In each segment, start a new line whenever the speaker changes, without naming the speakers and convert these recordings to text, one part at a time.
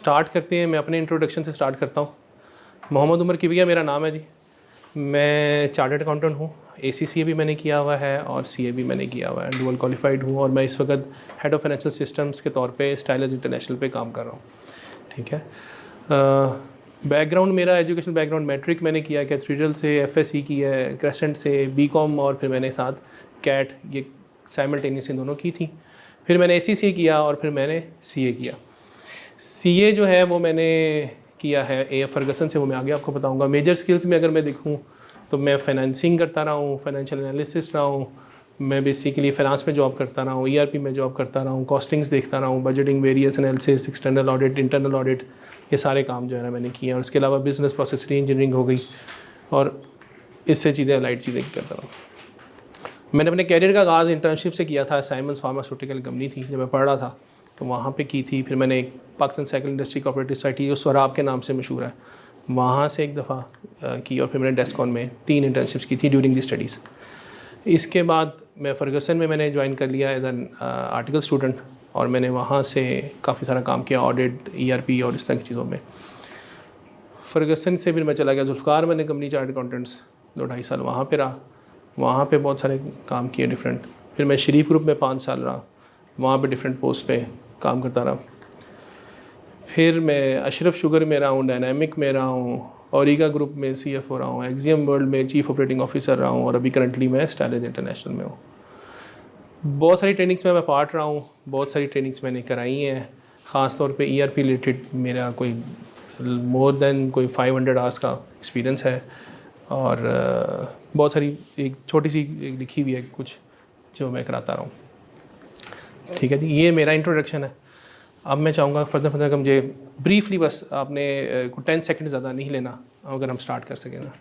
Start करते हैं, मैं अपने इंट्रोडक्शन से स्टार्ट करता हूँ। मोहम्मद उमर किबिया मेरा नाम है जी। मैं चार्टर्ड अकाउंटेंट हूँ, ACCA भी मैंने किया हुआ है और CA भी मैंने किया हुआ है, डुअल क्वालिफाइड हूँ और मैं इस वक्त हेड ऑफ़ फाइनेंशियल सिस्टम्स के तौर पे स्टाइलस इंटरनेशनल पे काम कर रहा हूँ। ठीक है। बैकग्राउंड मेरा एजुकेशन बैकग्राउंड मैट्रिक मैंने किया है कैथेड्रल से, FSC की है क्रेसेंट से, BCom और फिर मैंने साथ कैट ये साइमल्टेनियसली दोनों की थी। फिर मैंने ACCA किया और फिर मैंने CA किया। CA जो है वो मैंने किया है AF फर्गसन से, वो मैं आगे आपको बताऊंगा। मेजर स्किल्स में अगर मैं देखूं तो मैं फाइनेंसिंग करता रहा हूँ, फाइनेंशियल एनालिसिस रहा हूँ, मैं बेसिकली फाइनेंस में जॉब करता रहा हूँ, ERP में जॉब करता रहा हूँ, कॉस्टिंग्स देखता रहा हूँ, budgeting, various analysis, external audit, internal audit, ये सारे काम जो है ना मैंने किए हैं। और इसके अलावा बिजनेस प्रोसेस इंजीनियरिंग हो गई और इससे चीज़ें अलाइड चीज़ें करता रहा हूँ। मैंने अपने कैरियर का आगाज़ इंटर्नशिप से किया था। साइमंस फार्मास्यूटिकल कंपनी थी जब मैं पढ़ रहा था तो वहाँ पे की थी। फिर मैंने एक Pakistan cycle industry cooperative society जो स्वराब के नाम से मशहूर है, वहाँ से एक दफ़ा की और फिर मैंने डेस्कॉन में 3 इंटर्नशिप्स की थी ड्यूरिंग दी स्टडीज़। इसके बाद मैं फर्गसन में मैंने ज्वाइन कर लिया एज एन आर्टिकल स्टूडेंट और मैंने वहाँ से काफ़ी सारा काम किया, ऑडिट, ERP और इस तरह की चीज़ों में। फर्गसन से फिर मैं चला गया जुल्फ़कार मैंने कंपनी चार्टर्ड अकाउंटेंट्स 2-2.5 साल वहाँ पे रहा, वहाँ पे बहुत सारे काम किए डिफरेंट। फिर मैं शरीफ ग्रुप में 5 साल रहा, वहाँ पे डिफरेंट पोस्ट पे काम करता रहा। फिर मैं अशरफ शुगर में रहा हूँ, डायनामिक में रहा हूँ, ओरिगा ग्रुप में CFO रहा हूँ, एक्जियम वर्ल्ड में चीफ ऑपरेटिंग ऑफिसर रहा हूँ और अभी करंटली मैं स्टाइलस इंटरनेशनल में हूँ। बहुत सारी ट्रेनिंग्स में मैं पार्ट रहा हूँ, बहुत सारी ट्रेनिंग्स मैंने कराई हैं। ख़ास तौर पे ERP रिलेटेड मेरा कोई मोर देन कोई 500 आवर्स का एक्सपीरियंस है और बहुत सारी एक छोटी सी एक लिखी हुई है कुछ जो मैं कराता रहा हूँ। ठीक है जी, ये मेरा इंट्रोडक्शन है। अब मैं चाहूँगा फर्दर का मुझे ब्रीफली, बस आपने 10 सेकंड ज़्यादा नहीं लेना, अगर हम स्टार्ट कर सकें ना।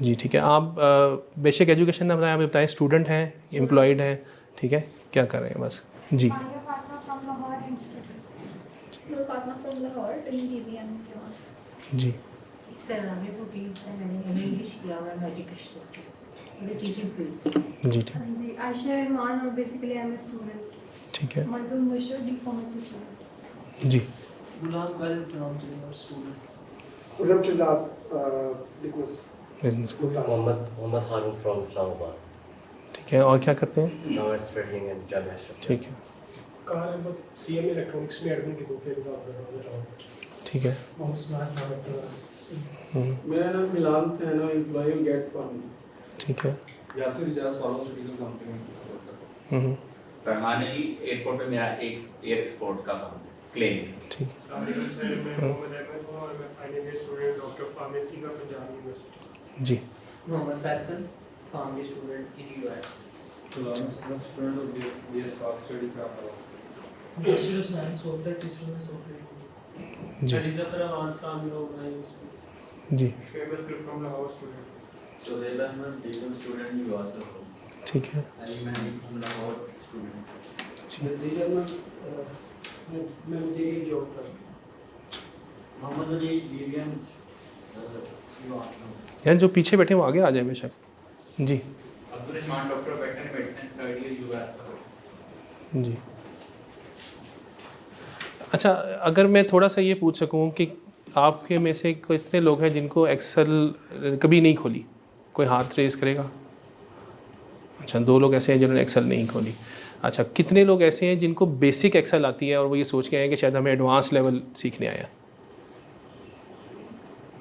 जी ठीक है। आप बेसिक एजुकेशन ना बताएं, आप बताएं स्टूडेंट हैं, एम्प्लॉयड हैं, ठीक है, क्या कर रहे हैं बस। जी जी जी ठीक है जी। Business
Mohammad Haroon from Islamabad.
ठीक है, और क्या करते हैं?
North trading and international.
ठीक है
कार है बस CM इलेक्ट्रॉनिक्स में एडमिन की तो फिर काम कर रहा हूँ।
ठीक है।
मेरा नाम मिलान से है ना, एम्प्लॉय गेट फॉर्म।
ठीक है।
यासिर इजाज फार्मास्यूटिकल कंपनी में।
फरहान अली एयरपोर्ट पे मेरा एक एयर एक्सपोर्ट का काम क्लेम।
ठीक
स्टार्टिंग से मैं मोहम्मद अहमद हूँ और मैं final year student doctor pharmacy का पंजाब यूनिवर्सिटी।
जी।
Mohammad Faisal pharmacy student in US।
Student of BS Park study from
Bachelor of Science software system and software.
जी
Aliza Farhan from Lahore University.
जी
famous group from Lahore student.
Suhail Ahmed legal student US में।
ठीक है
Ali Mehdi from Lahore student.
जी।
Nazir Ahmed managerial job कर।
मोहम्मद अली लीवियन
यार जो पीछे बैठे हैं वो आगे आ जाए बेशक। जी
Abdul Rehman doctor veterinary medicine third year US.
जी। अच्छा, अगर मैं थोड़ा सा ये पूछ सकूं कि आपके में से कितने लोग हैं जिनको एक्सेल कभी नहीं खोली? कोई हाथ रेज़ करेगा? अच्छा, 2 लोग ऐसे हैं जिन्होंने एक्सेल नहीं खोली। अच्छा, कितने लोग ऐसे हैं जिनको बेसिक एक्सेल आती है और वो ये सोच के आए हैं कि शायद हमें एडवांस लेवल सीखने आया?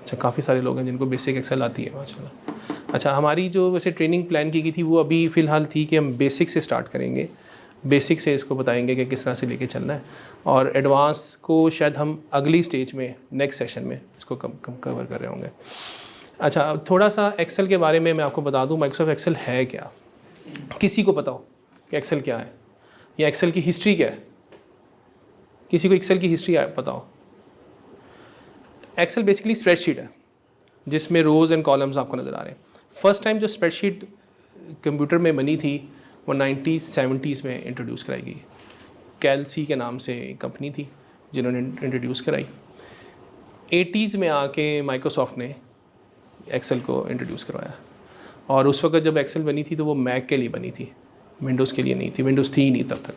अच्छा, काफ़ी सारे लोग हैं जिनको बेसिक एक्सेल आती है, माशाल्लाह। अच्छा, हमारी जो वैसे ट्रेनिंग प्लान की गई थी वो अभी फ़िलहाल थी कि हम बेसिक से स्टार्ट करेंगे, बेसिक से इसको बताएंगे कि किस तरह से लेके चलना है और एडवांस को शायद हम अगली स्टेज में नेक्स्ट सेशन में इसको कम कवर कर रहे होंगे। अच्छा, थोड़ा सा एक्सेल के बारे में मैं आपको बता दूं, माइक्रोसॉफ्ट एक्सेल है क्या? किसी को पता हो कि एक्सेल क्या है या एक्सेल की हिस्ट्री क्या है? किसी को एक्सेल की हिस्ट्री पता हो? एक्सेल बेसिकली स्प्रेडशीट है जिसमें रोज़ एंड कॉलम्स आपको नज़र आ रहे हैं। फर्स्ट टाइम जो स्प्रेडशीट कंप्यूटर में बनी थी वो 1970s में इंट्रोड्यूस कराई गई। कैलसी के नाम से एक कंपनी थी जिन्होंने इंट्रोड्यूस कराई। 80s में आके माइक्रोसॉफ्ट ने एक्सेल को इंट्रोड्यूस करवाया और उस वक्त जब एक्सेल बनी थी तो वो मैक के लिए बनी थी, विंडोज़ के लिए नहीं थी, विंडोज़ थी ही नहीं तब तक।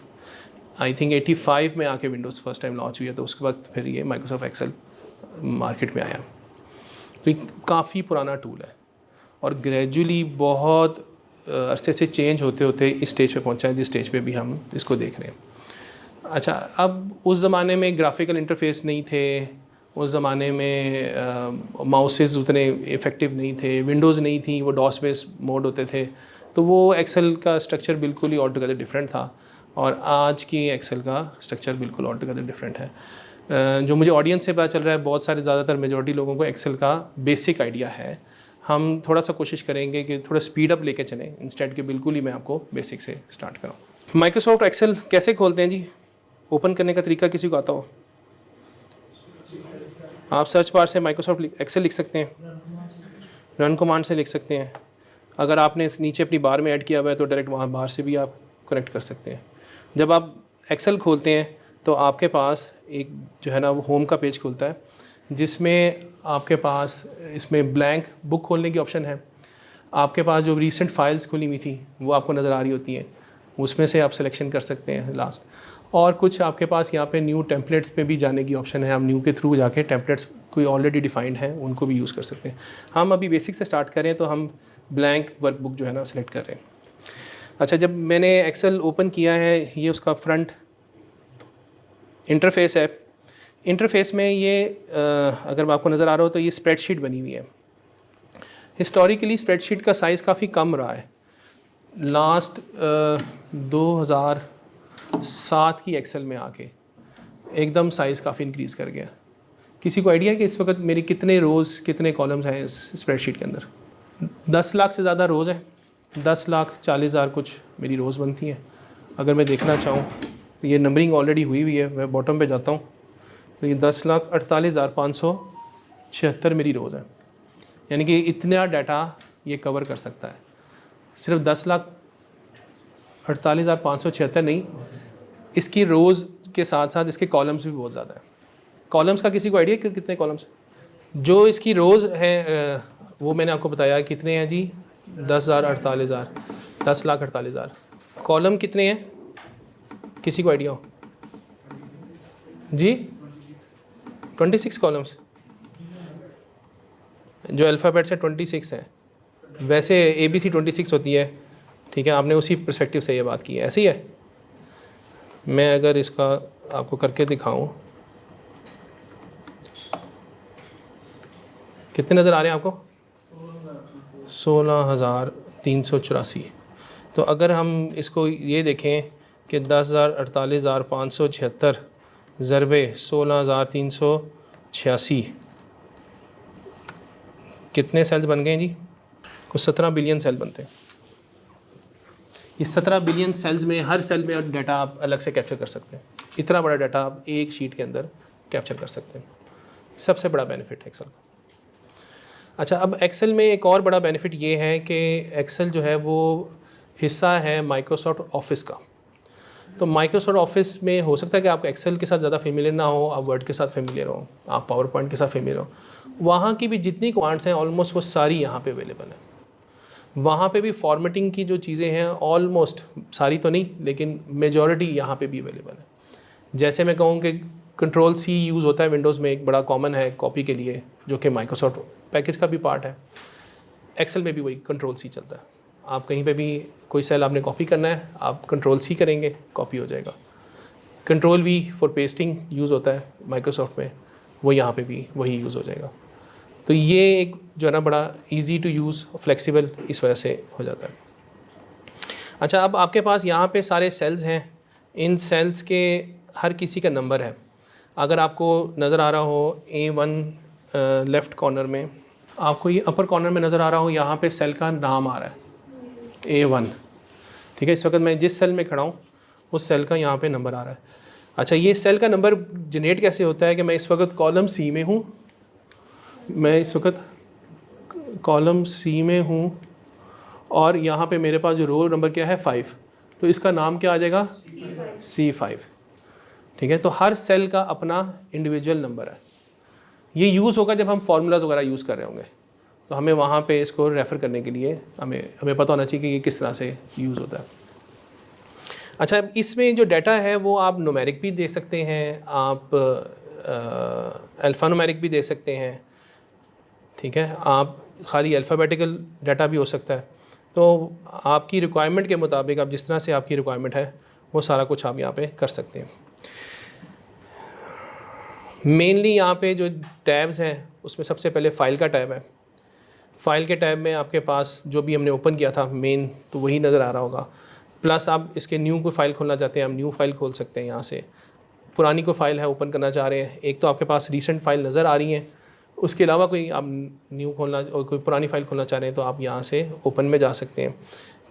आई थिंक 85 में आके विंडोज़ फर्स्ट टाइम लॉन्च हुई है, तो उसके बाद फिर ये माइक्रोसॉफ्ट एक्सेल मार्केट में आया। तो ये काफ़ी पुराना टूल है और ग्रेजुअली बहुत अरसे से चेंज होते होते इस स्टेज पे पहुंचा है जिस स्टेज पे भी हम इसको देख रहे हैं। अच्छा, अब उस ज़माने में ग्राफिकल इंटरफेस नहीं थे, उस ज़माने में माउसेस उतने इफ़ेक्टिव नहीं थे, विंडोज़ नहीं थी, वो डॉस बेस मोड होते थे, तो वो एक्सेल का स्ट्रक्चर बिल्कुल ही ऑल टुगेदर डिफरेंट था और आज की एक्सेल का स्ट्रक्चर बिल्कुल ऑल टुगेदर डिफरेंट है। जो मुझे ऑडियंस से पता चल रहा है, बहुत सारे ज़्यादातर मेजॉरिटी लोगों को एक्सेल का बेसिक आइडिया है। हम थोड़ा सा कोशिश करेंगे कि थोड़ा स्पीड अप लेके चलें, इंस्टेड के बिल्कुल ही मैं आपको बेसिक से स्टार्ट कराऊँ। माइक्रोसॉफ्ट एक्सेल कैसे खोलते हैं जी? ओपन करने का तरीका किसी को आता हो? आप सर्च बार से माइक्रोसॉफ्ट एक्सेल लिख सकते हैं, रन कमांड से लिख सकते हैं। अगर आपने इस नीचे अपनी बार में ऐड किया हुआ है तो डायरेक्ट वहाँ बाहर से भी आप कनेक्ट कर सकते हैं। जब आप एक्सेल खोलते हैं तो आपके पास एक जो है ना वो होम का पेज खुलता है, जिसमें आपके पास इसमें ब्लैंक बुक खोलने की ऑप्शन है। आपके पास जो रीसेंट फाइल्स खुली हुई थी वो आपको नज़र आ रही होती हैं, उसमें से आप सिलेक्शन कर सकते हैं लास्ट। और कुछ आपके पास यहाँ पे न्यू टेम्पलेट्स पे भी जाने की ऑप्शन है, हम न्यू के थ्रू जाके टेम्पलेट्स कोई ऑलरेडी डिफाइंड है उनको भी यूज़ कर सकते हैं। हम अभी बेसिक से स्टार्ट करें तो हम ब्लैंक वर्कबुक जो है ना सेलेक्ट कर रहे हैं। अच्छा, जब मैंने एक्सेल ओपन किया है, ये उसका फ्रंट इंटरफेस है। इंटरफेस में ये अगर आपको नज़र आ रहा हो तो ये स्प्रेडशीट बनी हुई है। हिस्टोरिकली स्प्रेडशीट का साइज़ काफ़ी कम रहा है। लास्ट 2007 की एक्सेल में आके एकदम साइज़ काफ़ी इंक्रीज़ कर गया। किसी को आइडिया है कि इस वक्त मेरे कितने रोज़ कितने कॉलम्स हैं इस स्प्रेडशीट के अंदर? 10 लाख से ज़्यादा रोज़ हैं। 10,40,000 कुछ मेरी रोज़ बनती हैं। अगर मैं देखना चाहूँ तो ये नंबरिंग ऑलरेडी हुई है, मैं बॉटम पे जाता हूँ तो ये 10,48,576 मेरी रोज़ है। यानी कि इतना डाटा ये कवर कर सकता है। सिर्फ 10,48,576 नहीं, इसकी रोज़ के साथ साथ इसके कॉलम्स भी बहुत ज़्यादा है। कॉलम्स का किसी को आइडिया कि कितने कॉलम्स? जो इसकी रोज़ हैं वो मैंने आपको बताया कितने हैं जी, 10,48,000, 10,48,000। कॉलम कितने हैं किसी को आइडिया हो जी? 26 कॉलम्स। जो अल्फ़ाबेट से 26 है, वैसे ABC 26 होती है, ठीक है। आपने उसी पर्सपेक्टिव से ये बात की है, ऐसी है। मैं अगर इसका आपको करके दिखाऊं, कितने नज़र आ रहे हैं आपको? 16,384। तो अगर हम इसको ये देखें कि 10,48,576 ज़रबे 16,386 कितने सेल्स बन गए जी? कुछ 17 बिलियन सेल बनते हैं। इस 17 बिलियन सेल्स में हर सेल में डाटा आप अलग से कैप्चर कर सकते हैं। इतना बड़ा डाटा आप एक शीट के अंदर कैप्चर कर सकते हैं। सबसे बड़ा बेनिफिट है एक्सेल का। अच्छा, अब एक्सेल में एक और बड़ा बेनिफिट ये है कि एक्सेल जो है वो हिस्सा है माइक्रोसॉफ्ट ऑफिस का। तो माइक्रोसॉफ्ट ऑफिस में हो सकता है कि आप एक्सेल के साथ ज़्यादा फेमिलियर ना हो, आप वर्ड के साथ फेमिलियर हो, आप पावर पॉइंट के साथ फेमिलियर हो। वहाँ की भी जितनी कमांड्स हैं ऑलमोस्ट वो सारी यहाँ पे अवेलेबल हैं। वहाँ पे भी फॉर्मेटिंग की जो चीज़ें हैं ऑलमोस्ट सारी तो नहीं, लेकिन मेजॉरिटी यहाँ पे भी अवेलेबल है। जैसे मैं कहूँ कि Ctrl+C यूज़ होता है विंडोज़ में, एक बड़ा कॉमन है कॉपी के लिए, जो कि माइक्रोसॉफ्ट पैकेज का भी पार्ट है। एक्सेल में भी वही Ctrl+C चलता है। आप कहीं पे भी कोई सेल आपने कॉपी करना है, आप Ctrl+C करेंगे, कॉपी हो जाएगा। Ctrl+V फॉर पेस्टिंग यूज़ होता है माइक्रोसॉफ्ट में, वो यहाँ पे भी वही यूज़ हो जाएगा। तो ये एक जो है ना बड़ा इजी टू यूज़, फ्लेक्सिबल इस वजह से हो जाता है। अच्छा, अब आपके पास यहाँ पे सारे सेल्स हैं। इन सेल्स के हर किसी का नंबर है। अगर आपको नज़र आ रहा हो A1 लेफ़्ट कॉर्नर में, आपको ये अपर कॉर्नर में नज़र आ रहा हो, यहाँ पे सेल का नाम आ रहा है A1, ठीक है। इस वक्त मैं जिस सेल में खड़ा हूँ उस सेल का यहाँ पे नंबर आ रहा है। अच्छा, ये सेल का नंबर जनरेट कैसे होता है कि मैं इस वक्त कॉलम C में हूँ, मैं इस वक्त कॉलम C में हूँ और यहाँ पे मेरे पास जो रो नंबर क्या है 5, तो इसका नाम क्या आ जाएगा? C5, ठीक है। तो हर सेल का अपना इंडिविजुअल नंबर है। ये यूज़ होगा जब हम फार्मूलाज वगैरह यूज़ कर रहे होंगे, तो हमें वहाँ पे इसको रेफ़र करने के लिए हमें पता होना चाहिए कि ये किस तरह से यूज़ होता है। अच्छा, इसमें जो डाटा है वो आप न्यूमेरिक भी दे सकते हैं, आप अल्फ़ा न्यूमेरिक भी दे सकते हैं, ठीक है, आप खाली अल्फ़ाबेटिकल डाटा भी हो सकता है। तो आपकी रिक्वायरमेंट के मुताबिक, आप जिस तरह से आपकी रिक्वायरमेंट है वो सारा कुछ आप यहाँ पे कर सकते हैं। मेनली यहाँ पे जो टैब्स हैं उसमें सबसे पहले फ़ाइल का टैब है। फ़ाइल के टैब में आपके पास जो भी हमने ओपन किया था मेन, तो वही नज़र आ रहा होगा। प्लस आप इसके न्यू को फ़ाइल खोलना चाहते हैं, हम न्यू फ़ाइल खोल सकते हैं यहाँ से। पुरानी को फ़ाइल है ओपन करना चाह रहे हैं, एक तो आपके पास रीसेंट फ़ाइल नज़र आ रही हैं, उसके अलावा कोई आप न्यू खोलना और कोई पुरानी फ़ाइल खोलना चाह रहे हैं तो आप यहाँ से ओपन में जा सकते हैं।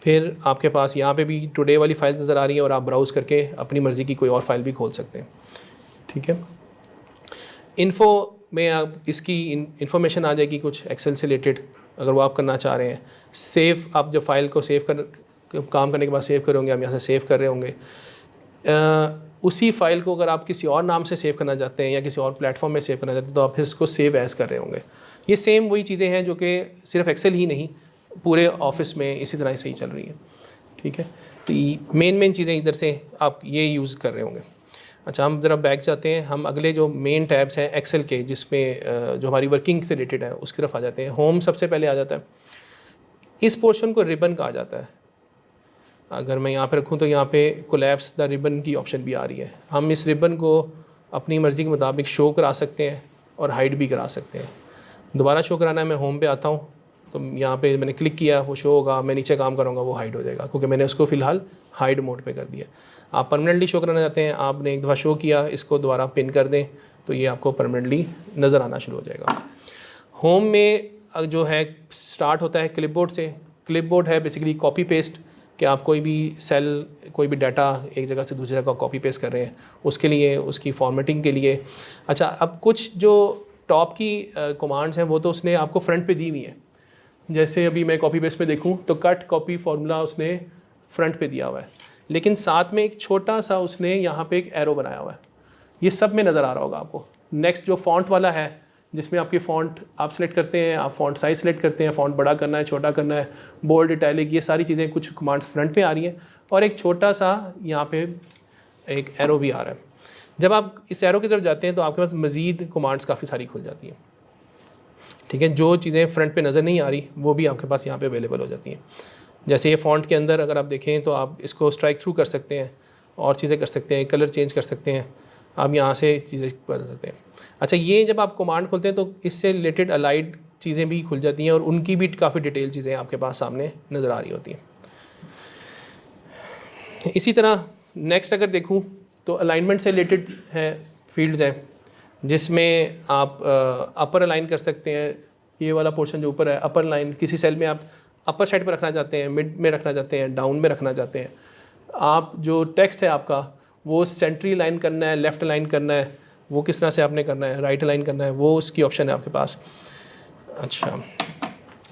फिर आपके पास यहाँ पे भी टुडे वाली फ़ाइल नज़र आ रही है और आप ब्राउज़ करके अपनी मर्ज़ी की कोई और फ़ाइल भी खोल सकते हैं, ठीक है। इन्फ़ो में आप इसकी इन्फॉर्मेशन आ जाएगी कुछ एक्सेल से रिलेटेड, अगर वो आप करना चाह रहे हैं। सेव, आप जब फाइल को सेव कर काम करने के बाद सेव करोगे, हम यहाँ से सेव कर रहे होंगे, उसी फाइल को अगर आप किसी और नाम से सेव करना चाहते हैं या किसी और प्लेटफॉर्म में सेव करना चाहते हैं तो आप फिर इसको सेव एज़ कर रहे होंगे। ये सेम वही चीज़ें हैं जो कि सिर्फ एक्सेल ही नहीं, पूरे ऑफिस में इसी तरह से ही चल रही है, ठीक है। तो मेन चीज़ें इधर से आप ये यूज़ कर रहे होंगे। अच्छा, हम ज़रा बैक जाते हैं, हम अगले जो मेन टैब्स हैं एक्सेल के, जिसमें जो हमारी वर्किंग से रिलेटेड है उसकी तरफ आ जाते हैं। होम सबसे पहले आ जाता है, इस पोर्शन को रिबन कहा जाता है। अगर मैं यहाँ पे रखूँ तो यहाँ पे कोलैप्स द रिबन की ऑप्शन भी आ रही है। हम इस रिबन को अपनी मर्ज़ी के मुताबिक शो करा सकते हैं और हाइड भी करा सकते हैं। दोबारा शो कराना है, मैं होम पे आता हूँ तो यहाँ पे मैंने क्लिक किया, वो शो होगा, मैं नीचे काम करूँगा वो हाइड हो जाएगा, क्योंकि मैंने उसको फ़िलहाल हाइड मोड पे कर दिया। आप परमानेंटली शो कराना चाहते हैं, आपने एक दफ़ा शो किया, इसको दोबारा पिन कर दें तो ये आपको परमानेंटली नज़र आना शुरू हो जाएगा। होम में जो है स्टार्ट होता है क्लिपबोर्ड से। क्लिपबोर्ड है बेसिकली कॉपी पेस्ट, कि आप कोई भी सेल, कोई भी डाटा एक जगह से दूसरी जगह कॉपी पेस्ट कर रहे हैं, उसके लिए, उसकी फॉर्मेटिंग के लिए। अच्छा, अब कुछ जो टॉप की कमांड्स हैं वो तो उसने आपको फ्रंट पे दी हुई है। जैसे अभी मैं कॉपी पेस्ट में देखूं तो कट कॉपी फार्मूला उसने फ्रंट पे दिया हुआ है, लेकिन साथ में एक छोटा सा उसने यहाँ पे एक एरो बनाया हुआ है, ये सब में नज़र आ रहा होगा आपको। नेक्स्ट जो फॉन्ट वाला है, जिसमें आपकी फ़ॉन्ट आप सेलेक्ट करते हैं, आप फ़ॉन्ट साइज़ सेलेक्ट करते हैं, फ़ॉन्ट बड़ा करना है, छोटा करना है, बोल्ड, इटैलिक, ये सारी चीज़ें कुछ कमांड्स फ्रंट पे आ रही हैं और एक छोटा सा यहाँ पे एक एरो भी आ रहा है। जब आप इस एरो की तरफ जाते हैं तो आपके पास मज़ीद कमांड्स काफ़ी सारी खुल जाती हैं, ठीक है। जो चीज़ें फ्रंट पे नज़र नहीं आ रही वो भी आपके पास यहाँ पे अवेलेबल हो जाती हैं। जैसे ये फ़ॉन्ट के अंदर अगर आप देखें तो आप इसको स्ट्राइक थ्रू कर सकते हैं और चीज़ें कर सकते हैं, कलर चेंज कर सकते हैं, आप यहाँ से चीज़ें कर सकते हैं। अच्छा, ये जब आप कमांड खोलते हैं तो इससे रिलेटेड अलाइड चीज़ें भी खुल जाती हैं और उनकी भी काफ़ी डिटेल चीज़ें आपके पास सामने नज़र आ रही होती हैं। इसी तरह नेक्स्ट अगर देखूँ तो अलाइनमेंट से रिलेटेड है फील्ड्स हैं, जिसमें आप अपर अलाइन कर सकते हैं। ये वाला पोर्शन जो ऊपर है अपर लाइन, किसी सेल में आप अपर साइड पर रखना चाहते हैं, मिड में रखना चाहते हैं, डाउन में रखना चाहते हैं। आप जो टेक्स्ट है आपका वो सेंट्री लाइन करना है, लेफ़्ट लाइन करना है, वो किस तरह से आपने करना है, राइट लाइन करना है, वो उसकी ऑप्शन है आपके पास। अच्छा,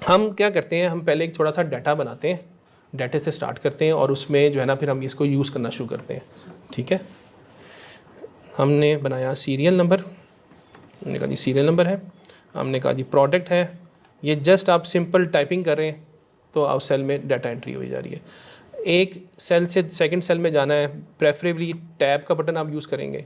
हम क्या करते हैं, हम पहले एक थोड़ा सा डाटा बनाते हैं, डाटे से स्टार्ट करते हैं और उसमें जो है ना फिर हम इसको यूज़ करना शुरू करते हैं, ठीक है। हमने बनाया सीरियल नंबर, हमने कहा जी सीरियल नंबर है, हमने कहा जी प्रोडक्ट है। ये जस्ट आप सिंपल टाइपिंग कर रहे हैं तो आप सेल में डाटा एंट्री हो जा रही है। एक सेल से सेकंड सेल में जाना है, प्रेफरेबली टैब का बटन आप यूज़ करेंगे।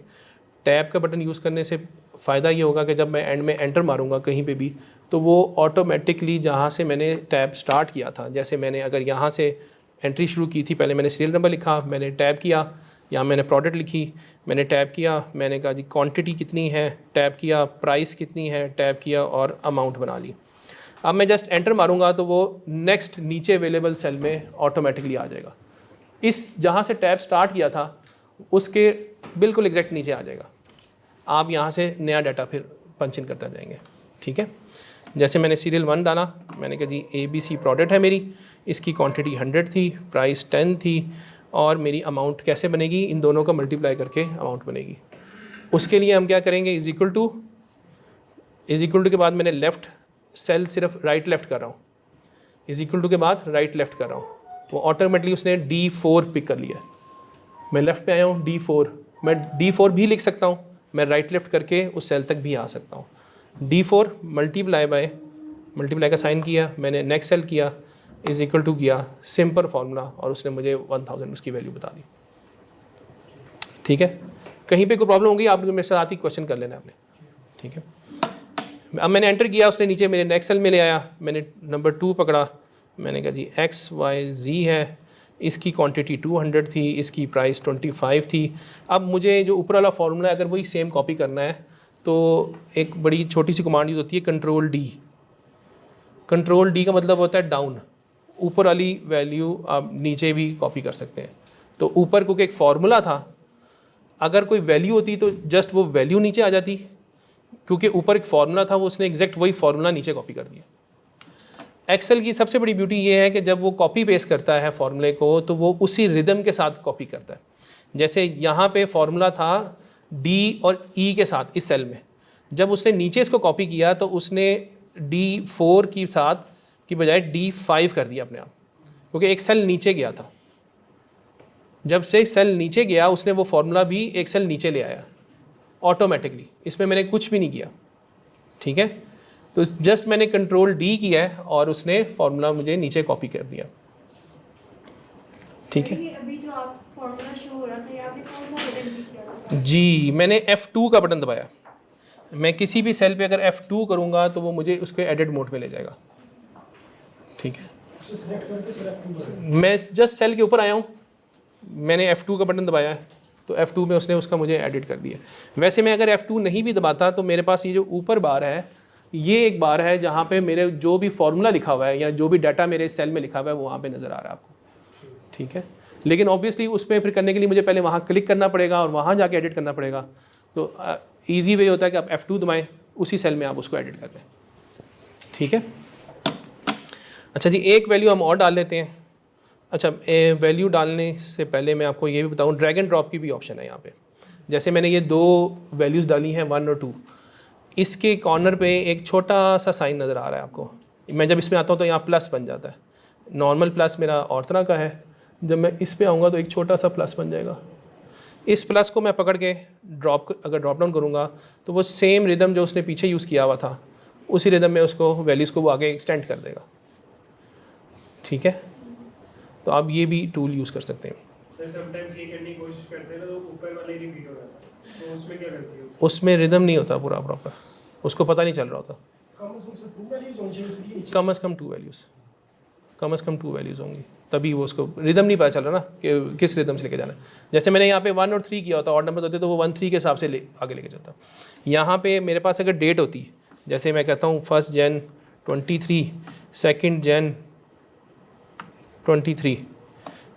टैब का बटन यूज़ करने से फ़ायदा ये होगा कि जब मैं एंड में एंटर मारूंगा कहीं पे भी तो वो ऑटोमेटिकली जहाँ से मैंने टैब स्टार्ट किया था, जैसे मैंने अगर यहाँ से एंट्री शुरू की थी, पहले मैंने सीरियल नंबर लिखा, मैंने टैब किया, या मैंने प्रोडक्ट लिखी, मैंने टैब किया, मैंने कहा जी क्वांटिटी कितनी है, टैब किया, प्राइस कितनी है, टैब किया और अमाउंट बना ली। अब मैं जस्ट एंटर मारूंगा तो वो नेक्स्ट नीचे अवेलेबल सेल में ऑटोमेटिकली आ जाएगा। इस जहाँ से टैब स्टार्ट किया था उसके बिल्कुल एग्जैक्ट नीचे आ जाएगा। आप यहाँ से नया डाटा फिर पंच इन करते जाएंगे, ठीक है। जैसे मैंने सीरियल 1 डाला, मैंने कहा जी ABC प्रोडक्ट है मेरी, इसकी क्वांटिटी 100 थी, प्राइस 10 थी और मेरी अमाउंट कैसे बनेगी, इन दोनों का मल्टीप्लाई करके अमाउंट बनेगी। उसके लिए हम क्या करेंगे, इज इक्वल टू के बाद मैंने लेफ़्ट सेल सिर्फ राइट लेफ़्ट कर रहा हूँ, इज इक्वल टू के बाद राइट लेफ़्ट कर रहा हूँ, वो ऑटोमेटिकली उसने D4 पिक कर लिया। मैं लेफ़्ट पे आया हूँ D4, मैं D4 भी लिख सकता हूँ, मैं राइट लेफ़्ट करके उस सेल तक भी आ सकता हूँ। D4 मल्टीप्लाई का साइन किया, मैंने नेक्स्ट सेल किया, इज इक्वल टू किया, सिंपल फार्मूला और उसने मुझे 1000 उसकी वैल्यू बता दी। ठीक है, कहीं पे कोई प्रॉब्लम होगी आप मेरे साथ ही क्वेश्चन कर लेना आपने, ठीक है। अब मैंने एंटर किया, उसने नीचे मेरे नेक्स्ट सेल में ले आया, मैंने नंबर 2 पकड़ा, मैंने कहा जी XYZ है, इसकी क्वांटिटी 200 थी, इसकी प्राइस 25 थी। अब मुझे जो ऊपर वाला फार्मूला है अगर वही सेम कॉपी करना है तो एक बड़ी छोटी सी कमांड यूज़ होती है कंट्रोल D। कंट्रोल D का मतलब होता है डाउन, ऊपर वाली वैल्यू आप नीचे भी कॉपी कर सकते हैं। तो ऊपर क्योंकि एक फार्मूला था, अगर कोई वैल्यू होती तो जस्ट वो वैल्यू नीचे आ जाती, क्योंकि ऊपर एक फार्मूला था वो उसने एग्जैक्ट वही फार्मूला नीचे कॉपी कर दिया। एक्सेल की सबसे बड़ी ब्यूटी ये है कि जब वो कॉपी पेस्ट करता है फार्मूले को तो वो उसी रिदम के साथ कॉपी करता है। जैसे यहाँ पे फार्मूला था D और E के साथ इस सेल में, जब उसने नीचे इसको कॉपी किया तो उसने D4 की साथ की बजाय D5 कर दिया अपने आप, क्योंकि एक सेल नीचे गया था। जब से सेल नीचे गया उसने वो फार्मूला भी एक सेल नीचे ले आया ऑटोमेटिकली, इसमें मैंने कुछ भी नहीं किया, ठीक है। तो जस्ट मैंने कंट्रोल D किया है और उसने फार्मूला मुझे नीचे कॉपी कर दिया, ठीक है।
अभी जो आप फॉर्मूला शो हो रहा था यहाँ पे कौन सा बटन क्लिक किया था?
जी, मैंने F2 का बटन दबाया। मैं किसी भी सेल पे अगर F2 करूँगा तो वो मुझे उसके एडिट मोड पे ले जाएगा, ठीक है। मैं जस्ट सेल के ऊपर आया हूँ, मैंने F2 का बटन दबाया है तो F2 में उसने उसका मुझे एडिट कर दिया। वैसे मैं अगर F2 नहीं भी दबाता तो मेरे पास ये जो ऊपर बार है, ये एक बार है जहाँ पे मेरे जो भी फार्मूला लिखा हुआ है या जो भी डाटा मेरे सेल में लिखा हुआ है वो वहाँ पे नज़र आ रहा है आपको, ठीक है। लेकिन ऑब्वियसली उसमें फिर करने के लिए मुझे पहले वहाँ क्लिक करना पड़ेगा और वहाँ जाके एडिट करना पड़ेगा। तो ईजी वे होता है कि आप F2 दबाएँ, उसी सेल में आप उसको एडिट कर लें, ठीक है। अच्छा जी, एक वैल्यू हम और डाल लेते हैं। अच्छा, वैल्यू डालने से पहले मैं आपको ये भी बताऊँ, ड्रैग एंड ड्रॉप की भी ऑप्शन है यहाँ पे। जैसे मैंने ये 2 वैल्यूज़ डाली हैं 1 और 2, इसके कॉर्नर पे एक छोटा सा साइन नज़र आ रहा है आपको। मैं जब इसमें आता हूँ तो यहाँ प्लस बन जाता है, नॉर्मल प्लस मेरा और तरह का है। जब मैं इस पे आऊँगा तो एक छोटा सा प्लस बन जाएगा। इस प्लस को मैं पकड़ के अगर ड्रॉप डाउन करूँगा तो वो सेम रिदम जो उसने पीछे यूज़ किया हुआ था उसी रिदम में उसको वैल्यूज़ को वो आगे एक्सटेंड कर देगा, ठीक है। तो आप ये भी टूल यूज़ कर सकते हैं।
सर समटाइम्स ये करने की कोशिश करते हैं तो ऊपर वाला ही रिपीट हो जाता है, तो उसमें क्या करती हो?
उसमें रिदम नहीं होता पूरा प्रॉपर, उसको पता नहीं चल रहा होता। कम से कम 2 वैल्यूज़, कम से कम 2 वैल्यूज़ होंगी, तभी वो उसको रिदम नहीं पता चल रहा ना कि किस रिदम से लेके जाना है। जैसे मैंने यहाँ पे 1 और 3 किया होता, ऑड नंबर होते तो वो 1 3 के हिसाब से आगे लेके जाता। यहाँ पे मेरे पास अगर डेट होती, जैसे मैं कहता हूँ 1 जन 23, 2 जन 23,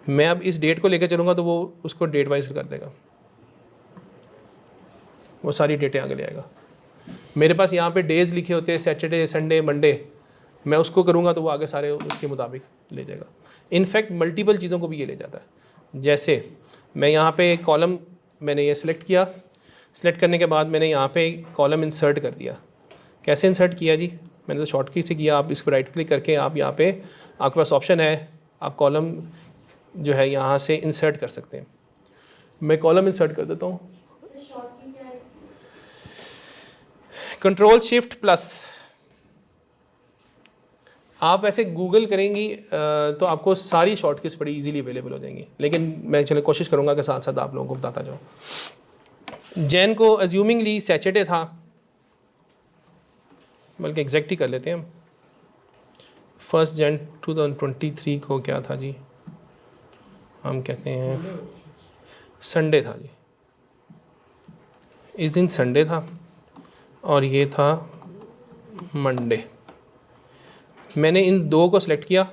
मैं अब इस डेट को लेकर चलूँगा तो वो उसको डेट वाइज कर देगा, वो सारी डेटें आगे ले आएगा। मेरे पास यहाँ पे डेज़ लिखे होते हैं, सैटरडे, संडे, मंडे, मैं उसको करूँगा तो वो आगे सारे उसके मुताबिक ले जाएगा। इनफैक्ट मल्टीपल चीज़ों को भी ये ले जाता है। जैसे मैं यहाँ पे कॉलम मैंने ये सिलेक्ट किया, सिलेक्ट करने के बाद मैंने यहाँ पे कॉलम इंसर्ट कर दिया। कैसे इंसर्ट किया जी? मैंने तो शॉर्टकी से किया। आप इस पर राइट क्लिक करके आप यहाँ पे आपके पास ऑप्शन है, आप कॉलम जो है यहाँ से इंसर्ट कर सकते हैं। मैं कॉलम इंसर्ट कर देता हूँ,
शॉर्टकी क्या है इसकी?
Control shift plus. आप वैसे गूगल करेंगी तो आपको सारी शॉर्टकीज बड़ी इजीली अवेलेबल हो जाएंगी, लेकिन मैं चलो कोशिश करूँगा कि साथ साथ आप लोगों को बताता जाऊँ। जैन को अज्यूमिंगली सैटरडे था, बल्कि एग्जैक्ट ही कर लेते हैं हम। 1 जन 2023 को क्या था जी, हम कहते हैं संडे था जी। इस दिन संडे था और ये था मंडे। मैंने इन 2 को सिलेक्ट किया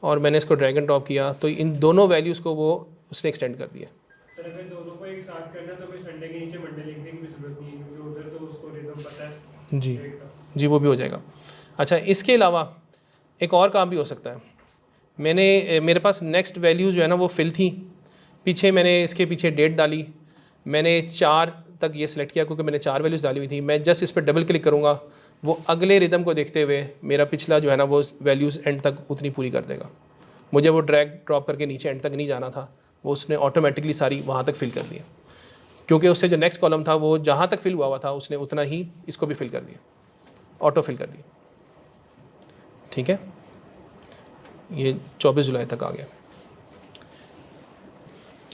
और मैंने इसको ड्रैग एंड ड्रॉप किया, तो इन दोनों वैल्यूज़ को वो उसने एक्सटेंड कर दिया।
सर अगर दोनों को एक साथ करना तो कोई संडे के नीचे मंडे लिखने की जरूरत नहीं है, क्योंकि उधर तो उसको रिदम पता है
जी
डेट का।
जी, वो भी हो जाएगा। अच्छा, इसके अलावा एक और काम भी हो सकता है। मेरे पास नेक्स्ट वैल्यूज़ जो है ना वो फिल थी, पीछे मैंने इसके पीछे डेट डाली, मैंने 4 तक ये सिलेक्ट किया क्योंकि मैंने 4 वैल्यूज़ डाली हुई थी। मैं जस्ट इस पर डबल क्लिक करूँगा, वो अगले रिदम को देखते हुए मेरा पिछला जो है ना वो वैल्यूज़ एंड तक उतनी पूरी कर देगा। मुझे वो ड्रैग ड्रॉप करके नीचे एंड तक नहीं जाना था, वो उसने ऑटोमेटिकली सारी वहाँ तक फिल कर दिया, क्योंकि उससे जो नेक्स्ट कॉलम था वो जहाँ तक फिल हुआ था उसने उतना ही इसको भी फिल कर दिया, ऑटो फिल कर दिया। ठीक है, ये 24 जुलाई तक आ गया।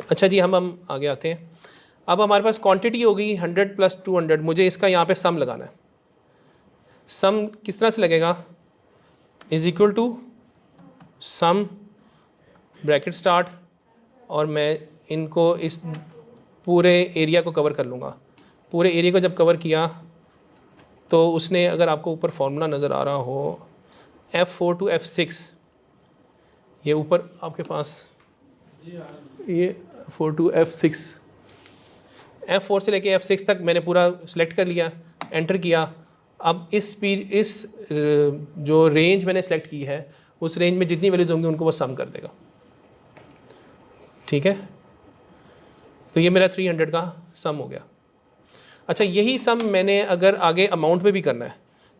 अच्छा जी, हम आगे आते हैं। अब हमारे पास क्वांटिटी हो गई 100 + 200। मुझे इसका यहाँ पे सम लगाना है। सम किस तरह से लगेगा? Is equal to sum bracket start, और मैं इनको इस पूरे एरिया को कवर कर लूँगा। पूरे एरिया को जब कवर किया तो उसने, अगर आपको ऊपर फॉर्मूला नज़र आ रहा हो, F4 to F6, ये ऊपर आपके पास ये 4 to F6, F4 से लेके F6 तक मैंने पूरा सिलेक्ट कर लिया, एंटर किया। अब इस जो रेंज मैंने सेलेक्ट की है, उस रेंज में जितनी वैल्यूज होंगी उनको वो सम कर देगा। ठीक है, तो ये मेरा 300 का सम हो गया। अच्छा, यही सम मैंने अगर आगे अमाउंट पे भी करना है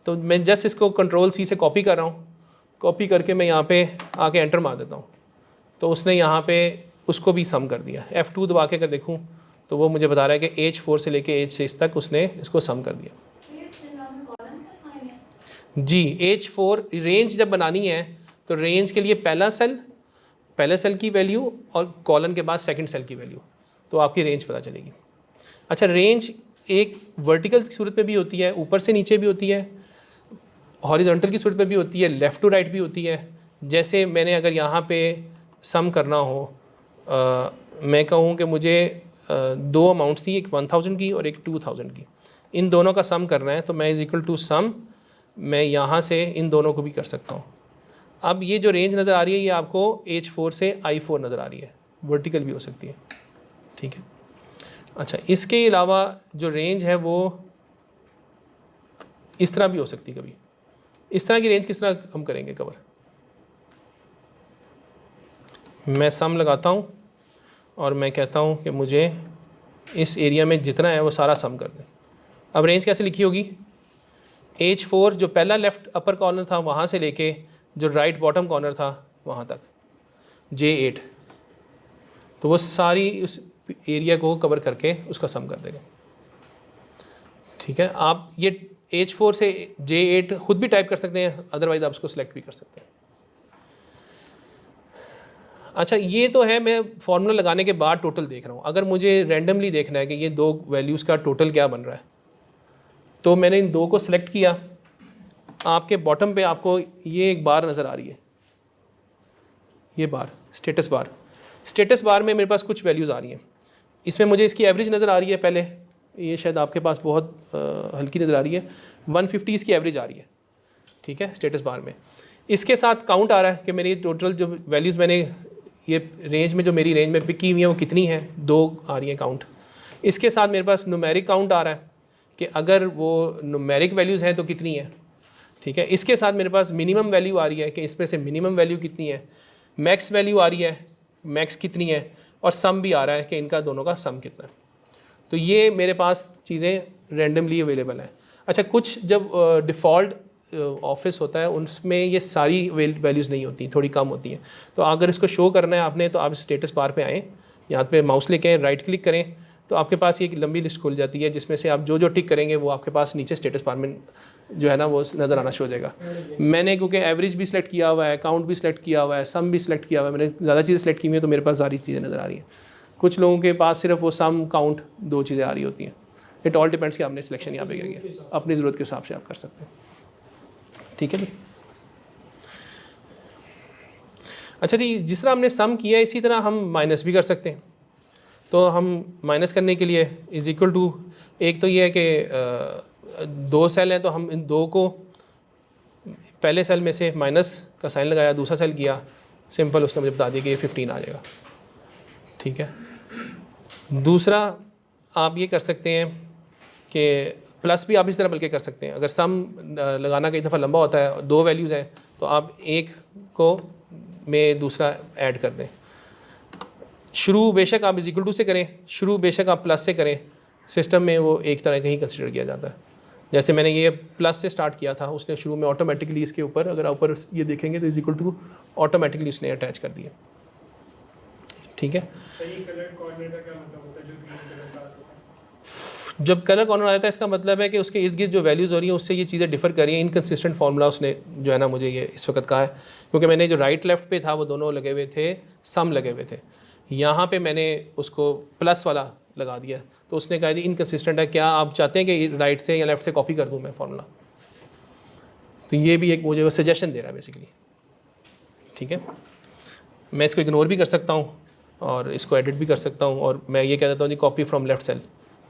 तो मैं जस्ट इसको Ctrl+C से कॉपी कर रहा हूँ। कॉपी करके मैं यहाँ पे आके एंटर मार देता हूँ, तो उसने यहाँ पे उसको भी सम कर दिया। F2 दबा के अगर देखूँ तो वो मुझे बता रहा है कि H4 से लेके H6 तक उसने इसको सम कर दिया। जी, H4 रेंज जब बनानी है तो रेंज के लिए पहले सेल की वैल्यू और कॉलन के बाद सेकंड सेल की वैल्यू, तो आपकी रेंज पता चलेगी। अच्छा, रेंज एक वर्टिकल की सूरत में भी होती है, ऊपर से नीचे भी होती है, हॉरिजॉन्टल की सूरत में भी होती है, लेफ़्ट टू राइट भी होती है। जैसे मैंने अगर यहाँ पे सम करना हो, मैं कहूँ कि मुझे दो अमाउंट्स थी, एक 1000 की और एक 2000 की, इन दोनों का सम करना है, तो मैं इज़ इक्वल टू सम, मैं यहाँ से इन दोनों को भी कर सकता हूँ। अब ये जो रेंज नज़र आ रही है ये आपको H4 से I4 नज़र आ रही है, वर्टिकल भी हो सकती है। ठीक है, अच्छा, इसके अलावा जो रेंज है वो इस तरह भी हो सकती है। कभी इस तरह की रेंज किस तरह हम करेंगे कवर? मैं सम लगाता हूँ और मैं कहता हूँ कि मुझे इस एरिया में जितना है वो सारा सम कर दें। अब रेंज कैसे लिखी होगी? H4 जो पहला लेफ़्ट अपर कॉर्नर था वहाँ से लेके जो राइट बॉटम कॉर्नर था वहाँ तक J8, तो वो सारी उस एरिया को कवर करके उसका सम कर देगा। ठीक है, आप ये H4 से J8 खुद भी टाइप कर सकते हैं, अदरवाइज आप उसको सिलेक्ट भी कर सकते हैं। अच्छा, ये तो है मैं फार्मूला लगाने के बाद टोटल देख रहा हूँ। अगर मुझे रैंडमली देखना है कि ये दो वैल्यूज़ का टोटल क्या बन रहा है, तो मैंने इन दो को सिलेक्ट किया। आपके बॉटम पे आपको ये एक बार नज़र आ रही है, ये बार स्टेटस बार। स्टेटस बार में मेरे पास कुछ वैल्यूज़ आ रही हैं। इसमें मुझे इसकी एवरेज नज़र आ रही है। पहले ये शायद आपके पास बहुत हल्की नज़र आ रही है, 150 इसकी एवरेज आ रही है। ठीक है, स्टेटस बार में इसके साथ काउंट आ रहा है कि मेरी टोटल जो वैल्यूज़ मैंने ये रेंज में, जो मेरी रेंज में पिक की हुई है वो कितनी है, 2 आ रही है काउंट। इसके साथ मेरे पास न्यूमेरिक काउंट आ रहा है कि अगर वो न्यूमेरिक वैल्यूज़ हैं तो कितनी है। ठीक है, इसके साथ मेरे पास मिनिमम वैल्यू आ रही है कि इसमें से मिनिमम वैल्यू कितनी है, मैक्स वैल्यू आ रही है, मैक्स कितनी है, और सम भी आ रहा है कि इनका दोनों का सम कितना है। तो ये मेरे पास चीज़ें रैंडमली अवेलेबल हैं। अच्छा, कुछ जब डिफ़ॉल्ट ऑफिस होता है उनमें ये सारी वैल्यूज़ नहीं होती, थोड़ी कम होती हैं। तो अगर इसको शो करना है आपने तो आप स्टेटस बार पे आएँ, यहाँ पे माउस लेके राइट क्लिक करें तो आपके पास ये एक लंबी लिस्ट खुल जाती है जिसमें से आप जो जो टिक करेंगे वो आपके पास नीचे स्टेटस बार में जो है ना वो नज़र आना शुरू हो जाएगा। मैंने क्योंकि एवरेज भी सिलेक्ट किया हुआ है, काउंट भी सिलेक्ट किया हुआ है, सम भी सिलेक्ट किया हुआ है, मैंने ज़्यादा चीज़ें सिलेक्ट की हुई हैं तो मेरे पास सारी चीज़ें नज़र आ रही हैं। कुछ लोगों के पास सिर्फ वो सम काउंट 2 चीज़ें आ रही होती हैं। इट ऑल डिपेंड्स कि आपने सिलेक्शन यहाँ पे क्या किया, अपनी ज़रूरत के हिसाब से आप कर सकते हैं। ठीक है जी। अच्छा जी, जिस तरह हमने सम किया इसी तरह हम माइनस भी कर सकते हैं। तो हम माइनस करने के लिए इज़ इक्वल टू, एक तो ये है कि 2 सेल हैं तो हम इन 2 को पहले सेल में से माइनस का साइन लगाया, दूसरा सेल किया, सिंपल उसने मुझे बता दिया कि ये 15 आ जाएगा। ठीक है, दूसरा आप ये कर सकते हैं कि प्लस भी आप इस तरह बल्कि कर सकते हैं। अगर सम लगाना कई दफ़ा लंबा होता है, 2 वैल्यूज़ हैं तो आप एक को में दूसरा ऐड कर दें। शुरू बेशक आप इज इक्वल टू से करें, शुरू बेशक आप प्लस से करें, सिस्टम में वो एक तरह का ही कंसिडर किया जाता है। जैसे मैंने ये प्लस से स्टार्ट किया था, उसने शुरू में ऑटोमेटिकली इसके ऊपर, अगर आप ऊपर ये देखेंगे तो इज इक्वल टू ऑटोमेटिकली उसने अटैच कर दिया। ठीक है,
सही कलर कॉर्नर का क्या मतलब होता है जो ग्रीन कलर का आता है?
जब कलर कॉर्नर आता है इसका मतलब है कि उसके इर्द गिर्द जो वैल्यूज़ हो रही हैं उससे ये चीज़ें डिफर कर रही हैं। इनकन्सिस्टेंट फार्मूला उसने जो है ना मुझे ये इस वक्त कहा है, क्योंकि मैंने जो राइट लेफ्ट पे था वो दोनों लगे हुए थे, सम लगे हुए थे। यहाँ पे मैंने उसको प्लस वाला लगा दिया, तो उसने कहा जी इनकन्सिस्टेंट है, क्या आप चाहते हैं कि राइट से या लेफ़्ट से कॉपी कर दूँ मैं फार्मूला। तो ये भी एक मुझे सजेशन दे रहा है बेसिकली, ठीक है। मैं इसको इग्नोर भी कर सकता हूँ और इसको एडिट भी कर सकता हूँ, और मैं ये कह देता हूँ जी कॉपी फ्रॉम लेफ़्ट सेल,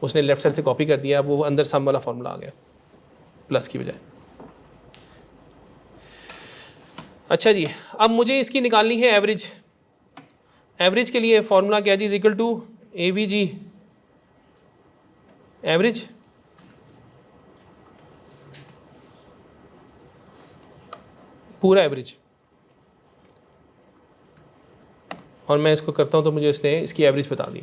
उसने लेफ़्ट सेल से कॉपी कर दिया, अब वो अंदर सम वाला फार्मूला आ गया प्लस की बजाय। अच्छा जी, अब मुझे इसकी निकालनी है एवरेज। एवरेज के लिए फार्मूला क्या जी, is equal to AVG average पूरा एवरेज, और मैं इसको करता हूँ तो मुझे इसने इसकी एवरेज बता दी।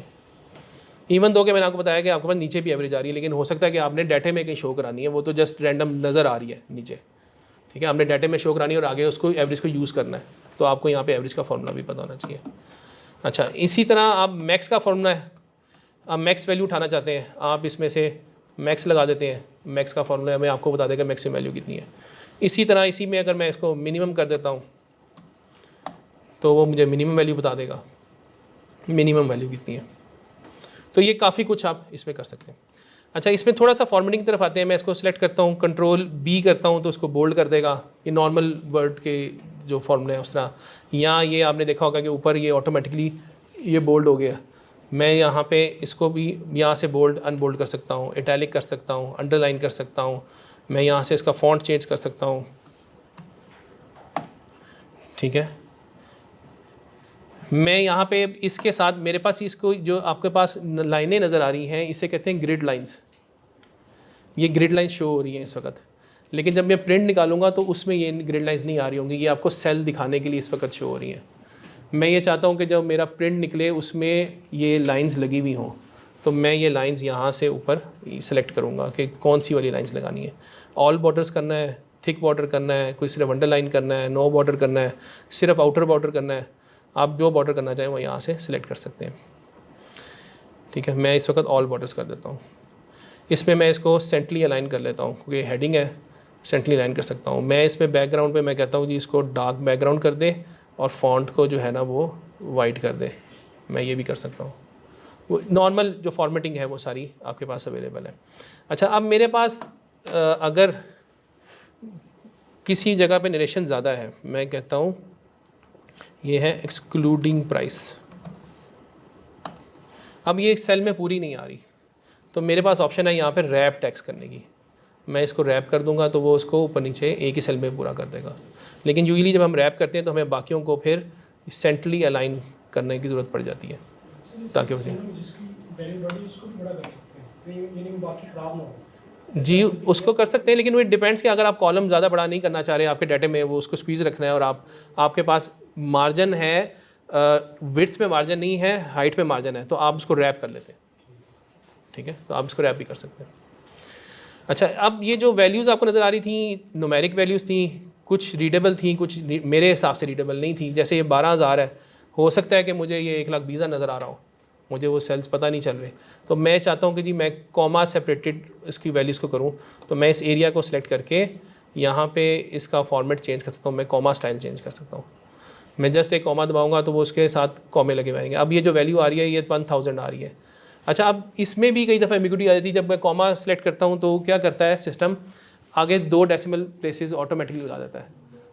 इवन दो कि मैंने आपको बताया कि आपके पास नीचे भी एवरेज आ रही है, लेकिन हो सकता है कि आपने डाटे में कहीं शो करानी है, वो तो जस्ट रैंडम नज़र आ रही है नीचे, ठीक है। आपने डाटे में शो करानी है और आगे उसको एवरेज को यूज़ करना है, तो आपको यहाँ पे एवरेज का फॉर्मूला भी पता होना चाहिए। अच्छा, इसी तरह आप मैक्स का फॉर्मूला है, आप मैक्स वैल्यू उठाना चाहते हैं, आप इसमें से मैक्स लगा देते हैं, मैक्स का फॉर्मूला हमें आपको बता देगा मैक्सिमम वैल्यू कितनी है। इसी तरह इसी में अगर मैं इसको मिनिमम कर देता हूँ तो वो मुझे मिनिमम वैल्यू बता देगा मिनिमम वैल्यू कितनी है। तो ये काफ़ी कुछ आप इसमें कर सकते हैं। अच्छा, इसमें थोड़ा सा फॉर्मेटिंग की तरफ आते हैं। मैं इसको सिलेक्ट करता हूँ, कंट्रोल B करता हूँ तो उसको बोल्ड कर देगा, ये नॉर्मल वर्ड के जो फॉर्मूले हैं उस तरह। यहाँ ये आपने देखा होगा कि ऊपर ये ऑटोमेटिकली ये बोल्ड हो गया। मैं यहाँ पे इसको भी यहाँ से बोल्ड अनबोल्ड कर सकता हूँ, इटैलिक कर सकता हूँ, अंडरलाइन कर सकता हूँ, मैं यहाँ से इसका फॉन्ट चेंज कर सकता हूँ, ठीक है। मैं यहाँ पे इसके साथ मेरे पास इसको जो आपके पास लाइनें नज़र आ रही हैं इसे कहते हैं ग्रिड लाइंस। ये ग्रिड लाइंस शो हो रही हैं इस वक्त, लेकिन जब मैं प्रिंट निकालूंगा तो उसमें ये ग्रिड लाइंस नहीं आ रही होंगी, ये आपको सेल दिखाने के लिए इस वक्त शो हो रही हैं। मैं ये चाहता हूँ कि जब मेरा प्रिंट निकले उसमें ये लाइंस लगी हुई हों, तो मैं ये लाइंस यहाँ से ऊपर सेलेक्ट करूँगा कि कौन सी वाली लाइंस लगानी है। ऑल बॉर्डर्स करना है, थिक बॉर्डर करना है, कोई सिर्फ अंडरलाइन करना है, नो बॉर्डर करना है, सिर्फ आउटर बॉर्डर करना है। आप जो बॉर्डर करना चाहें वो यहाँ से सिलेक्ट कर सकते हैं, ठीक है। मैं इस वक्त ऑल बॉर्डर्स कर देता हूँ। इसमें मैं इसको सेंट्रली अलाइन कर लेता हूँ क्योंकि हेडिंग है, सेंट्रली अलाइन कर सकता हूँ। मैं इसमें बैकग्राउंड पे मैं कहता हूँ जी इसको डार्क बैकग्राउंड कर दे और फॉन्ट को जो है ना वो वाइट कर दे, मैं ये भी कर सकता हूँ। वो नॉर्मल जो फॉर्मेटिंग है वो सारी आपके पास अवेलेबल है। अच्छा, अब मेरे पास अगर किसी जगह पे नरेशन ज़्यादा है, मैं कहता हूँ ये है एक्सक्लूडिंग प्राइस। अब ये सेल में पूरी नहीं आ रही तो मेरे पास ऑप्शन है यहाँ पे रैप टैक्स करने की। मैं इसको रैप कर दूंगा तो वो उसको ऊपर नीचे एक ही सेल में पूरा कर देगा। लेकिन यूजुअली जब हम रैप करते हैं तो हमें बाकियों को फिर सेंट्रली अलाइन करने की ज़रूरत पड़ जाती है ताकि वो
जिसकी वैल्यू बढ़ी उसको भी बड़ा कर सकते हैं, तो यानी बाकी खराब ना हो।
जी उसको कर सकते हैं, लेकिन वो डिपेंड्स कि अगर आप कॉलम ज़्यादा बड़ा नहीं करना चाह रहे आपके डाटे में, वो उसको स्क्वीज़ रखना है और आपके पास मार्जिन है, विड्थ में मार्जिन नहीं है, हाइट में मार्जिन है, तो आप उसको रैप कर लेते हैं, ठीक है। तो आप इसको रैप भी कर सकते हैं। अच्छा, अब ये जो वैल्यूज़ आपको नज़र आ रही थी न्यूमेरिक वैल्यूज़ थी, कुछ रीडेबल थी, कुछ मेरे हिसाब से रीडेबल नहीं थी। जैसे ये 12,000 है, हो सकता है कि मुझे ये 1,20,000 नज़र आ रहा हो, मुझे वो सेल्स पता नहीं चल रहे, तो मैं चाहता हूँ कि जी मैं कॉमा सेपरेटेड इसकी वैल्यूज़ को करूँ। तो मैं इस एरिया को सिलेक्ट करके यहाँ पे इसका फॉर्मेट चेंज कर सकता हूँ, मैं कॉमा स्टाइल चेंज कर सकता हूँ। मैं जस्ट एक कॉमा दबाऊँगा तो वो उसके साथ कॉमे लगे हुए आएंगे। अब ये जो वैल्यू आ रही है ये 1000 आ रही है। अच्छा, अब इसमें भी कई दफ़ा एम्बिग्यूटी आ जाती है। जब मैं कॉमा सेलेक्ट करता हूँ तो क्या करता है सिस्टम, आगे 2 डेसिमल प्लेसेस ऑटोमेटिकली लगा देता है,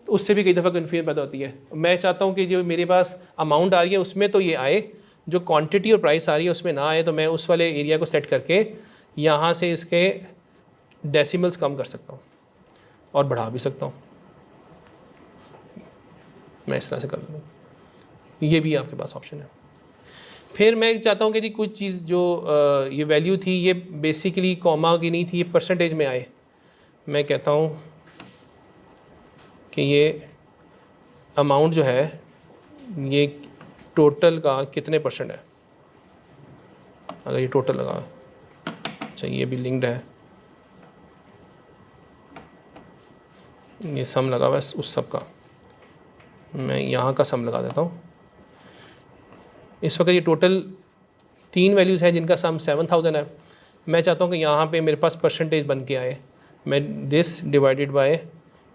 तो उससे भी कई दफ़ा कन्फ्यूजन पैदा होती है। मैं चाहता हूँ कि जो मेरे पास अमाउंट आ रही है उसमें तो ये आए, जो क्वांटिटी और प्राइस आ रही है उसमें ना आए। तो मैं उस वाले एरिया को सेलेक्ट करके यहाँ से इसके डेसिमल्स कम कर सकता हूँ और बढ़ा भी सकता हूँ। मैं इस तरह से कर लूँगा, ये भी आपके पास ऑप्शन है। फिर मैं चाहता हूँ कि जी कुछ चीज़ जो ये वैल्यू थी ये बेसिकली कॉमा की नहीं थी, ये परसेंटेज में आए। मैं कहता हूँ कि ये अमाउंट जो है ये टोटल का कितने % है, अगर ये टोटल लगा। अच्छा, ये भी लिंक्ड है, ये सम लगा हुआ है उस सब का, मैं यहाँ का सम लगा देता हूँ। इस वक्त ये टोटल 3 वैल्यूज़ हैं जिनका सम 7000 है। मैं चाहता हूँ कि यहाँ पे मेरे पास परसेंटेज बन के आए। मैं दिस डिवाइडेड बाय,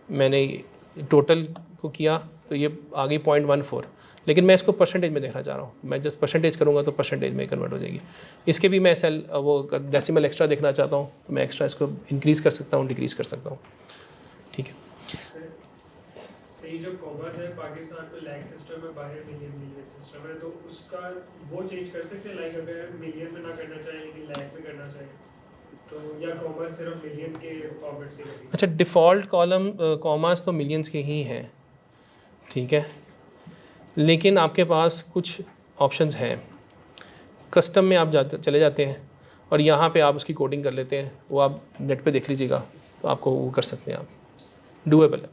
मैंने टोटल को किया तो ये आ गई 0.14, लेकिन मैं इसको परसेंटेज में देखना चाह रहा हूँ। मैं जस्ट परसेंटेज करूँगा तो परसेंटेज में कन्वर्ट हो जाएगी। इसके भी मैं सेल वो डेसिमल एक्स्ट्रा देखना चाहता हूँ तो मैं एक्स्ट्रा इसको इंक्रीज़ कर सकता हूँ, डिक्रीज़ कर सकता हूँ। ठीक है,
सही। जो कॉमर्स है पाकिस्तान में लैक सिस्टम है, बाहर मिलियन सिस्टम है, तो उसका वो चेंज कर सकते हैं। लाइक अगर मिलियन में ना करना चाहें लेकिन लैक में करना चाहें तो, या कॉमर्स सिर्फ मिलियन के फॉर्मेट से रहेगी?
अच्छा, डिफ़ॉल्ट कॉलम कॉमास तो मिलियंस के ही हैं, ठीक है, लेकिन आपके पास कुछ ऑप्शंस हैं। कस्टम में आप चले जाते हैं और यहाँ पे आप उसकी कोडिंग कर लेते हैं, वो आप नेट पे देख लीजिएगा तो आपको वो कर सकते हैं, आप डूएबल है।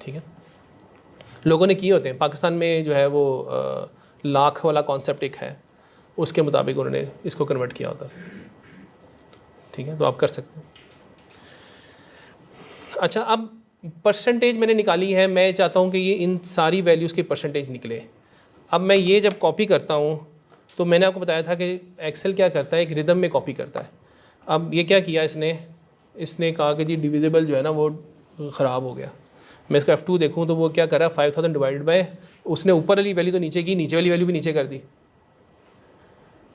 ठीक है, लोगों ने किए होते हैं पाकिस्तान में जो है वो लाख वाला कॉन्सेप्ट एक है, उसके मुताबिक उन्होंने इसको कन्वर्ट किया होता है। ठीक है, तो आप कर सकते हैं। अच्छा, अब परसेंटेज मैंने निकाली है, मैं चाहता हूँ कि ये इन सारी वैल्यूज़ की परसेंटेज निकले। अब मैं ये जब कॉपी करता हूँ तो मैंने आपको बताया था कि एक्सेल क्या करता है, एक रिदम में कॉपी करता है। अब ये क्या किया इसने कहा कि जी डिविजिबल जो है ना वो ख़राब हो गया। मैं इसका F2 देखूँ तो वो क्या कर रहा है, 5000 डिवाइडेड बाय, उसने ऊपर वाली वैल्यू तो नीचे की, नीचे वाली वैल्यू भी नीचे कर दी,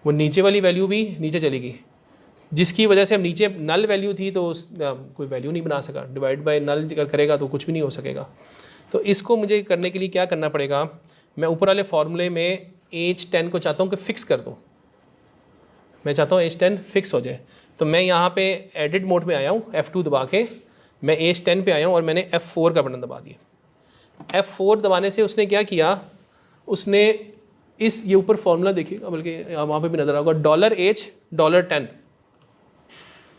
वो नीचे वाली वैल्यू भी नीचे चली गई, जिसकी वजह से अब नीचे नल वैल्यू थी तो कोई वैल्यू नहीं बना सका। डिवाइड बाय नल करेगा तो कुछ भी नहीं हो सकेगा। तो इसको मुझे करने के लिए क्या करना पड़ेगा, मैं ऊपर वाले फार्मूले में एज 10 को चाहता हूँ कि फ़िक्स कर दूँ। मैं चाहता हूँ एज 10 फिक्स हो जाए, तो मैं यहाँ पे एडिट मोड में आया हूँ, F2 दबा के मैं एज 10 पे आया हूँ और मैंने F4 का बटन दबा दिया। F4 दबाने से उसने क्या किया, उसने ये ऊपर फार्मूला देखिएगा, बल्कि वहाँ पे भी नज़र आएगा, $H $10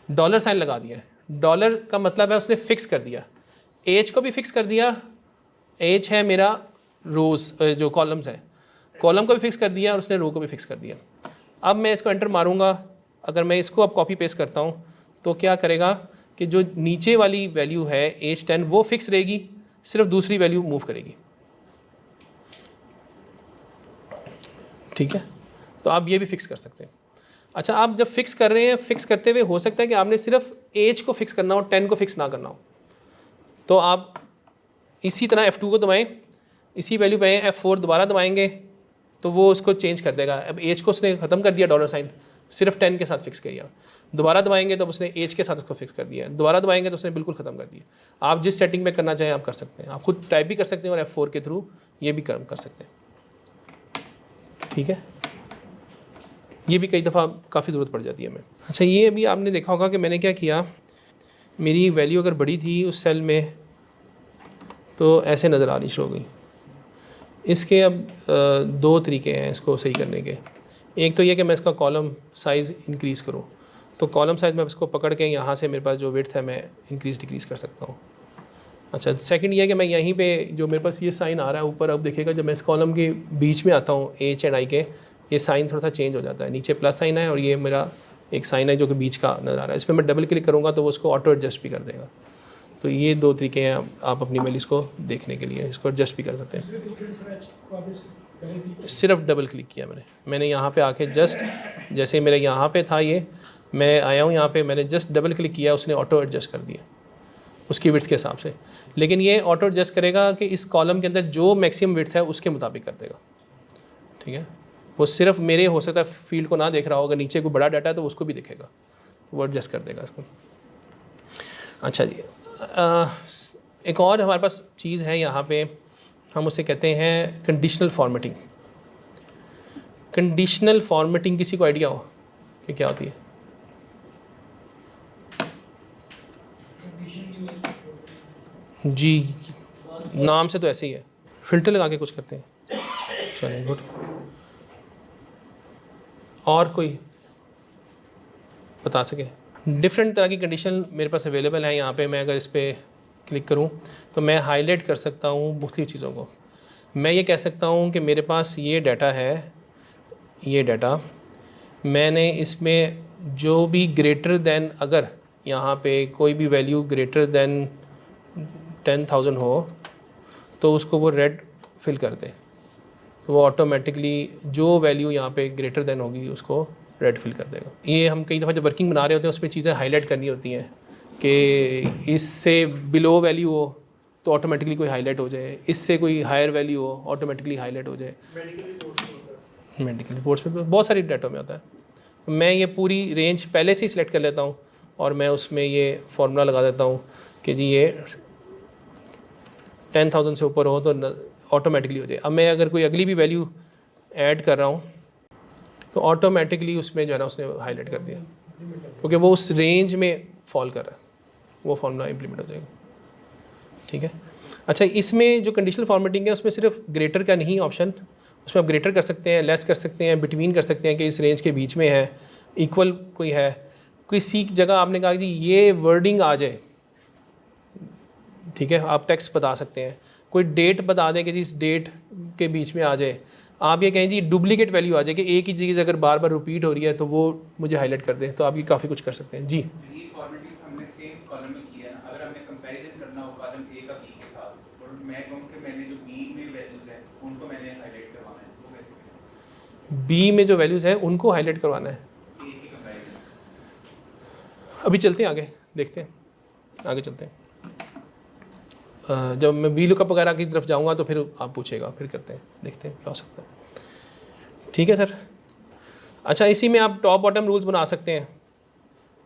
डॉलर साइन लगा दिया है। डॉलर का मतलब है उसने फ़िक्स कर दिया, एज को भी फ़िक्स कर दिया, एज है मेरा रोज़ जो कॉलम्स है, कॉलम को भी फ़िक्स कर दिया और उसने रो को भी फ़िक्स कर दिया। अब मैं इसको एंटर मारूंगा, अगर मैं इसको अब कॉपी पेस्ट करता हूँ तो क्या करेगा कि जो नीचे वाली वैल्यू है एज 10 वो फिक्स रहेगी, सिर्फ दूसरी वैल्यू मूव करेगी। ठीक है, तो आप ये भी फिक्स कर सकते हैं। अच्छा, आप जब फिक्स कर रहे हैं, फिक्स करते हुए हो सकता है कि आपने सिर्फ एज को फिक्स करना हो, 10 को फिक्स ना करना हो, तो आप इसी तरह F2 को दबाएं, इसी वैल्यू पे F4 दोबारा दबाएंगे तो वो उसको चेंज कर देगा। अब एज को उसने ख़त्म कर दिया, डॉलर साइन सिर्फ 10 के साथ फिक्स किया। दोबारा दबाएंगे तो उसने एज के साथ उसको फिक्स कर दिया, दोबारा दबाएंगे तो उसने बिल्कुल ख़त्म कर दिया। आप जिस सेटिंग में करना चाहें आप कर सकते हैं, आप खुद टाइप भी कर सकते हैं और F4 के थ्रू ये भी कर सकते हैं। ठीक है, ये भी कई दफ़ा काफ़ी ज़रूरत पड़ जाती है हमें। अच्छा, ये अभी आपने देखा होगा कि मैंने क्या किया, मेरी वैल्यू अगर बड़ी थी उस सेल में तो ऐसे नज़र आनी शुरू हो गई। इसके अब दो तरीके हैं इसको सही करने के। एक तो ये कि मैं इसका कॉलम साइज़ इंक्रीज़ करूँ, तो कॉलम साइज़ मैं इसको पकड़ के यहाँ से मेरे पास जो विड्थ है मैं इंक्रीज़ डिक्रीज़ कर सकता हूँ। अच्छा, सेकंड ये है कि मैं यहीं पे जो मेरे पास ये साइन आ रहा है ऊपर, अब देखिएगा जब मैं इस कॉलम के बीच में आता हूँ H एंड I के, ये साइन थोड़ा सा चेंज हो जाता है। नीचे प्लस साइन है और ये मेरा एक साइन है जो कि बीच का नज़र आ रहा है। इस पर मैं डबल क्लिक करूँगा तो वो उसको ऑटो एडजस्ट भी कर देगा। तो ये दो तरीके हैं आप अपनी वैल्यूज़ को देखने के लिए, इसको एडजस्ट भी कर सकते हैं। सिर्फ डबल क्लिक किया मैंने यहाँ पे आके जस्ट, जैसे मेरे यहाँ पे था ये, मैं आया हूँ यहाँ पे, मैंने जस्ट डबल क्लिक किया, उसने ऑटो एडजस्ट कर दिया उसकी विड्थ के हिसाब से। लेकिन ये ऑटो एडजस्ट करेगा कि इस कॉलम के अंदर जो मैक्सिमम विड्थ है उसके मुताबिक कर देगा। ठीक है, वो सिर्फ मेरे हो सकता है फील्ड को ना देख रहा होगा, नीचे कोई बड़ा डाटा है तो उसको भी दिखेगा, वो एडजस्ट कर देगा इसको। अच्छा जी, एक और हमारे पास चीज़ है यहाँ पे, हम उसे कहते हैं कंडीशनल फॉर्मेटिंग। कंडीशनल फॉर्मेटिंग किसी को आइडिया हो कि क्या होती है? जी, नाम से तो ऐसे ही है, फिल्टर लगा के कुछ करते हैं। चलिए, गुड। और कोई बता सके? डिफरेंट तरह की कंडीशन मेरे पास अवेलेबल है यहाँ पे। मैं अगर इस पर क्लिक करूँ तो मैं हाईलाइट कर सकता हूँ मुख्तलिफ़ चीज़ों को। मैं ये कह सकता हूँ कि मेरे पास ये डाटा है, ये डाटा मैंने इसमें जो भी ग्रेटर दैन, अगर यहाँ पे कोई भी वैल्यू ग्रेटर दैन 10,000 हो तो उसको वो रेड फिल कर दे, तो वो ऑटोमेटिकली जो वैल्यू यहाँ पे ग्रेटर दैन होगी उसको रेड फिल कर देगा। ये हम कई दफ़ा जब वर्किंग बना रहे होते हैं उसमें चीज़ें हाईलाइट करनी होती हैं कि इससे बिलो वैल्यू हो तो ऑटोमेटिकली कोई हाईलाइट हो जाए, इससे कोई हायर वैल्यू हो ऑटोमेटिकली हाईलाइट हो जाए।
मेडिकल रिपोर्ट्स में होता है।
मेडिकल रिपोर्ट्स में बहुत सारी डाटा में होता है। मैं ये पूरी रेंज पहले से ही सिलेक्ट कर लेता हूँ और मैं उसमें ये फार्मूला लगा देता हूँ कि जी ये 10,000 से ऊपर हो तो ऑटोमेटिकली हो जाए। अब मैं अगर कोई अगली भी वैल्यू ऐड कर रहा हूँ तो ऑटोमेटिकली उसमें जो है ना उसने हाईलाइट कर दिया, क्योंकि वो उस रेंज में फॉल कर रहा है, वो फार्मूला इम्प्लीमेंट हो जाएगा। ठीक है। अच्छा, इसमें जो कंडीशनल फॉर्मेटिंग है उसमें सिर्फ ग्रेटर का नहीं ऑप्शन, उसमें आप ग्रेटर कर सकते हैं, लेस कर सकते हैं, बिटवीन कर सकते हैं कि इस रेंज के बीच में है, इक्वल कोई है, कोई सी जगह आपने कहा कि ये वर्डिंग आ जाए, ठीक है, आप टेक्स्ट बता सकते हैं, कोई डेट बता दें कि जी इस डेट के बीच में आ जाए। आप ये कहें जी डुप्लीकेट वैल्यू आ जाए कि एक ही चीज़ अगर बार बार रिपीट हो रही है तो वो मुझे हाईलाइट कर दें, तो आप ये काफ़ी कुछ कर सकते हैं। जी
ये फॉर्मेटिंग हमने सेम कॉलम में किया है ना, अगर हमें कंपैरिजन करना हो कॉलम ए का बी के साथ, और मैं कहूँ कि मैंने जो बी में वैल्यूज है उनको मैंने हाईलाइट करवाना है, वो कैसे करें?
बी में जो वैल्यूज़ है उनको हाईलाइट करवाना है।
ए की कंपैरिजन
अभी चलते हैं आगे, देखते हैं, आगे चलते हैं। जब मैं वी लुकअप वगैरह की तरफ जाऊंगा तो फिर आप पूछेगा, फिर करते हैं, देखते हैं क्या हो सकता है। ठीक है सर। अच्छा, इसी में आप टॉप बॉटम रूल्स बना सकते हैं।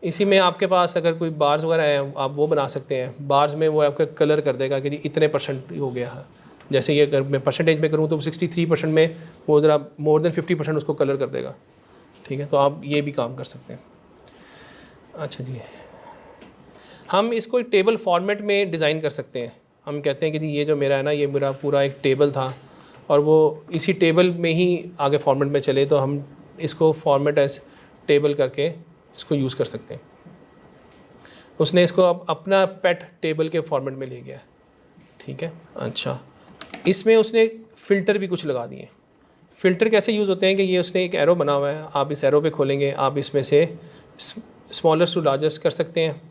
इसी में आपके पास अगर कोई बार्स वगैरह है आप वो बना सकते हैं। बार्स में वो आपका कलर कर देगा कि जी इतने % हो गया है। जैसे ये अगर मैं परसेंटेज में करूँ तो 63% में वो ज़रा मोर देन 50% उसको कलर कर देगा। ठीक है, तो आप ये भी काम कर सकते हैं। अच्छा जी, हम इसको एक टेबल फॉर्मेट में डिज़ाइन कर सकते हैं। हम कहते हैं कि जी ये जो मेरा है ना, ये मेरा पूरा एक टेबल था और वो इसी टेबल में ही आगे फॉर्मेट में चले, तो हम इसको फॉर्मेट एज टेबल करके इसको यूज़ कर सकते हैं। उसने इसको अब अपना पेट टेबल के फॉर्मेट में ले गया। ठीक है। अच्छा, इसमें उसने फ़िल्टर भी कुछ लगा दिए। फ़िल्टर कैसे यूज़ होते हैं कि ये उसने एक एरो बना हुआ है, आप इस एरो पे खोलेंगे, आप इसमें से स्मॉलेस्ट टू लार्जेस्ट कर सकते हैं,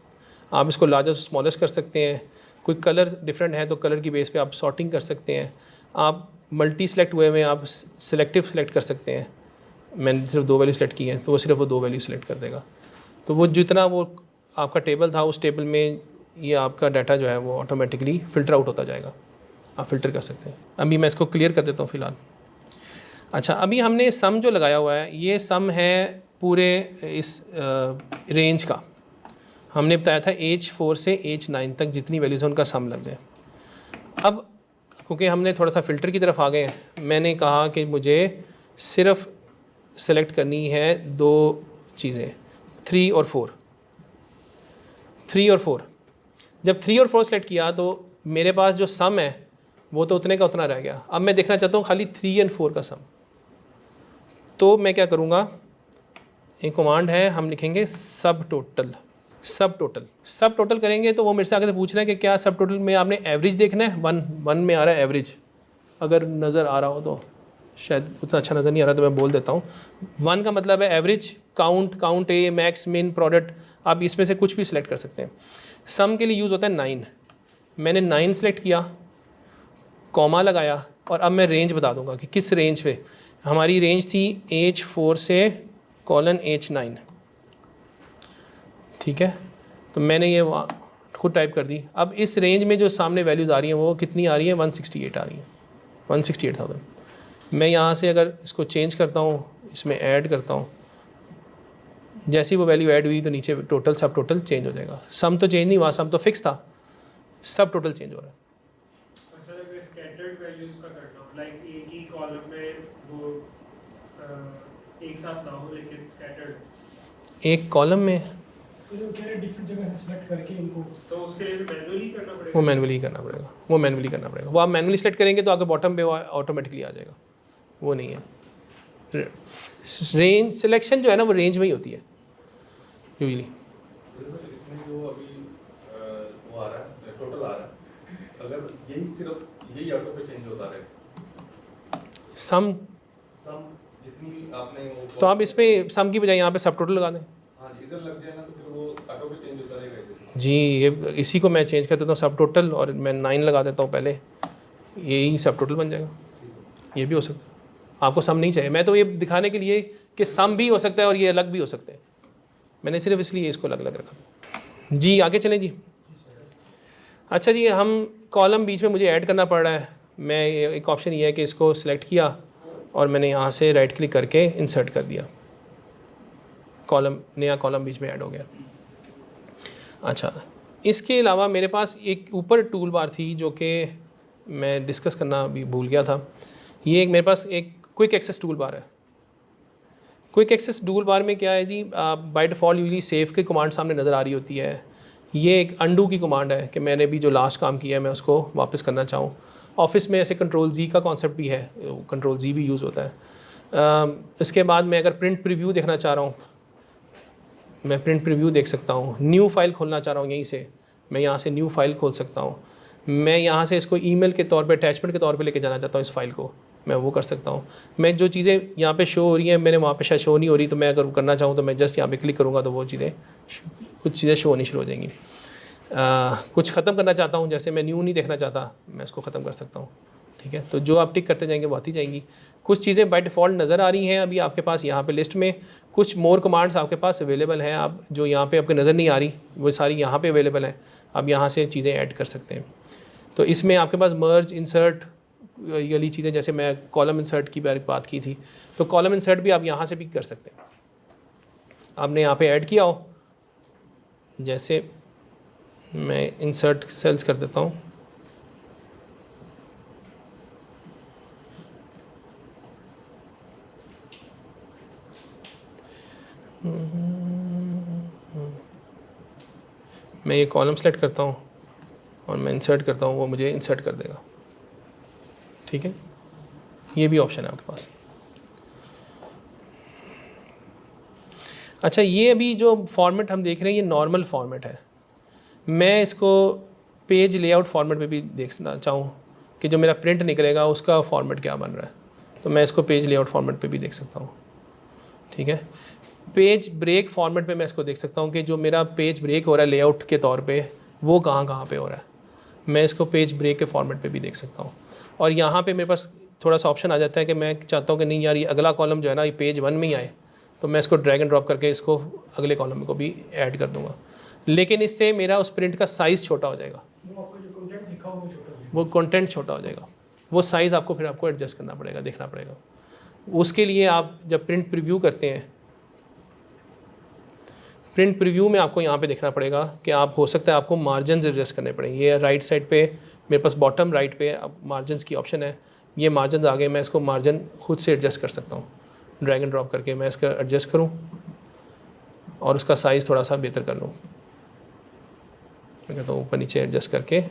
आप इसको लार्जेस्ट स्मॉलेस्ट कर सकते हैं। कोई कलर डिफरेंट है तो कलर की बेस पे आप सॉर्टिंग कर सकते हैं। आप मल्टी सेलेक्ट हुए में आप सिलेक्टिव सेलेक्ट कर सकते हैं। मैंने सिर्फ 2 वैल्यू सेलेक्ट की हैं तो वो सिर्फ वो 2 वैल्यू सेलेक्ट कर देगा। तो वो जितना वो आपका टेबल था उस टेबल में ये आपका डाटा जो है वो ऑटोमेटिकली फ़िल्टर आउट होता जाएगा। आप फ़िल्टर कर सकते हैं। अभी मैं इसको क्लियर कर देता हूँ फ़िलहाल। अच्छा, अभी हमने सम जो लगाया हुआ है, ये सम है पूरे इस रेंज का। हमने बताया था एज 4 से एज 9 तक जितनी वैल्यूज़ हैं उनका सम लग जाए। अब क्योंकि हमने थोड़ा सा फ़िल्टर की तरफ आ गए हैं, मैंने कहा कि मुझे सिर्फ सेलेक्ट करनी है 2 चीज़ें, 3 और 4। 3 और 4, जब 3 और 4 सेलेक्ट किया तो मेरे पास जो सम है वो तो उतने का उतना रह गया। अब मैं देखना चाहता हूँ खाली 3 और 4 का सम। तो मैं क्या करूँगा, एक कमांड है, हम लिखेंगे सब टोटल। सब टोटल करेंगे तो वो मेरे से आगे से पूछ रहा है कि क्या सब टोटल में आपने एवरेज देखना है। 1 में आ रहा है एवरेज, अगर नज़र आ रहा हो तो, शायद उतना अच्छा नज़र नहीं आ रहा तो मैं बोल देता हूँ। 1 का मतलब है एवरेज, काउंट ए, मैक्स, मिन, प्रोडक्ट, आप इसमें से कुछ भी सिलेक्ट कर सकते हैं। सम के लिए यूज़ होता है 9। मैंने 9 सेलेक्ट किया, कॉमा लगाया और अब मैं रेंज बता दूंगा कि किस रेंज पे। हमारी रेंज थी एज 4 से एज 9। ठीक है, तो मैंने ये खुद टाइप कर दी। अब इस रेंज में जो सामने वैल्यूज़ आ रही हैं वो कितनी आ रही है, 168 आ रही हैं, 168,000। मैं यहाँ से अगर इसको चेंज करता हूँ, इसमें ऐड करता हूँ, जैसे ही वो वैल्यू ऐड हुई तो नीचे टोटल सब टोटल चेंज हो जाएगा। सम तो चेंज नहीं हुआ, सम तो फिक्स था, सब टोटल चेंज हो रहा है।
अच्छा, अगर स्कैटर्ड वैल्यूज का करना हो, लाइक एक ही कॉलम में वो एक साथ ना हो लेकिन स्कैटर्ड
एक कॉलम में
फिर वो कह रहे डिफरेंट जगह से सिलेक्ट करके इनको,
तो उसके लिए भी मैनुअली करना पड़ेगा।
वो मैनुअली करना पड़ेगा, वो मैनुअली करना पड़ेगा। वो आप मैनुअली सेलेक्ट करेंगे तो आगे बॉटम पे वो ऑटोमेटिकली आ जाएगा, वो नहीं है। रेंज सिलेक्शन जो है ना वो रेंज में ही होती है यूजली।
इसमें जो अभी वो आ रहा है, टोटल आ रहा है, अगर यही सिर्फ यही ऑटो पे चेंज होता रहे,
सम
जितनी आपने वो,
तो आप इस पर सम की बजाय यहाँ पे सब टोटल लगा दें।
हाँ इधर लग जाए ना तो फिर वो ऑटो पे चेंज होता रहेगा इधर।
जी, ये इसी को मैं चेंज कर देता हूँ सब टोटल, और मैं 9 लगा देता हूँ पहले, यही सब टोटल बन जाएगा। ये भी हो सकता है, आपको सम नहीं चाहिए। मैं तो ये दिखाने के लिए कि सम भी हो सकता है और ये अलग भी हो सकते हैं, मैंने सिर्फ इसलिए इसको अलग अलग रखा। जी आगे चलें जी। अच्छा जी, हम कॉलम बीच में मुझे ऐड करना पड़ रहा है। मैं एक ऑप्शन ये है कि इसको सिलेक्ट किया और मैंने यहाँ से राइट क्लिक करके इंसर्ट कर दिया, कॉलम, नया कॉलम बीच में ऐड हो गया। अच्छा, इसके अलावा मेरे पास एक ऊपर टूल बार थी जो कि मैं डिस्कस करना अभी भूल गया था। ये एक मेरे पास एक क्विक एक्सेस टूल बार है। क्विक एक्सेस टूल बार में क्या है जी, बाय डिफ़ॉल्ट यूजली सेव की कमांड सामने नज़र आ रही होती है। ये एक अंडू की कमांड है कि मैंने भी जो लास्ट काम किया है मैं उसको वापस करना चाहूँ। ऑफिस में ऐसे कंट्रोल Z का कॉन्सेप्ट भी है, कंट्रोल Z भी यूज़ होता है। इसके बाद मैं अगर प्रिंट प्रीव्यू देखना चाह रहा हूँ, मैं प्रिंट प्रीव्यू देख सकता हूँ। न्यू फाइल खोलना चाह रहा हूँ, यहीं से मैं यहाँ से न्यू फाइल खोल सकता हूँ। मैं यहाँ से इसको ईमेल के तौर पे, अटैचमेंट के तौर पे लेके जाना चाहता हूँ इस फाइल को, मैं वो कर सकता हूँ। मैं जो चीज़ें यहाँ पे शो हो रही हैं मैंने वहाँ पे शायद शो नहीं हो रही, तो मैं अगर करना चाहूँ तो मैं जस्ट यहाँ पे क्लिक करूँगा तो वो चीज़ें, कुछ चीज़ें शो होनी शुरू हो जाएंगी। कुछ ख़त्म करना चाहता हूँ, जैसे मैं न्यू नहीं देखना चाहता, मैं इसको ख़त्म कर सकता हूँ। ठीक है, तो जो आप टिक करते जाएंगे वो आती जाएंगी। कुछ चीज़ें बाय डिफ़ॉल्ट नज़र आ रही हैं अभी आपके पास यहाँ पे लिस्ट में। कुछ मोर कमांड्स आपके पास अवेलेबल हैं, आप जो यहाँ पे आपको नज़र नहीं आ रही वो सारी यहाँ पे अवेलेबल हैं। आप यहाँ से चीज़ें ऐड कर सकते हैं। तो इसमें आपके पास मर्ज, इंसर्ट, ये वाली चीज़ें, जैसे मैं कॉलम इंसर्ट की बात की थी, तो कॉलम इंसर्ट भी आप यहाँ से भी कर सकते हैं। आपने यहाँ पे ऐड किया हो, जैसे मैं इंसर्ट सेल्स कर देता हूँ। मैं ये कॉलम सेलेक्ट करता हूँ और मैं इंसर्ट करता हूँ, वो मुझे इंसर्ट कर देगा। ठीक है, ये भी ऑप्शन है आपके पास। अच्छा, ये अभी जो फॉर्मेट हम देख रहे हैं ये नॉर्मल फॉर्मेट है। मैं इसको पेज लेआउट फॉर्मेट पे भी देखना चाहूँ कि जो मेरा प्रिंट निकलेगा उसका फॉर्मेट क्या बन रहा है, तो मैं इसको पेज लेआउट फॉर्मेट पे भी देख सकता हूँ। ठीक है, पेज ब्रेक फॉर्मेट पे मैं इसको देख सकता हूँ कि जो मेरा पेज ब्रेक हो रहा है लेआउट के तौर पे वो कहाँ पे हो रहा है। मैं इसको पेज ब्रेक के फॉर्मेट पे भी देख सकता हूँ। और यहाँ पे मेरे पास थोड़ा सा ऑप्शन आ जाता है कि मैं चाहता हूँ कि नहीं यार, ये अगला कॉलम जो है ना ये पेज 1 में ही आए, तो मैं इसको ड्रैग एंड ड्रॉप करके इसको अगले कॉलम को भी ऐड कर दूँगा। लेकिन इससे मेरा उस प्रिंट का साइज़ छोटा हो जाएगा,
वो आपको जो कंटेंट लिखा हो वो छोटा हो जाएगा।
वो कंटेंट छोटा हो जाएगा, वो साइज़ आपको फिर आपको एडजस्ट करना पड़ेगा, देखना पड़ेगा। उसके लिए आप जब प्रिंट प्रीव्यू करते हैं, प्रिंट प्रीव्यू में आपको यहाँ पे देखना पड़ेगा कि आप, हो सकता है आपको मार्जिन एडजस्ट करने पड़ेंगे। ये राइट साइड पे मेरे पास बॉटम राइट पे अब मार्जिन की ऑप्शन है, ये मार्जिन आ गए, मैं इसको मार्जिन खुद से एडजस्ट कर सकता हूँ। ड्रैग एंड ड्रॉप करके मैं इसका एडजस्ट करूँ और उसका साइज़ थोड़ा सा बेहतर कर लूँ। मैं कहता हूँ ऊपर नीचे एडजस्ट करके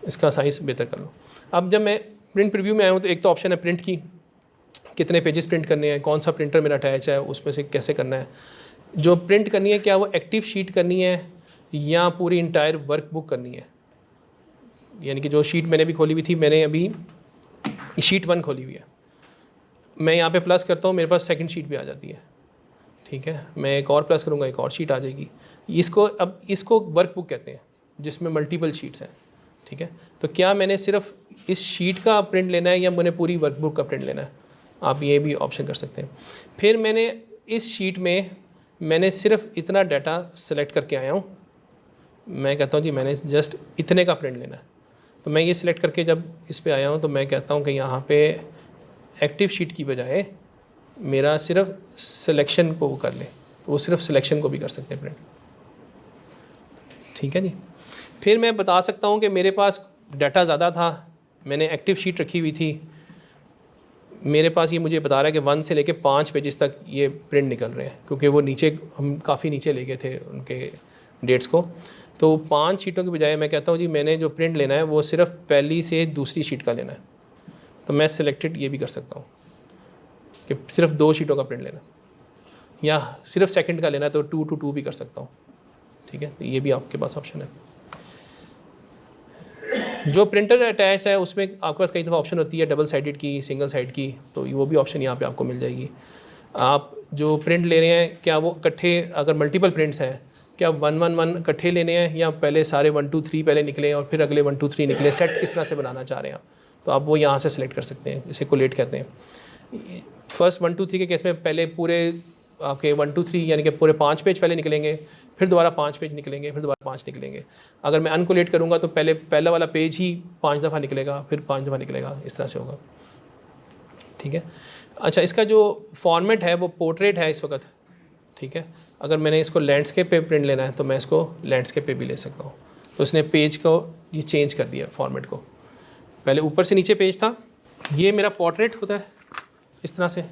इसका साइज़ बेहतर कर लूँ। अब जब मैं प्रिंट प्रीव्यू में आया हूँ तो एक तो ऑप्शन है प्रिंट की, कितने पेजेस प्रिंट करने हैं, कौन सा प्रिंटर मेरा अटैच है, उसमें से कैसे करना है। जो प्रिंट करनी है क्या वो एक्टिव शीट करनी है या पूरी इंटायर वर्कबुक करनी है। यानी कि जो शीट मैंने भी खोली हुई थी, मैंने अभी शीट 1 खोली हुई है, मैं यहाँ पे प्लस करता हूँ, मेरे पास सेकंड शीट भी आ जाती है। ठीक है, मैं एक और प्लस करूँगा, एक और शीट आ जाएगी। इसको वर्कबुक कहते हैं जिसमें मल्टीपल शीट्स हैं। ठीक है, तो क्या मैंने सिर्फ इस शीट का प्रिंट लेना है या मैंने पूरी वर्कबुक का प्रिंट लेना है, आप ये भी ऑप्शन कर सकते हैं। फिर मैंने इस शीट में मैंने सिर्फ इतना डाटा सेलेक्ट करके आया हूँ, मैं कहता हूँ जी मैंने जस्ट इतने का प्रिंट लेना है, तो मैं ये सिलेक्ट करके जब इस पे आया हूँ तो मैं कहता हूँ कि यहाँ पे एक्टिव शीट की बजाय मेरा सिर्फ सिलेक्शन को कर ले, तो वो सिर्फ सिलेक्शन को भी कर सकते हैं प्रिंट। ठीक है जी, फिर मैं बता सकता हूँ कि मेरे पास डाटा ज़्यादा था, मैंने एक्टिव शीट रखी हुई थी, मेरे पास ये मुझे बता रहा है कि 1 से लेके 5 पेजेस तक ये प्रिंट निकल रहे हैं, क्योंकि वो नीचे हम काफ़ी नीचे ले गए थे उनके डेट्स को। तो 5 शीटों के बजाय मैं कहता हूँ जी मैंने जो प्रिंट लेना है वो सिर्फ पहली से दूसरी शीट का लेना है, तो मैं सिलेक्टेड ये भी कर सकता हूँ कि सिर्फ 2 शीटों का प्रिंट लेना, या सिर्फ सेकंड का लेना है तो 2 to 2 भी कर सकता हूँ। ठीक है, तो ये भी आपके पास ऑप्शन है। जो प्रिंटर अटैच है उसमें आपके पास कई दफ़ा ऑप्शन होती है डबल साइडेड की, सिंगल साइड की, तो वो भी ऑप्शन यहाँ पे आपको मिल जाएगी। आप जो प्रिंट ले रहे हैं क्या वो इकट्ठे, अगर मल्टीपल प्रिंट्स हैं क्या 1-1-1 इकट्ठे लेने हैं या पहले सारे 1-2-3 पहले निकले और फिर अगले 1-2-3 निकले, सेट किस तरह से बनाना चाह रहे हैं आप, तो आप वो यहाँ से सिलेक्ट कर सकते हैं। इसे कोलेट कहते हैं। फर्स्ट 1-2-3 के केस में पहले पूरे आपके 1 2 3 यानी कि पूरे 5 पेज पहले निकलेंगे, फिर दोबारा 5 पेज निकलेंगे, फिर दोबारा 5 निकलेंगे। अगर मैं अनकोलेट करूँगा तो पहला वाला पेज ही 5 दफ़ा निकलेगा, फिर 5 दफ़ा निकलेगा, इस तरह से होगा। ठीक है। अच्छा, इसका जो फॉर्मेट है वो पोर्ट्रेट है इस वक्त। ठीक है। अगर मैंने इसको लैंडस्केप पे प्रिंट लेना है तो मैं इसको लैंडस्केप पे भी ले सकता हूँ। तो इसने पेज को ये चेंज कर दिया फॉर्मेट को। पहले ऊपर से नीचे पेज था, ये मेरा पोर्ट्रेट होता है इस तरह से,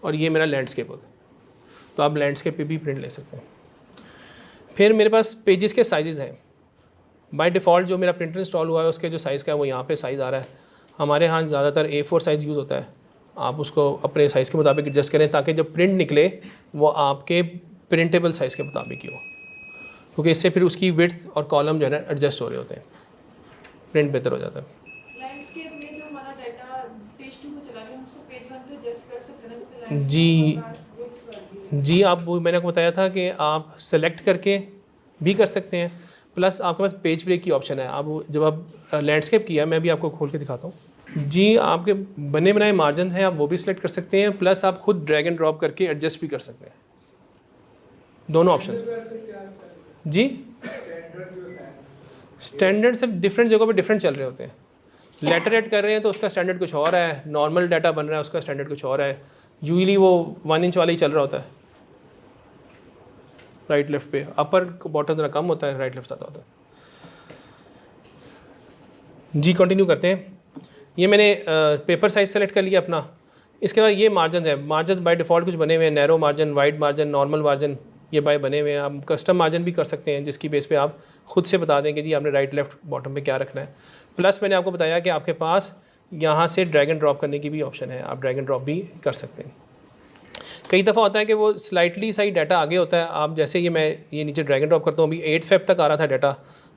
और ये मेरा लैंडस्केप होता है। तो आप लैंडस्केप पे भी प्रिंट ले सकते हैं। फिर मेरे पास पेजेस के साइज़ हैं। बाय डिफ़ॉल्ट जो मेरा प्रिंटर इंस्टॉल हुआ है उसके जो साइज़ का है वो यहाँ पे साइज़ आ रहा है। हमारे यहाँ ज़्यादातर A4 साइज़ यूज़ होता है। आप उसको अपने साइज़ के मुताबिक एडजस्ट करें ताकि जब प्रिंट निकले वो आपके प्रिंटेबल साइज़ के मुताबिक ही हो, क्योंकि इससे फिर उसकी विड्थ और कॉलम जो है ना एडजस्ट हो रहे होते हैं, प्रिंट बेहतर हो जाता है।
लैंडस्केप में जो हमारा डाटा पेज 2 को चला गया, हम उसको पेज 1 पे एडजस्ट कर सकते हैं ना, तो लैंडस्केप
जी आप वो मैंने आपको बताया था कि आप सेलेक्ट करके भी कर सकते हैं, प्लस आपके पास पेज ब्रेक की ऑप्शन है। आप जब आप लैंडस्केप किया, मैं भी आपको खोल के दिखाता हूँ जी, आपके बने बनाए मार्जिन हैं, आप वो भी सिलेक्ट कर सकते हैं, प्लस आप खुद ड्रैग एंड ड्रॉप करके एडजस्ट भी कर सकते हैं। दोनों ऑप्शन जी। स्टैंडर्ड से डिफरेंट जगहों पे डिफरेंट चल रहे होते हैं। लेटर एड कर रहे हैं तो उसका स्टैंडर्ड कुछ और है, नॉर्मल डाटा बन रहा है उसका स्टैंडर्ड कुछ और है। यूजली वो 1 इंच वाला ही चल रहा होता है राइट लेफ्ट पे, अपर बॉटम जरा कम होता है, राइट लेफ्ट ज़्यादा होता है जी। कंटिन्यू करते हैं। ये मैंने पेपर साइज सेलेक्ट कर लिया अपना। इसके बाद ये मार्जिन है, मार्जिन बाय डिफ़ॉल्ट कुछ बने हुए हैं, narrow margin, wide margin, normal margin, ये बाय बने हुए हैं। आप कस्टम मार्जिन भी कर सकते हैं जिसकी बेस पे आप खुद से बता देंगे जी आपने राइट लेफ्ट बॉटम पे क्या रखना है। प्लस मैंने आपको बताया कि आपके पास यहाँ से ड्रैग एंड ड्रॉप करने की भी ऑप्शन है, आप ड्रैग एंड ड्रॉप भी कर सकते हैं। कई दफ़ा होता है कि वो स्लाइटली सही डाटा आगे होता है, आप जैसे मैं ये नीचे ड्रैग एंड ड्रॉप करता हूँ, अभी 8 Feb तक आ रहा था डाटा,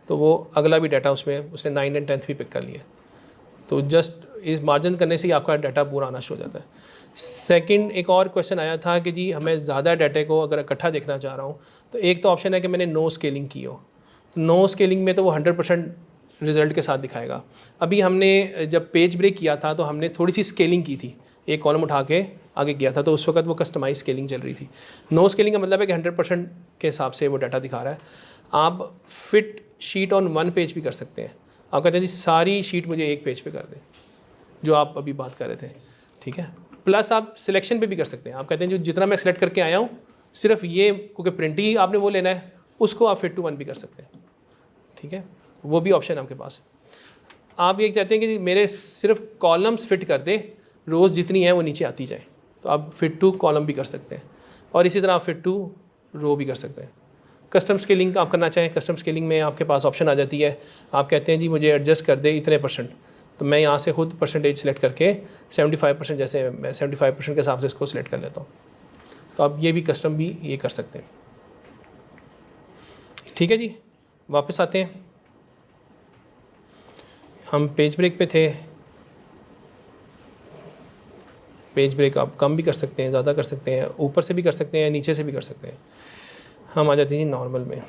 तो वो अगला भी डाटा उसमें उसने 9 और 10 भी पिक कर लिया। तो जस्ट इस मार्जिन करने से ही आपका डाटा पूरा आना शुरू हो जाता है। सेकंड एक और क्वेश्चन आया था कि जी हमें ज़्यादा डाटे को अगर इकट्ठा देखना चाह रहा हूँ, तो एक तो ऑप्शन है कि मैंने नो स्केलिंग की हो, तो नो स्केलिंग में तो वो 100% रिज़ल्ट के साथ दिखाएगा। अभी हमने जब पेज ब्रेक किया था तो हमने थोड़ी सी स्केलिंग की थी, एक कॉलम उठा के आगे किया था, तो उस वक्त वो कस्टमाइज स्केलिंग चल रही थी। नो स्केलिंग का मतलब है कि 100% के हिसाब से वो डाटा दिखा रहा है। आप फिट शीट ऑन 1 पेज भी कर सकते हैं। आप कहते हैं जी सारी शीट मुझे एक पेज पे कर दें, जो आप अभी बात कर रहे थे, ठीक है। प्लस आप सिलेक्शन पे भी कर सकते हैं। आप कहते हैं जो जितना मैं सेलेक्ट करके आया हूँ सिर्फ ये, क्योंकि प्रिंट ही आपने वो लेना है, उसको आप फिट टू 1 भी कर सकते हैं, ठीक है। वो भी ऑप्शन है आपके पास। आप ये चाहते हैं कि मेरे सिर्फ कॉलम्स फिट कर दे, रोज़ जितनी है वो नीचे आती जाए, तो आप फिट टू कॉलम भी कर सकते हैं, और इसी तरह आप फिट टू रो भी कर सकते हैं। कस्टम स्केलिंग आप करना चाहें, कस्टम स्केलिंग में आपके पास ऑप्शन आ जाती है। आप कहते हैं जी मुझे एडजस्ट कर दे इतने %, तो मैं यहाँ से खुद परसेंटेज सेलेक्ट करके 75%, जैसे मैं 75% के हिसाब से इसको सिलेक्ट कर लेता हूँ। तो आप ये भी कस्टम भी ये कर सकते हैं, ठीक है जी। वापस आते हैं, हम पेज ब्रेक पे थे। पेज ब्रेक आप कम भी कर सकते हैं, ज़्यादा कर सकते हैं, ऊपर से भी कर सकते हैं, नीचे से भी कर सकते हैं। हम आ जाते हैं नॉर्मल में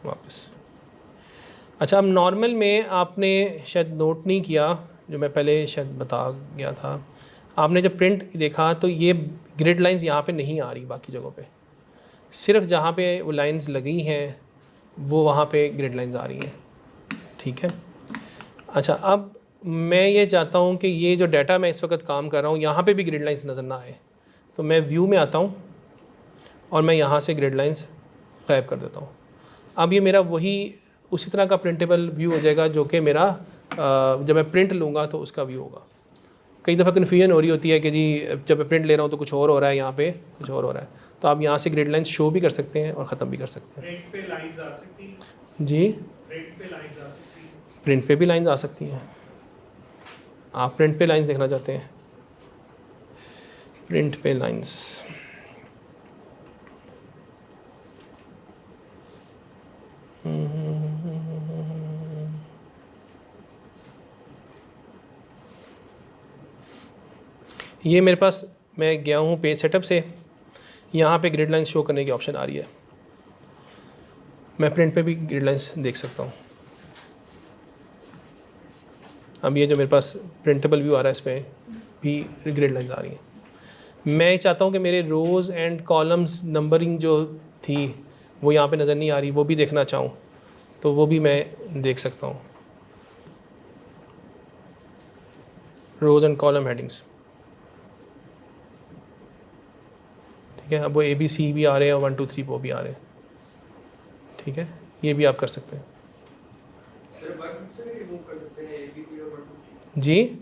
वापस। अच्छा, अब नॉर्मल में आपने शायद नोट नहीं किया, जो मैं पहले शायद बता गया था, आपने जब प्रिंट देखा तो ये ग्रिड लाइंस यहाँ पे नहीं आ रही, बाकी जगहों पे सिर्फ जहाँ पे वो लाइंस लगी हैं वो वहाँ पे ग्रिड लाइंस आ रही हैं, ठीक है। अच्छा, अब मैं ये चाहता हूँ कि ये जो डाटा मैं इस वक्त काम कर रहा हूँ यहाँ पे भी ग्रिड लाइंस नज़र ना आए, तो मैं व्यू में आता हूँ और मैं यहाँ से ग्रिड लाइंस गायब कर देता हूँ। अब ये मेरा वही उसी तरह का प्रिंटेबल व्यू हो जाएगा जो कि मेरा जब मैं प्रिंट लूँगा तो उसका व्यू होगा। कई दफ़ा कन्फ्यूजन हो रही होती है कि जी जब मैं प्रिंट ले रहा हूँ तो कुछ और हो रहा है, यहाँ पे कुछ और हो रहा है, तो आप यहाँ से ग्रिड लाइंस शो भी कर सकते हैं और ख़त्म भी कर सकते हैं।
प्रिंट पे लाइंस आ सकती हैं
जी,
प्रिंट पे लाइंस आ सकती हैं,
प्रिंट पे भी लाइंस आ सकती हैं। आप प्रिंट पे लाइंस देखना चाहते हैं, प्रिंट पे लाइंस, ये मेरे पास, मैं गया हूँ पेज सेटअप से, यहाँ पे ग्रिड लाइंस शो करने की ऑप्शन आ रही है। मैं प्रिंट पे भी ग्रिड लाइंस देख सकता हूँ। अब ये जो मेरे पास प्रिंटेबल व्यू आ रहा है इसमें भी ग्रिड लाइंस आ रही हैं। मैं चाहता हूँ कि मेरे रोज़ एंड कॉलम्स नंबरिंग जो थी वो यहाँ पे नज़र नहीं आ रही, वो भी देखना चाहूँ तो वो भी मैं देख सकता हूँ। रोज़ एंड कॉलम हेडिंग्स, ठीक है। अब वो ABC भी आ रहे हैं और 1 2 3 वो भी आ रहे हैं, ठीक है। ये भी आप कर सकते हैं जी।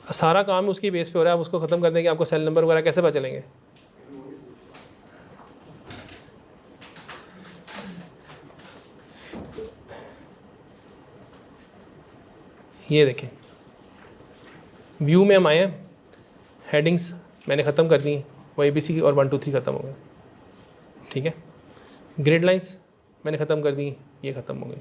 सारा काम उसकी बेस पे हो रहा है, आप उसको ख़त्म कर देंगे, आपको सेल नंबर वगैरह कैसे पता चलेंगे? ये देखें, व्यू में हम आए हैं, हेडिंग्स मैंने ख़त्म कर दी, वो ABC और 1 2 3 ख़त्म हो गए, ठीक है। ग्रिड लाइंस मैंने ख़त्म कर दी, ये ख़त्म हो गई।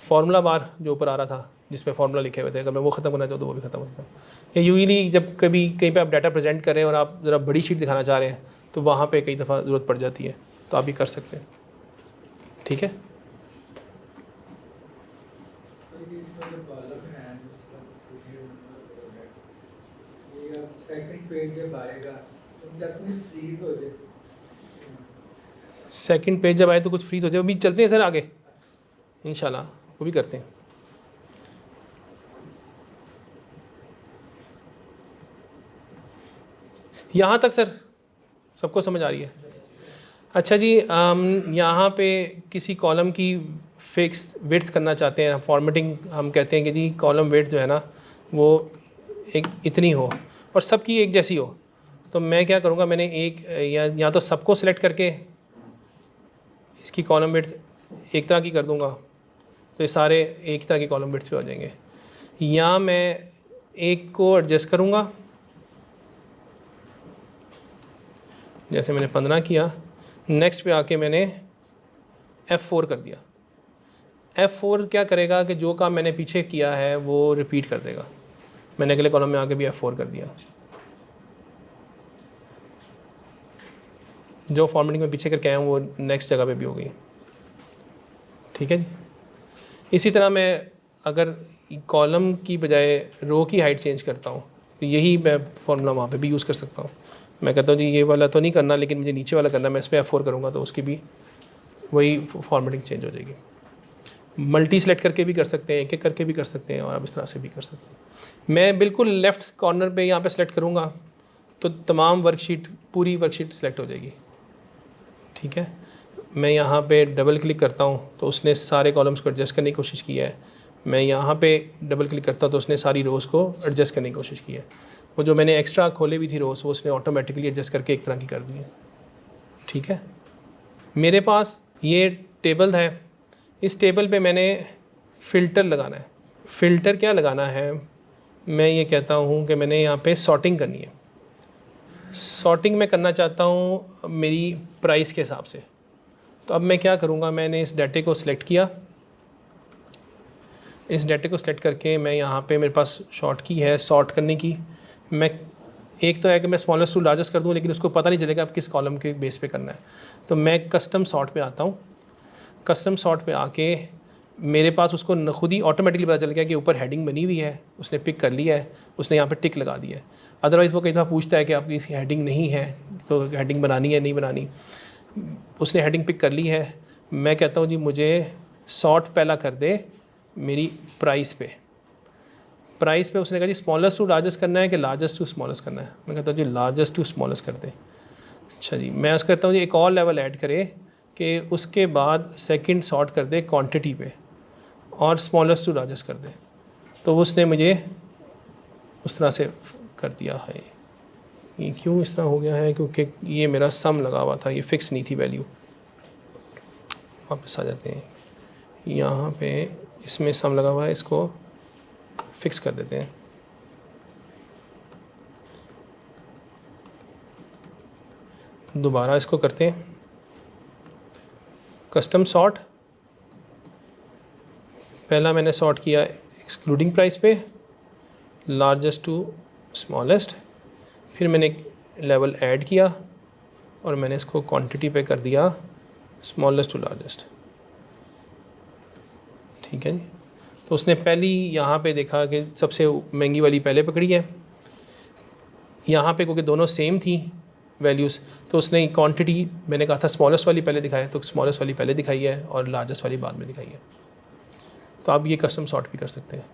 फार्मूला बार जो ऊपर आ रहा था जिसमें फार्मूला लिखे हुए थे, अगर मैं वो ख़त्म करना चाहूँ तो वो भी ख़त्म होता है। या यूजली जब कभी कहीं पे आप डाटा प्रेजेंट कर रहे हैं और आप ज़रा बड़ी शीट दिखाना चाह रहे हैं तो वहाँ पे कई दफ़ा ज़रूरत पड़ जाती है, तो आप भी कर सकते हैं, ठीक है। सेकंड पेज जब आए तो कुछ फ्रीज हो जाए, अभी चलते हैं सर आगे इंशाल्लाह, वो भी करते हैं। यहाँ तक सर सबको समझ आ रही है? अच्छा जी, यहाँ पे किसी कॉलम की फिक्स विड्थ करना चाहते हैं, फॉर्मेटिंग हम कहते हैं कि जी कॉलम विड्थ जो है ना वो एक इतनी हो और सबकी एक जैसी हो, तो मैं क्या करूँगा, मैंने एक या तो सबको सिलेक्ट करके इसकी कॉलम विड्थ एक तरह की कर दूँगा तो ये सारे एक तरह की कॉलम विड्थ पे हो जाएंगे, या मैं एक को एडजस्ट करूँगा, जैसे मैंने 15 किया, नेक्स्ट पे आके मैंने F4 कर दिया। F4 क्या करेगा कि जो काम मैंने पीछे किया है वो रिपीट कर देगा। मैंने अगले कॉलम में आके भी F4 कर दिया, जो फॉर्मेटिंग में पीछे करके आया हूँ वो नेक्स्ट जगह पे भी हो गई, ठीक है जी। इसी तरह मैं अगर कॉलम की बजाय रो की हाइट चेंज करता हूँ तो यही मैं फॉर्मूला वहाँ पे भी यूज़ कर सकता हूँ। मैं कहता हूँ जी ये वाला तो नहीं करना, लेकिन मुझे नीचे वाला करना, मैं इस पर F4 करूँगा तो उसकी भी वही फॉर्मेटिंग चेंज हो जाएगी। मल्टी सेलेक्ट करके भी कर सकते हैं, एक एक करके भी कर सकते हैं, और आप इस तरह से भी कर सकते हैं। मैं बिल्कुल लेफ़्ट कॉर्नर पे यहाँ पे सेलेक्ट करूँगा तो तमाम वर्कशीट, पूरी वर्कशीट सेलेक्ट हो जाएगी, ठीक है। मैं यहाँ पे डबल क्लिक करता हूँ तो उसने सारे कॉलम्स को एडजस्ट करने की कोशिश की है। मैं यहाँ पे डबल क्लिक करता हूँ तो उसने सारी रोज़ को एडजस्ट करने की कोशिश की है। वो जो मैंने एक्स्ट्रा खोले भी थी रोज़ वो उसने ऑटोमेटिकली एडजस्ट करके एक तरह की कर दी है, ठीक है। मेरे पास ये टेबल है, इस टेबल पे मैंने फ़िल्टर लगाना है। फ़िल्टर क्या लगाना है, मैं ये कहता हूँ कि मैंने यहाँ पे सॉर्टिंग करनी है। सॉर्टिंग मैं करना चाहता हूँ मेरी प्राइस के हिसाब से। तो अब मैं क्या करूँगा, मैंने इस डाटे को सिलेक्ट किया, इस डाटे को सिलेक्ट करके मैं यहाँ पे मेरे पास शॉर्ट की है सॉर्ट करने की। मैं एक तो है कि मैं स्मॉलेस्ट टू लार्जेस्ट कर दूँ, लेकिन उसको पता नहीं चलेगा आप किस कॉलम के बेस पे करना है। तो मैं कस्टम सॉर्ट पे आता हूँ। कस्टम सॉर्ट पे आके मेरे पास उसको खुद ही ऑटोमेटिकली पता चल गया कि ऊपर हेडिंग बनी हुई है, उसने पिक कर लिया है, उसने यहाँ पे टिक लगा दिया है। अदरवाइज़ वो कई दफ़ा पूछता है कि आपकी इसकी हेडिंग नहीं है तो हेडिंग बनानी है नहीं बनानी। उसने हेडिंग पिक कर ली है, मैं कहता हूँ जी मुझे सॉर्ट पहला कर दे मेरी प्राइस पे। प्राइस पे उसने कहा जी स्मॉलेस्ट टू लार्जेस्ट करना है कि लार्जेस्ट टू स्मॉलेस्ट करना है। मैं कहता हूँ जी लार्जेस्ट टू स्मॉलेस्ट कर दे। अच्छा जी, मैं उसको कहता हूँ जी एक और लेवल ऐड करे कि उसके बाद सेकंड सॉर्ट कर दे क्वांटिटी पे और स्मॉलेस्ट टू लार्जेस्ट कर दे। तो उसने मुझे उस तरह से कर दिया है। ये क्यों इस तरह हो गया है, क्योंकि ये मेरा सम लगा हुआ था, ये फ़िक्स नहीं थी वैल्यू। वापस आ जाते हैं, यहाँ पे इसमें सम लगा हुआ है, इसको फिक्स कर देते हैं। दोबारा इसको करते हैं कस्टम सॉर्ट। पहला मैंने सॉर्ट किया एक्सक्लूडिंग प्राइस पे, लार्जेस्ट टू स्मॉलेस्ट। फिर मैंने लेवल ऐड किया और मैंने इसको क्वांटिटी पे कर दिया स्मॉलेस्ट टू लार्जेस्ट, ठीक है जी। तो उसने पहली यहाँ पे देखा कि सबसे महंगी वाली पहले पकड़ी है, यहाँ पे क्योंकि दोनों सेम थी वैल्यूज़, तो उसने क्वांटिटी, मैंने कहा था स्मॉलेस्ट वाली पहले दिखाए, तो स्मॉलेस्ट वाली पहले दिखाई है और लार्जेस्ट वाली बाद में दिखाई है। तो आप ये कस्टम सॉर्ट भी कर सकते हैं।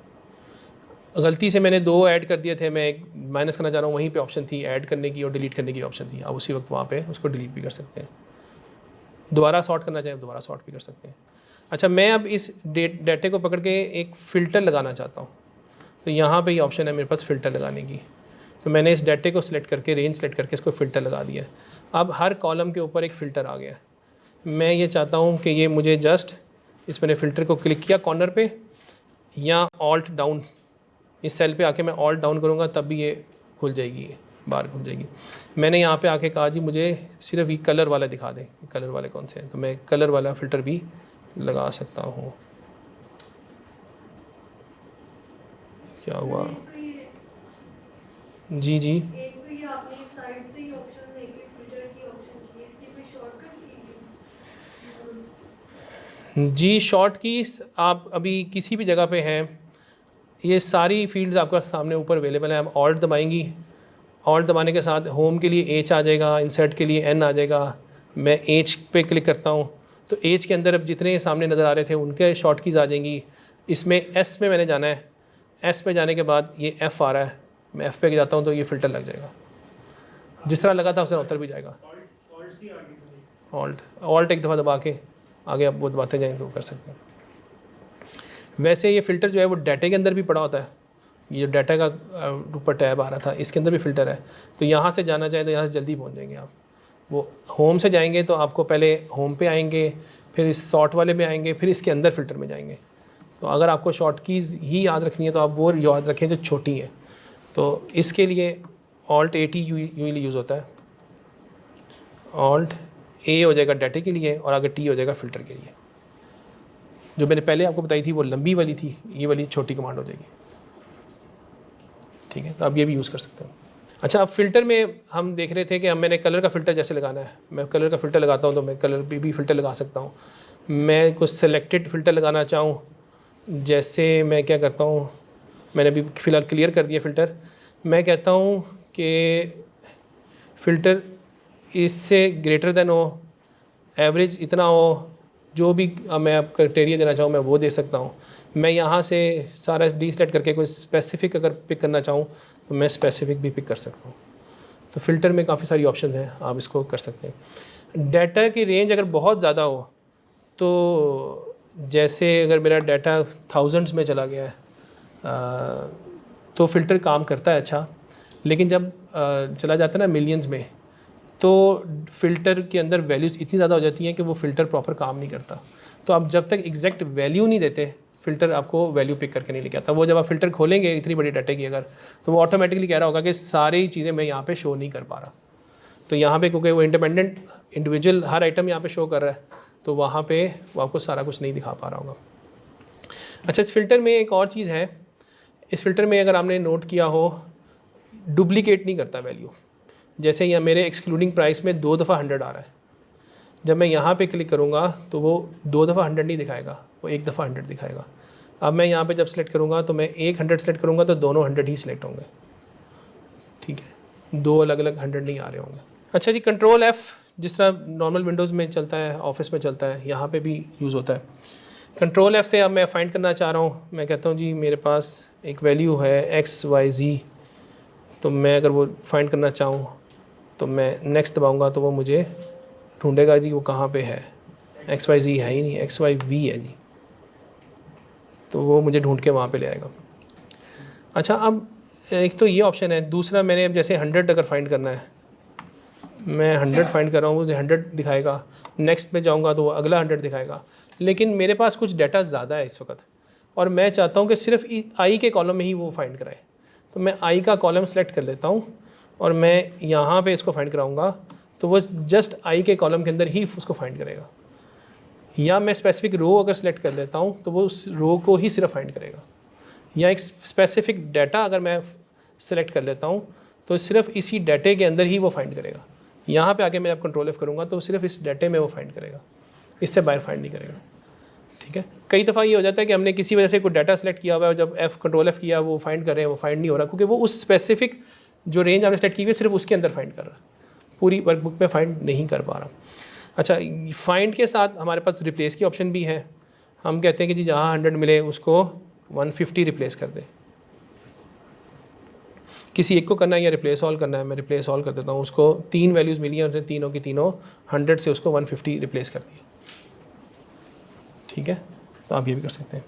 गलती से मैंने 2 ऐड कर दिए थे, मैं एक माइनस करना चाह रहा हूँ, वहीं पे ऑप्शन थी ऐड करने की और डिलीट करने की ऑप्शन थी, आप उसी वक्त वहाँ पे उसको डिलीट भी कर सकते हैं। दोबारा सॉर्ट करना चाहें दोबारा सॉर्ट भी कर सकते हैं। अच्छा, मैं अब इस डाटे को पकड़ के एक फ़िल्टर लगाना चाहता हूँ, तो यहाँ पे ये ऑप्शन है मेरे पास फ़िल्टर लगाने की। तो मैंने इस डाटे को सिलेक्ट करके, रेंज सेलेक्ट करके इसको फ़िल्टर लगा दिया। अब हर कॉलम के ऊपर एक फ़िल्टर आ गया। मैं ये चाहता हूँ कि ये मुझे जस्ट इस मैंने फ़िल्टर को क्लिक किया कॉर्नर पे, या ऑल्ट डाउन, इस सेल पे आके मैं ऑल्ट डाउन करूँगा तब भी ये खुल जाएगी, बार खुल जाएगी। मैंने यहाँ पे आके कहा जी मुझे सिर्फ ये कलर वाला दिखा दें, कलर वाले कौन से हैं, तो मैं कलर वाला फ़िल्टर भी लगा सकता हूँ। क्या हुआ जी जी,
एक तो ये आपने इस साइड से ही ऑप्शन लेके फिल्टर की ऑप्शन की, इसकी कोई शॉर्टकट की?
जी शॉर्ट कीज आप अभी किसी भी जगह पे हैं, ये सारी फील्ड्स आपका सामने ऊपर अवेलेबल है। आप ऑल्ट दबाएंगी, ऑल्ट दबाने के साथ होम के लिए एच आ जाएगा, इंसर्ट के लिए एन आ जाएगा। मैं एच पे क्लिक करता हूँ तो एच के अंदर अब जितने सामने नज़र आ रहे थे उनके शॉर्ट कीज़ आ जाएंगी। इसमें एस में मैंने जाना है, एस पे जाने के बाद ये एफ़ आ रहा है, मैं एफ़ पे जाता हूँ तो ये फ़िल्टर लग जाएगा, जिस तरह लगा था उस तरह उतर भी जाएगा। ऑल्ट एक दफ़ा दबा के आगे आप वो दबाते जाएँ तो कर सकते हैं। वैसे ये फ़िल्टर जो है वो डाटे के अंदर भी पड़ा होता है, ये जो डाटा का ऊपर टैब आ रहा था इसके अंदर भी फ़िल्टर है। तो यहाँ से जाना चाहे तो यहाँ से जल्दी पहुँच जाएंगे आप। वो होम से जाएंगे तो आपको पहले होम पे आएंगे, फिर इस सॉर्ट वाले में आएंगे, फिर इसके अंदर फ़िल्टर में जाएंगे। तो अगर आपको शॉर्ट कीज़ ही याद रखनी है तो आप वो याद रखें जो छोटी है। तो इसके लिए alt A T usually use होता है। ऑल्ट ए हो जाएगा डाटे के लिए और आगे टी हो जाएगा फ़िल्टर के लिए। जो मैंने पहले आपको बताई थी वो लंबी वाली थी, ये वाली छोटी कमांड हो जाएगी। ठीक है, तो आप ये भी यूज़ कर सकते हैं। अच्छा, अब फ़िल्टर में हम देख रहे थे कि हम मैंने कलर का फ़िल्टर जैसे लगाना है, मैं कलर का फ़िल्टर लगाता हूँ तो मैं कलर पे भी फ़िल्टर लगा सकता हूँ। मैं कुछ सेलेक्टेड फ़िल्टर लगाना चाहूँ, जैसे मैं क्या करता हूँ, मैंने अभी फ़िलहाल क्लियर कर दिया फ़िल्टर। मैं कहता हूँ कि फ़िल्टर इससे ग्रेटर देन हो, एवरेज इतना हो, जो भी मैं आप क्राइटेरिया देना चाहूँ मैं वो दे सकता हूँ। मैं यहाँ से सारा डीसेलेक्ट करके कोई स्पेसिफ़िक अगर पिक करना चाहूँ तो मैं स्पेसिफ़िक भी पिक कर सकता हूँ। तो फ़िल्टर में काफ़ी सारी ऑप्शंस हैं, आप इसको कर सकते हैं। डाटा की रेंज अगर बहुत ज़्यादा हो तो जैसे अगर मेरा डाटा थाउजेंड्स में चला गया है तो फ़िल्टर काम करता है अच्छा, लेकिन जब चला जाता है ना मिलियंस में तो फ़िल्टर के अंदर वैल्यूज़ इतनी ज़्यादा हो जाती हैं कि वो फ़िल्टर प्रॉपर काम नहीं करता। तो आप जब तक एग्जैक्ट वैल्यू नहीं देते फ़िल्टर आपको वैल्यू पिक करके नहीं लेके आता। वो जब आप फ़िल्टर खोलेंगे इतनी बड़ी डाटा की अगर, तो वो ऑटोमेटिकली कह रहा होगा कि सारी चीज़ें मैं यहाँ पे शो नहीं कर पा रहा। तो यहाँ पे क्योंकि वो इंडिपेंडेंट इंडिविजुअल हर आइटम यहाँ पे शो कर रहा है तो वहाँ पे वो आपको सारा कुछ नहीं दिखा पा रहा होगा। अच्छा, इस फ़िल्टर में एक और चीज़ है, इस फ़िल्टर में अगर आपने नोट किया हो डुप्लीकेट नहीं करता वैल्यू। जैसे यहाँ मेरे एक्सक्लूडिंग प्राइस में 2 दफ़ा 100 आ रहा है, जब मैं यहाँ पे क्लिक करूँगा तो वो 2 दफ़ा 100 नहीं दिखाएगा, वो 1 दफ़ा 100 दिखाएगा। अब मैं यहाँ पे जब सेलेक्ट करूँगा तो मैं एक 100 सेलेक्ट करूँगा तो दोनों 100 ही सिलेक्ट होंगे। ठीक है, 2 अलग अलग 100 नहीं आ रहे होंगे। अच्छा जी, कंट्रोल F जिस तरह नॉर्मल विंडोज़ में चलता है, ऑफिस में चलता है, यहाँ पर भी यूज़ होता है। कंट्रोल F से अब मैं फाइंड करना चाह रहा हूँ, मैं कहता हूँ जी मेरे पास एक वैल्यू है XYZ, तो मैं अगर वो फाइंड करना चाहूँ तो मैं नेक्स्ट दबाऊँगा तो वो मुझे ढूंढेगा जी वो कहाँ पे है। XYZ है ही नहीं, XYV है जी, तो वो मुझे ढूंढ के वहाँ पे ले आएगा। अच्छा, अब एक तो ये ऑप्शन है, दूसरा मैंने अब जैसे 100 अगर फाइंड करना है, मैं 100 फाइंड कर रहा हूँ, मुझे 100 दिखाएगा, नेक्स्ट पे जाऊँगा तो वो अगला 100 दिखाएगा। लेकिन मेरे पास कुछ डाटा ज़्यादा है इस वक्त और मैं चाहता हूँ कि सिर्फ आई के कॉलम में ही वो फाइंड कराए, तो मैं आई का कॉलम सेलेक्ट कर लेता हूँ और मैं यहाँ पे इसको फाइंड कराऊँगा तो वो जस्ट आई के कॉलम के अंदर ही उसको फाइंड करेगा। या मैं स्पेसिफिक रो अगर सेलेक्ट कर लेता हूँ तो वो उस रो को ही सिर्फ फाइंड करेगा। या एक स्पेसिफिक डाटा अगर मैं सेलेक्ट कर लेता हूँ तो सिर्फ इसी डाटे के अंदर ही वो फाइंड करेगा। यहाँ पे आके मैं जब कंट्रोल F करूँगा तो सिर्फ इस डाटे में वो फाइंड करेगा, इससे बाहर फाइंड नहीं करेगा। ठीक है। कई दफ़ा ये हो जाता है कि हमने किसी वजह से कोई डाटा सेलेक्ट किया हुआ है और जब Ctrl F किया वो फाइंड कर रहे हैं, वो फाइंड नहीं हो रहा क्योंकि वो उस स्पेसिफिक जो रेंज आपने सेलेक्ट की हुई है सिर्फ उसके अंदर फाइंड कर रहा है, पूरी वर्कबुक में फाइंड नहीं कर पा रहा। अच्छा, फाइंड के साथ हमारे पास रिप्लेस की ऑप्शन भी है। हम कहते हैं कि जी जहाँ 100 मिले उसको 150 रिप्लेस कर दें। किसी एक को करना है या रिप्लेस ऑल करना है, मैं रिप्लेस ऑल कर देता हूँ। उसको 3 वैल्यूज़ मिली हैं, उसने तीनों की तीनों 100 से उसको 150 रिप्लेस कर दिया। ठीक है, तो आप ये भी कर सकते हैं।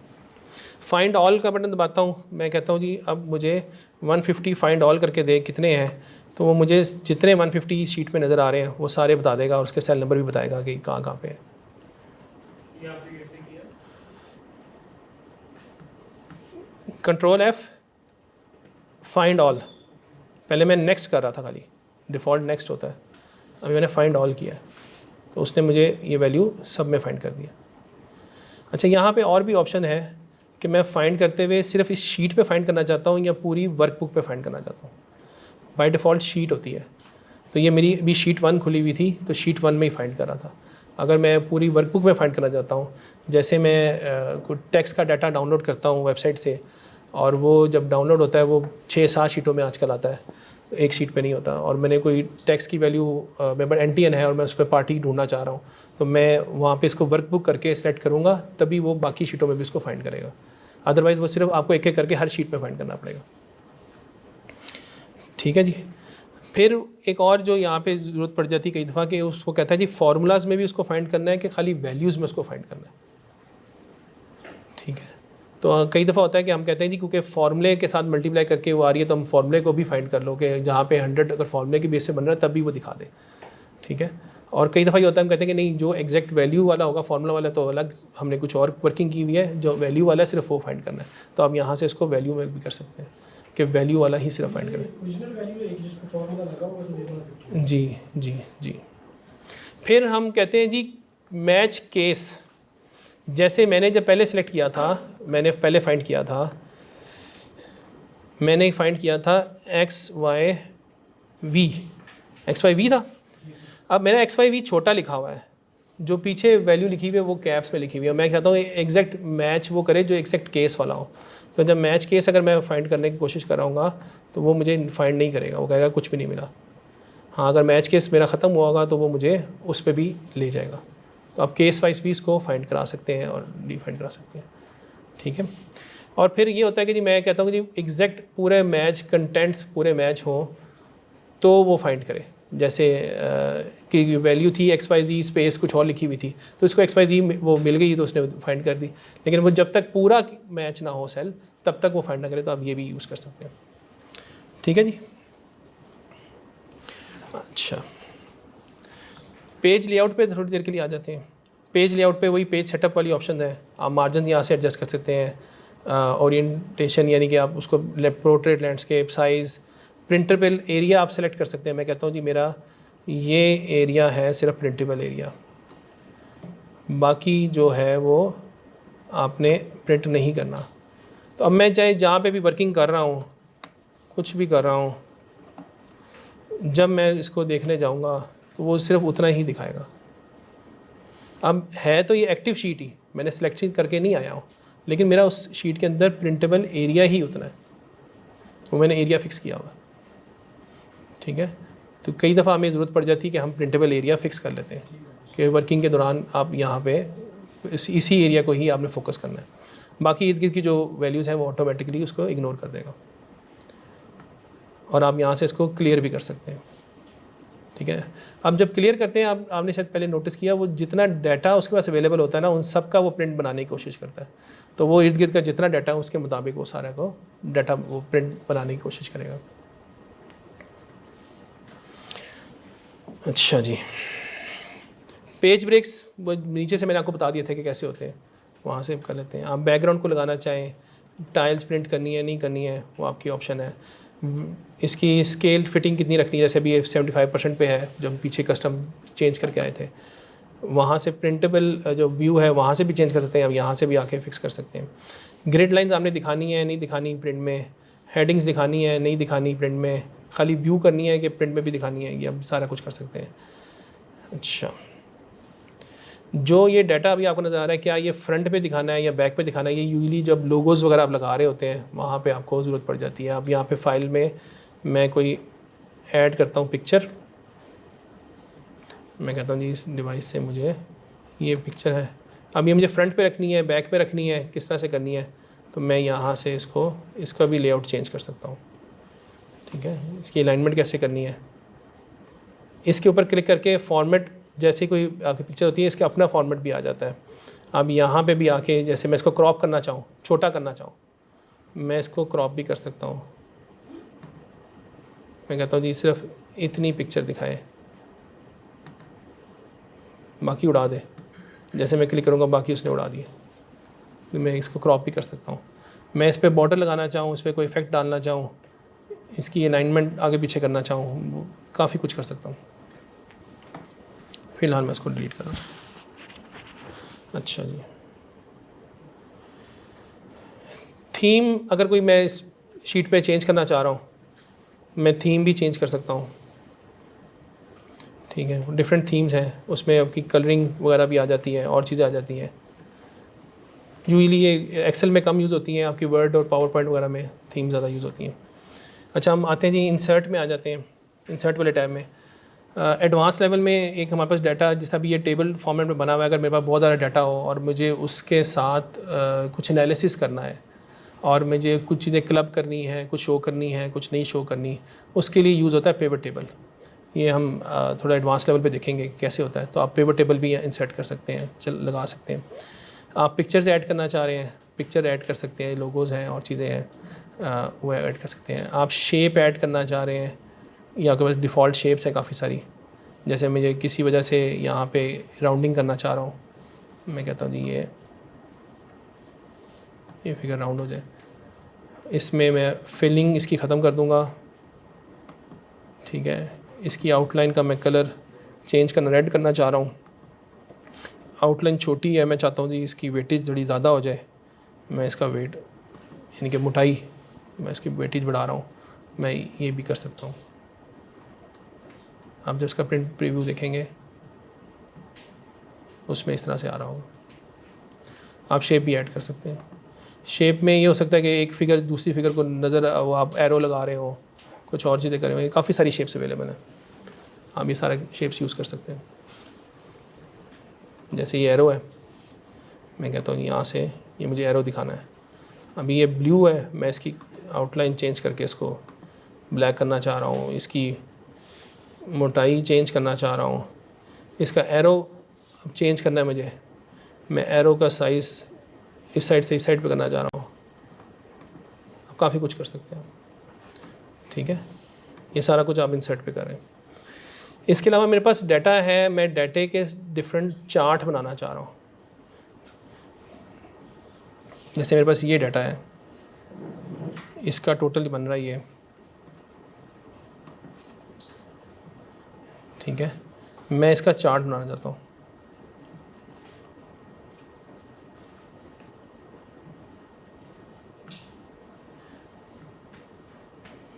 फाइंड ऑल का बटन दबाता हूँ, मैं कहता हूँ जी अब मुझे 150 फाइंड ऑल करके दे कितने हैं, तो वो मुझे जितने 150 शीट में नज़र आ रहे हैं वो सारे बता देगा और उसके सेल नंबर भी बताएगा कि कहाँ कहाँ पे है।
ये आपने कैसे किया?
Ctrl F फाइंड ऑल, पहले मैं नेक्स्ट कर रहा था, खाली डिफ़ॉल्ट नेक्स्ट होता है, अभी मैंने फाइंड ऑल किया तो उसने मुझे ये वैल्यू सब में फाइंड कर दिया। अच्छा, यहाँ पे और भी ऑप्शन है कि मैं फ़ाइंड करते हुए सिर्फ इस शीट पे फाइंड करना चाहता हूँ या पूरी वर्कबुक पे फाइंड करना चाहता हूँ। बाय डिफ़ॉल्ट शीट होती है, तो ये मेरी अभी शीट 1 खुली हुई थी तो शीट 1 में ही फाइंड कर रहा था। अगर मैं पूरी वर्कबुक में फाइंड करना चाहता हूँ, जैसे मैं कुछ टेक्स्ट का डाटा डाउनलोड करता हूँ वेबसाइट से और वो जब डाउनलोड होता है वो 6-7 शीटों में आजकल आता है, एक शीट पे नहीं होता, और मैंने कोई टेक्स्ट की वैल्यू मेंबर NTN है और मैं उस पर पार्टी ढूंढना चाह रहा हूँ, तो मैं वहाँ पे इसको वर्कबुक करके सेलेक्ट करूँगा तभी वो बाकी शीटों में भी इसको फाइंड करेगा। अदरवाइज़ वो सिर्फ आपको एक एक करके हर शीट पे फाइंड करना पड़ेगा। ठीक है जी। फिर एक और जो यहाँ पे ज़रूरत पड़ जाती है कई दफ़ा कि उसको कहता है जी फार्मूलाज़ में भी उसको फाइंड करना है कि खाली वैल्यूज़ में उसको फाइंड करना है। ठीक है, तो कई दफ़ा होता है कि हम कहते हैं जी क्योंकि फार्मूले के साथ मल्टीप्लाई करके वो आ रही है तो हम फार्मूले को भी फाइंड कर लो कि जहाँ पे 100 अगर फार्मूले की बेस से बन रहा है तब भी वो दिखा दे। ठीक है, और कई दफ़ा ये होता है हम कहते हैं कि नहीं जो एग्जैक्ट वैल्यू वाला होगा फार्मूला वाला तो अलग, हमने कुछ और वर्किंग की हुई है, जो वैल्यू वाला है सिर्फ वो फाइंड करना है। तो आप यहाँ से इसको वैल्यू में भी कर सकते हैं कि वैल्यू वाला ही सिर्फ फाइंड करें।
ओरिजिनल वैल्यू है जिसको फॉर्मूला लगा हुआ है।
जी जी जी। फिर हम कहते हैं जी मैच केस, जैसे मैंने जब पहले सेलेक्ट किया था, मैंने पहले फाइंड किया था, मैंने फाइंड किया था XYV था। अब मेरा XYV छोटा लिखा हुआ है, जो पीछे वैल्यू लिखी हुई है वो कैप्स में लिखी हुई है। मैं चाहता हूँ एग्जैक्ट मैच वो करे जो एग्जैक्ट केस वाला हो। तो जब मैच केस अगर मैं फाइंड करने की कोशिश कर रहा हूँ तो वो मुझे फाइंड नहीं करेगा, वो कहेगा कुछ भी नहीं मिला। हाँ, अगर मैच केस मेरा ख़त्म हुआ होगा तो वो मुझे उस पर भी ले जाएगा। तो आप केस वाइज भी इसको फाइंड करा सकते हैं और डिफाइंड करा सकते हैं। ठीक है, और फिर ये होता है कि जी मैं कहता हूँ कि जी एग्जैक्ट पूरे मैच कंटेंट्स पूरे मैच हों तो वो फाइंड करे। जैसे कि वैल्यू थी XYZ स्पेस कुछ और लिखी हुई थी तो इसको XYZ वो मिल गई तो उसने फाइंड कर दी, लेकिन वो जब तक पूरा मैच ना हो सेल तब तक वो फाइंड ना करे, तो आप ये भी यूज़ कर सकते हैं। ठीक है जी। अच्छा, पेज लेआउट पे थोड़ी देर के लिए आ जाते हैं। पेज लेआउट पे वही पेज सेटअप वाली ऑप्शन है, आप मार्जिन यहाँ से एडजस्ट कर सकते हैं, ओरिएंटेशन यानी कि आप उसको portrait, landscape, size, printable area आप सेलेक्ट कर सकते हैं। मैं कहता हूँ जी मेरा ये एरिया है सिर्फ प्रिंटेबल एरिया, बाकी जो है वो आपने प्रिंट नहीं करना। तो अब मैं चाहे जहाँ पे भी वर्किंग कर रहा हूँ, कुछ भी कर रहा हूँ, जब मैं इसको देखने जाऊँगा तो वो सिर्फ उतना ही दिखाएगा। अब है तो ये एक्टिव शीट ही, मैंने सिलेक्शन करके नहीं आया हूँ, लेकिन मेरा उस शीट के अंदर प्रिंटेबल एरिया ही उतना है, वो मैंने एरिया फिक्स किया हुआ। ठीक है, तो कई दफ़ा हमें ज़रूरत पड़ जाती है कि हम प्रिंटेबल एरिया फ़िक्स कर लेते हैं कि वर्किंग के दौरान आप यहाँ पे इसी एरिया को ही आपने फोकस करना है, बाकी इर्द गिर्द की जो वैल्यूज़ हैं वो ऑटोमेटिकली उसको इग्नोर कर देगा और आप यहाँ से इसको क्लियर भी कर सकते हैं। ठीक है, अब जब क्लियर करते हैं आपने शायद पहले नोटिस किया वो जितना डाटा उसके पास अवेलेबल होता है ना उन सब का वो प्रिंट बनाने की कोशिश करता है, तो वो इर्द गिर्द का जितना डाटा है उसके मुताबिक वो सारा को डाटा वो प्रिंट बनाने की कोशिश करेगा। अच्छा जी, पेज ब्रेक्स वो नीचे से मैंने आपको बता दिए थे कि कैसे होते हैं, वहाँ से कर लेते हैं। आप बैकग्राउंड को लगाना चाहें, टाइल्स प्रिंट करनी है नहीं करनी है वो आपकी ऑप्शन है। इसकी स्केल फिटिंग कितनी रखनी है, जैसे अभी 75% पे है, जब पीछे कस्टम चेंज करके आए थे, वहाँ से प्रिंटेबल जो व्यू है वहाँ से भी चेंज कर सकते हैं, अब यहाँ से भी आके फिक्स कर सकते हैं। ग्रिड लाइंस आपने दिखानी है नहीं दिखानी प्रिंट में, हेडिंग्स दिखानी है नहीं दिखानी प्रिंट में, खाली व्यू करनी है कि प्रिंट में भी दिखानी है, ये अब सारा कुछ कर सकते हैं। अच्छा, जो ये डाटा अभी आपको नज़र आ रहा है, क्या ये फ्रंट पे दिखाना है या बैक पे दिखाना है, ये यूजली जब लोगोज़ वगैरह आप लगा रहे होते हैं वहाँ पे आपको ज़रूरत पड़ जाती है। अब यहाँ पे फाइल में मैं कोई ऐड करता हूँ पिक्चर, मैं कहता हूँ जी इस डिवाइस से मुझे ये पिक्चर है, अब ये मुझे फ्रंट पे रखनी है, बैक पे रखनी है, किस तरह से करनी है, तो मैं यहाँ से इसका भी लेआउट चेंज कर सकता हूँ। ठीक है, इसकी अलाइनमेंट कैसे करनी है, इसके ऊपर क्लिक करके फॉर्मेट, जैसे कोई आपकी पिक्चर होती है इसका अपना फॉर्मेट भी आ जाता है। अब यहाँ पे भी आके जैसे मैं इसको क्रॉप करना चाहूँ, छोटा करना चाहूँ, मैं इसको क्रॉप भी कर सकता हूँ। मैं कहता हूँ जी सिर्फ इतनी पिक्चर दिखाए, बाकी उड़ा दे, जैसे मैं क्लिक करूँगा बाकी उसने उड़ा दिए। तो मैं इसको क्रॉप भी कर सकता हूँ। मैं इस पर बॉर्डर लगाना चाहूँ, इस पर कोई इफेक्ट डालना चाहूँ, इसकी अलाइनमेंट आगे पीछे करना चाहूँ, काफ़ी कुछ कर सकता हूँ। फ़िलहाल मैं इसको डिलीट कर रहा हूँ। अच्छा जी, थीम अगर कोई मैं इस शीट पे चेंज करना चाह रहा हूँ, मैं थीम भी चेंज कर सकता हूँ। ठीक है, डिफरेंट थीम्स हैं, उसमें आपकी कलरिंग वगैरह भी आ जाती है और चीज़ें आ जाती हैं। यूजली ये एक्सेल में कम यूज़ होती हैं, आपकी वर्ड और पावर पॉइंट वगैरह में थीम ज़्यादा यूज़ होती हैं। अच्छा, हम आते हैं जी इंसर्ट में आ जाते हैं। इंसर्ट वाले टैब में एडवांस लेवल में एक हमारे पास डाटा, जिस तरह भी ये टेबल फॉर्मेट में बना हुआ है, अगर मेरे पास बहुत ज़्यादा डाटा हो और मुझे उसके साथ कुछ एनालिसिस करना है और मुझे कुछ चीज़ें क्लब करनी है, कुछ शो करनी है, कुछ नहीं शो करनी, उसके लिए यूज़ होता है पिवट टेबल। ये हम थोड़ा एडवांस लेवल पे देखेंगे कैसे होता है। तो आप पिवट टेबल भी इंसर्ट कर सकते हैं, लगा सकते हैं। आप पिक्चर्स ऐड करना चाह रहे हैं, पिक्चर ऐड कर सकते हैं, लोगोज़ हैं और चीज़ें हैं वो ऐड कर सकते हैं। आप शेप ऐड करना चाह रहे हैं, या आपके पास डिफ़ॉल्ट शेप्स हैं काफ़ी सारी, जैसे मुझे किसी वजह से यहाँ पे राउंडिंग करना चाह रहा हूँ, मैं कहता हूँ जी ये फिगर राउंड हो जाए, इसमें मैं फिलिंग इसकी ख़त्म कर दूँगा। ठीक है, इसकी आउटलाइन का मैं कलर चेंज करना, रेड करना चाह रहा हूँ। आउटलाइन छोटी है, मैं चाहता हूँ जी इसकी वेटेज थोड़ी ज़्यादा हो जाए, मैं इसका वेट यानी कि मोटाई, मैं इसकी वेटेज बढ़ा रहा हूँ, मैं ये भी कर सकता हूँ। आप जब इसका प्रिंट प्रीव्यू देखेंगे उसमें इस तरह से आ रहा होगा। आप शेप भी ऐड कर सकते हैं। शेप में ये हो सकता है कि एक फिगर दूसरी फिगर को नज़र, वो आप एरो लगा रहे हो, कुछ और चीज़ें कर रहे हो, काफ़ी सारी शेप्स अवेलेबल हैं, आप ये सारे शेप्स यूज़ कर सकते हैं। जैसे ये एरो है, मैं कहता हूँ यहाँ से ये मुझे एरो दिखाना है। अभी ये ब्लू है, मैं इसकी आउटलाइन चेंज करके इसको ब्लैक करना चाह रहा हूँ, इसकी मोटाई चेंज करना चाह रहा हूँ, इसका एरो चेंज करना है मुझे, मैं एरो का साइज़ इस साइड से इस साइड पे करना चाह रहा हूँ। आप काफ़ी कुछ कर सकते हैं। ठीक है, ये सारा कुछ आप इंसर्ट पे कर रहे हैं। इसके अलावा मेरे पास डाटा है, मैं डाटे के डिफरेंट चार्ट बनाना चाह रहा हूँ। जैसे मेरे पास ये डाटा है, इसका टोटल बन रहा है ये। ठीक है, मैं इसका चार्ट बनाना चाहता हूँ।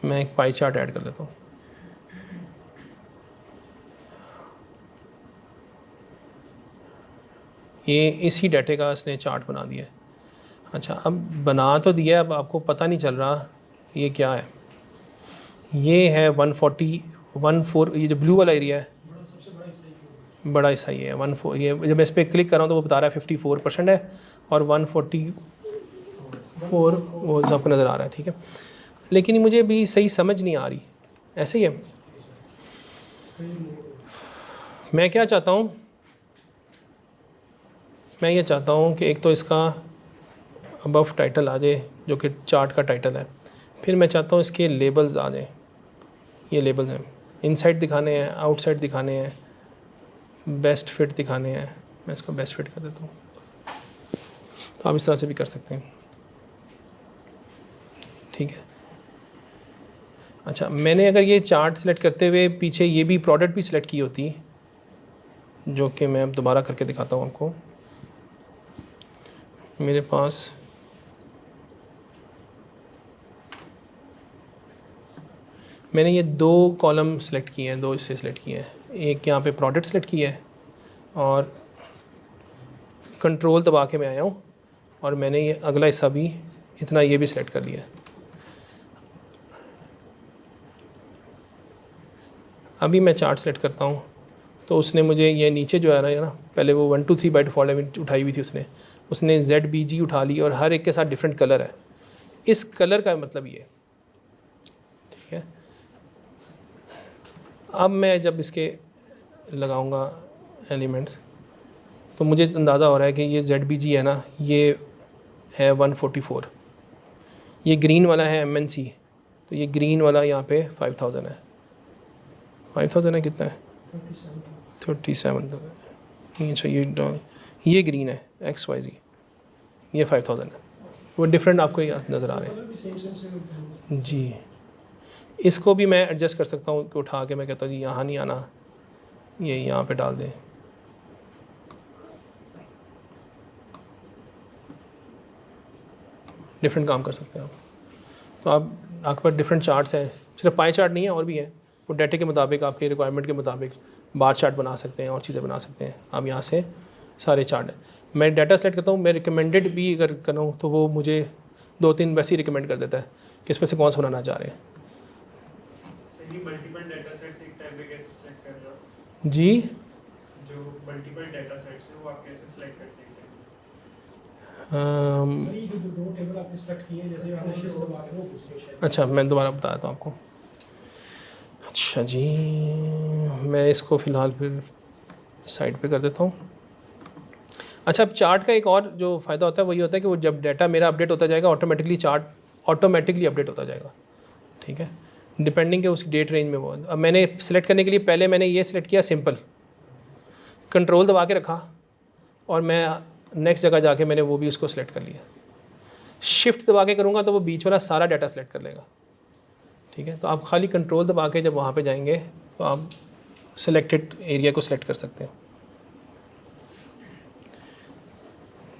मैं एक पाई चार्ट ऐड कर लेता हूँ। ये इसी डाटे का इसने चार्ट बना दिया है। अच्छा, अब बना तो दिया, अब आपको पता नहीं चल रहा ये क्या है। ये है 140 ये जो ब्लू वाला एरिया है, बड़ा हिस्सा ये है 14। ये जब मैं इस पर क्लिक कर रहा हूँ तो वो बता रहा है 54% है, और 144 वो आपको नज़र आ रहा है। ठीक है, लेकिन ये मुझे भी सही समझ नहीं आ रही, ऐसे ही है। मैं क्या चाहता हूँ, मैं ये चाहता हूँ कि एक तो इसका अबव टाइटल आ जाए जो कि चार्ट का टाइटल है, फिर मैं चाहता हूँ इसके लेबल्स आ जाए। ये लेबल्स हैं, इनसाइड दिखाने हैं, आउटसाइड दिखाने हैं, बेस्ट फिट दिखाने हैं। मैं इसको बेस्ट फिट कर देता हूँ। तो आप इस तरह से भी कर सकते हैं। ठीक है, अच्छा, मैंने अगर ये चार्ट सेलेक्ट करते हुए पीछे ये भी प्रोडक्ट भी सिलेक्ट की होती, जो कि मैं अब दोबारा करके दिखाता हूँ आपको। मेरे पास मैंने ये 2 कॉलम सेलेक्ट किए हैं, 2 हिस्से सेलेक्ट किए हैं। एक यहाँ पे प्रोडक्ट सेलेक्ट किया है और कंट्रोल दबा के मैं आया हूँ और मैंने ये अगला हिस्सा भी इतना ये भी सिलेक्ट कर लिया है। अभी मैं चार्ट सेलेक्ट करता हूँ तो उसने मुझे ये नीचे जो है ना पहले वो 1 2 3 बाय डिफ़ॉल्ट उठाई हुई थी उसने ZBG उठा ली और हर एक के साथ डिफरेंट कलर है। इस कलर का मतलब ये, ठीक है। अब मैं जब इसके लगाऊंगा एलिमेंट्स तो मुझे अंदाज़ा हो रहा है कि ये ZBG है ना, ये है 144, ये ग्रीन वाला है MNC, तो ये ग्रीन वाला यहाँ पे 5000 है। 5000 है, कितना है 37। अच्छा ये ग्रीन है XYZ, ये 5000 है। वो डिफरेंट आपको नज़र आ रहे हैं जी। इसको भी मैं एडजस्ट कर सकता हूँ कि उठा के मैं कहता हूँ जी यहाँ नहीं आना, ये यहाँ पे डाल दें। डिफरेंट काम कर सकते हैं आप। तो आपके पास डिफरेंट चार्ट्स हैं, सिर्फ पाई चार्ट नहीं है और भी है। वो डाटे के मुताबिक आपके रिक्वायरमेंट के मुताबिक बार चार्ट बना सकते हैं और चीज़ें बना सकते हैं। आप यहाँ से सारे चार्ट हैं। मैं डाटा सेलेक्ट करता हूँ, मैं रिकमेंडेड भी अगर करूँ तो वो मुझे 2-3 वैसे ही रिकमेंड कर देता है कि इसमें से कौन सा बनाना चाह रहे हैं।
सही मल्टीपल डाटा सेट्स एक टाइम पे कैसे सेलेक्ट कर रहे हो
जी,
जो मल्टीपल डाटा सेट्स हैं वो आप कैसे सेलेक्ट करते हैं?
सर ये जो दो टेबल आपने सेलेक्ट किए हैं, जैसे आपने शिफ्ट दबा के वो पूछ रहे हैं।
अच्छा मैं दोबारा बता देता हूँ आपको। अच्छा जी, मैं इसको फ़िलहाल फिर साइड पे कर देता हूँ। अच्छा, अब चार्ट का एक और जो फ़ायदा होता है वो ये होता है कि वो जब डाटा मेरा अपडेट होता जाएगा ऑटोमेटिकली चार्ट ऑटोमेटिकली अपडेट होता जाएगा, ठीक है, डिपेंडिंग के उस डेट रेंज में वो। अब मैंने सेलेक्ट करने के लिए पहले मैंने ये सिलेक्ट किया सिंपल, कंट्रोल दबा के रखा और मैं नेक्स्ट जगह जाके मैंने वो भी उसको सिलेक्ट कर लिया। शिफ्ट दबा के करूँगा तो वो बीच वाला सारा डाटा सेलेक्ट कर लेगा, ठीक है। तो आप खाली कंट्रोल दबा के जब वहाँ पे जाएंगे तो आप सिलेक्टेड एरिया को सिलेक्ट कर सकते हैं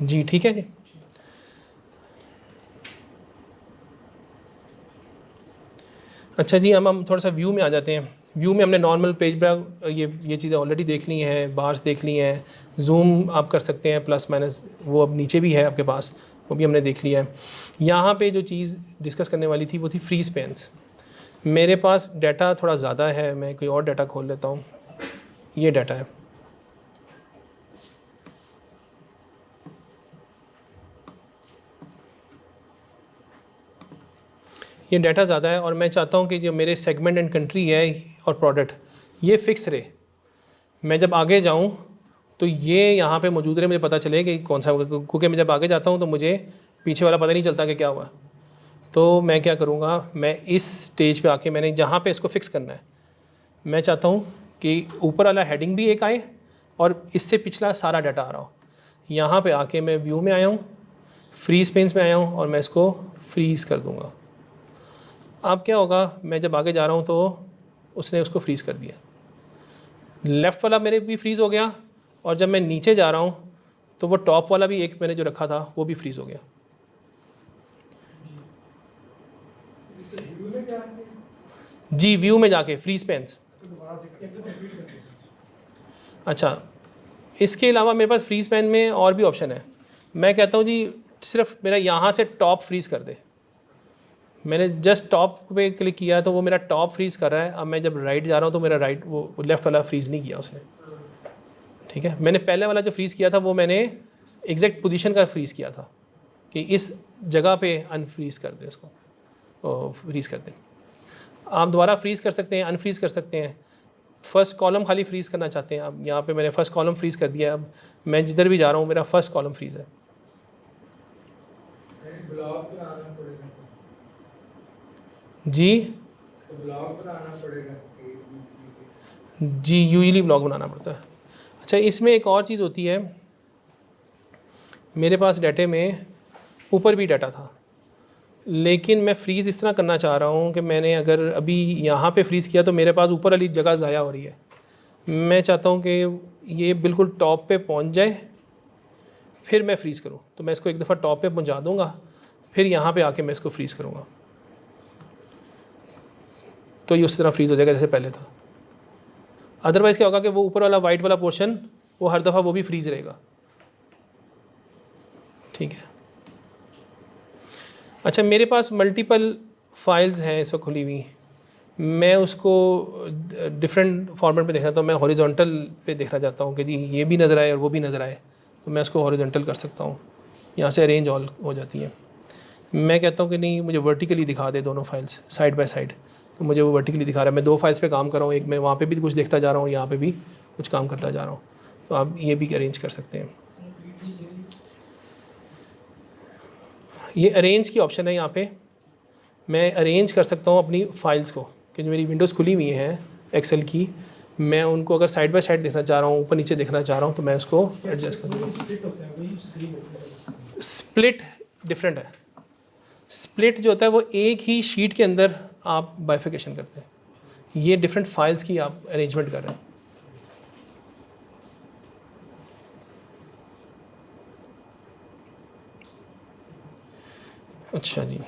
जी, ठीक है जी। अच्छा जी, हम थोड़ा सा व्यू में आ जाते हैं। व्यू में हमने नॉर्मल पेज पर ये चीज़ें ऑलरेडी देख ली हैं, बार्स देख ली हैं, जूम आप कर सकते हैं प्लस माइनस, वो अब नीचे भी है आपके पास, वो भी हमने देख लिया है। यहाँ पे जो चीज़ डिस्कस करने वाली थी वो थी फ्री स्पेन्स। मेरे पास डाटा थोड़ा ज़्यादा है, मैं कोई और डाटा खोल लेता हूँ। ये डाटा है, ये डाटा ज़्यादा है और मैं चाहता हूँ कि जो मेरे सेगमेंट एंड कंट्री है और प्रोडक्ट ये फ़िक्स रहे। मैं जब आगे जाऊँ तो ये यहाँ पे मौजूद रहे, मुझे पता चले कि कौन सा, क्योंकि मैं जब आगे जाता हूँ तो मुझे पीछे वाला पता नहीं चलता कि क्या हुआ। तो मैं क्या करूँगा, मैं इस स्टेज पे आके मैंने जहाँ पे इसको फ़िक्स करना है, मैं चाहता हूँ कि ऊपर वाला हेडिंग भी एक आए और इससे पिछला सारा डाटा आ रहा हो। यहाँ पे आके मैं व्यू में आया हूँ, फ्रीज पेन्स में आया हूँ और मैं इसको फ्रीज़ कर दूँगा। अब क्या होगा, मैं जब आगे जा रहा हूँ तो उसने उसको फ्रीज़ कर दिया, लेफ़्ट वाला मेरे भी फ्रीज़ हो गया और जब मैं नीचे जा रहा हूँ तो वो टॉप वाला भी एक मैंने जो रखा था वो भी फ्रीज़ हो गया। जी, व्यू में जाके फ्रीज पेन्स। अच्छा, इसके अलावा मेरे पास फ्रीज पेन में और भी ऑप्शन है। मैं कहता हूँ जी सिर्फ मेरा यहाँ से टॉप फ्रीज़ कर दे। मैंने जस्ट टॉप पे क्लिक किया तो वो मेरा टॉप फ्रीज़ कर रहा है। अब मैं जब राइट जा रहा हूँ तो मेरा राइट वो लेफ़्ट वाला फ्रीज़ नहीं किया उसने, ठीक है। मैंने पहले वाला जो फ्रीज़ किया था वो मैंने एग्जैक्ट पोजीशन का फ्रीज़ किया था कि इस जगह पे अनफ्रीज़ कर दे उसको, तो फ्रीज़ कर दे। आप दोबारा फ्रीज़ कर सकते हैं, अनफ्रीज़ कर सकते हैं। फर्स्ट कॉलम खाली फ्रीज़ करना चाहते हैं अब यहाँ पे मैंने फ़र्स्ट कॉलम फ्रीज़ कर दिया। अब मैं जिधर भी जा रहा हूँ मेरा फर्स्ट कॉलम फ्रीज़ है।
ब्लॉक बनाना पड़ेगा
जी
ब्लॉक बनाना पड़ेगा
जी, यूजुअली ब्लॉग बनाना पड़ता है। अच्छा, इसमें एक और चीज़ होती है, मेरे पास डाटे में ऊपर भी डाटा था लेकिन मैं फ्रीज़ इस तरह करना चाह रहा हूँ कि मैंने अगर अभी यहाँ पे फ्रीज़ किया तो मेरे पास ऊपर वाली जगह ज़ाया हो रही है। मैं चाहता हूँ कि ये बिल्कुल टॉप पे पहुँच जाए फिर मैं फ्रीज़ करूँ। तो मैं इसको एक दफ़ा टॉप पे पहुँचा दूँगा, फिर यहाँ पे आके मैं इसको फ्रीज़ करूँगा तो ये उस तरह फ्रीज़ हो जाएगा जैसे पहले था। अदरवाइज़ क्या होगा कि वो ऊपर वाला वाइट वाला पोर्शन वो हर दफ़ा वो भी फ्रीज़ रहेगा। ठीक है। अच्छा, मेरे पास मल्टीपल फाइल्स हैं इस वक्त खुली हुई, मैं उसको डिफरेंट फॉर्मेट में देखना, तो मैं हॉरिजॉन्टल पे देखना चाहता हूँ कि जी ये भी नज़र आए और वो भी नज़र आए, तो मैं उसको हॉरिजॉन्टल कर सकता हूँ। यहाँ से अरेंज ऑल हो जाती है। मैं कहता हूँ कि नहीं, मुझे वर्टिकली दिखा दे दोनों फाइल्स साइड बाय साइड, तो मुझे वो वर्टिकली दिखा रहा है। मैं 2 फाइल्स पे काम कर रहा हूँ, एक मैं वहाँ पे भी कुछ देखता जा रहा हूँ, यहाँ पे भी कुछ काम करता जा रहा हूँ, तो आप ये भी अरेंज कर सकते हैं। ये अरेंज की ऑप्शन है यहाँ पे, मैं अरेंज कर सकता हूँ अपनी फाइल्स को, कि जो मेरी विंडोज़ खुली हुई हैं एक्सेल की, मैं उनको अगर साइड बाय साइड देखना चाह रहा हूँ, ऊपर नीचे देखना चाह रहा हूँ, तो मैं उसको एडजस्ट कर दूँगा। स्प्लिट डिफरेंट है। स्प्लिट जो होता है वो एक ही शीट के अंदर आप बाइफिकेशन करते हैं, ये डिफरेंट फाइल्स की आप अरेंजमेंट कर रहे हैं। अच्छा जी,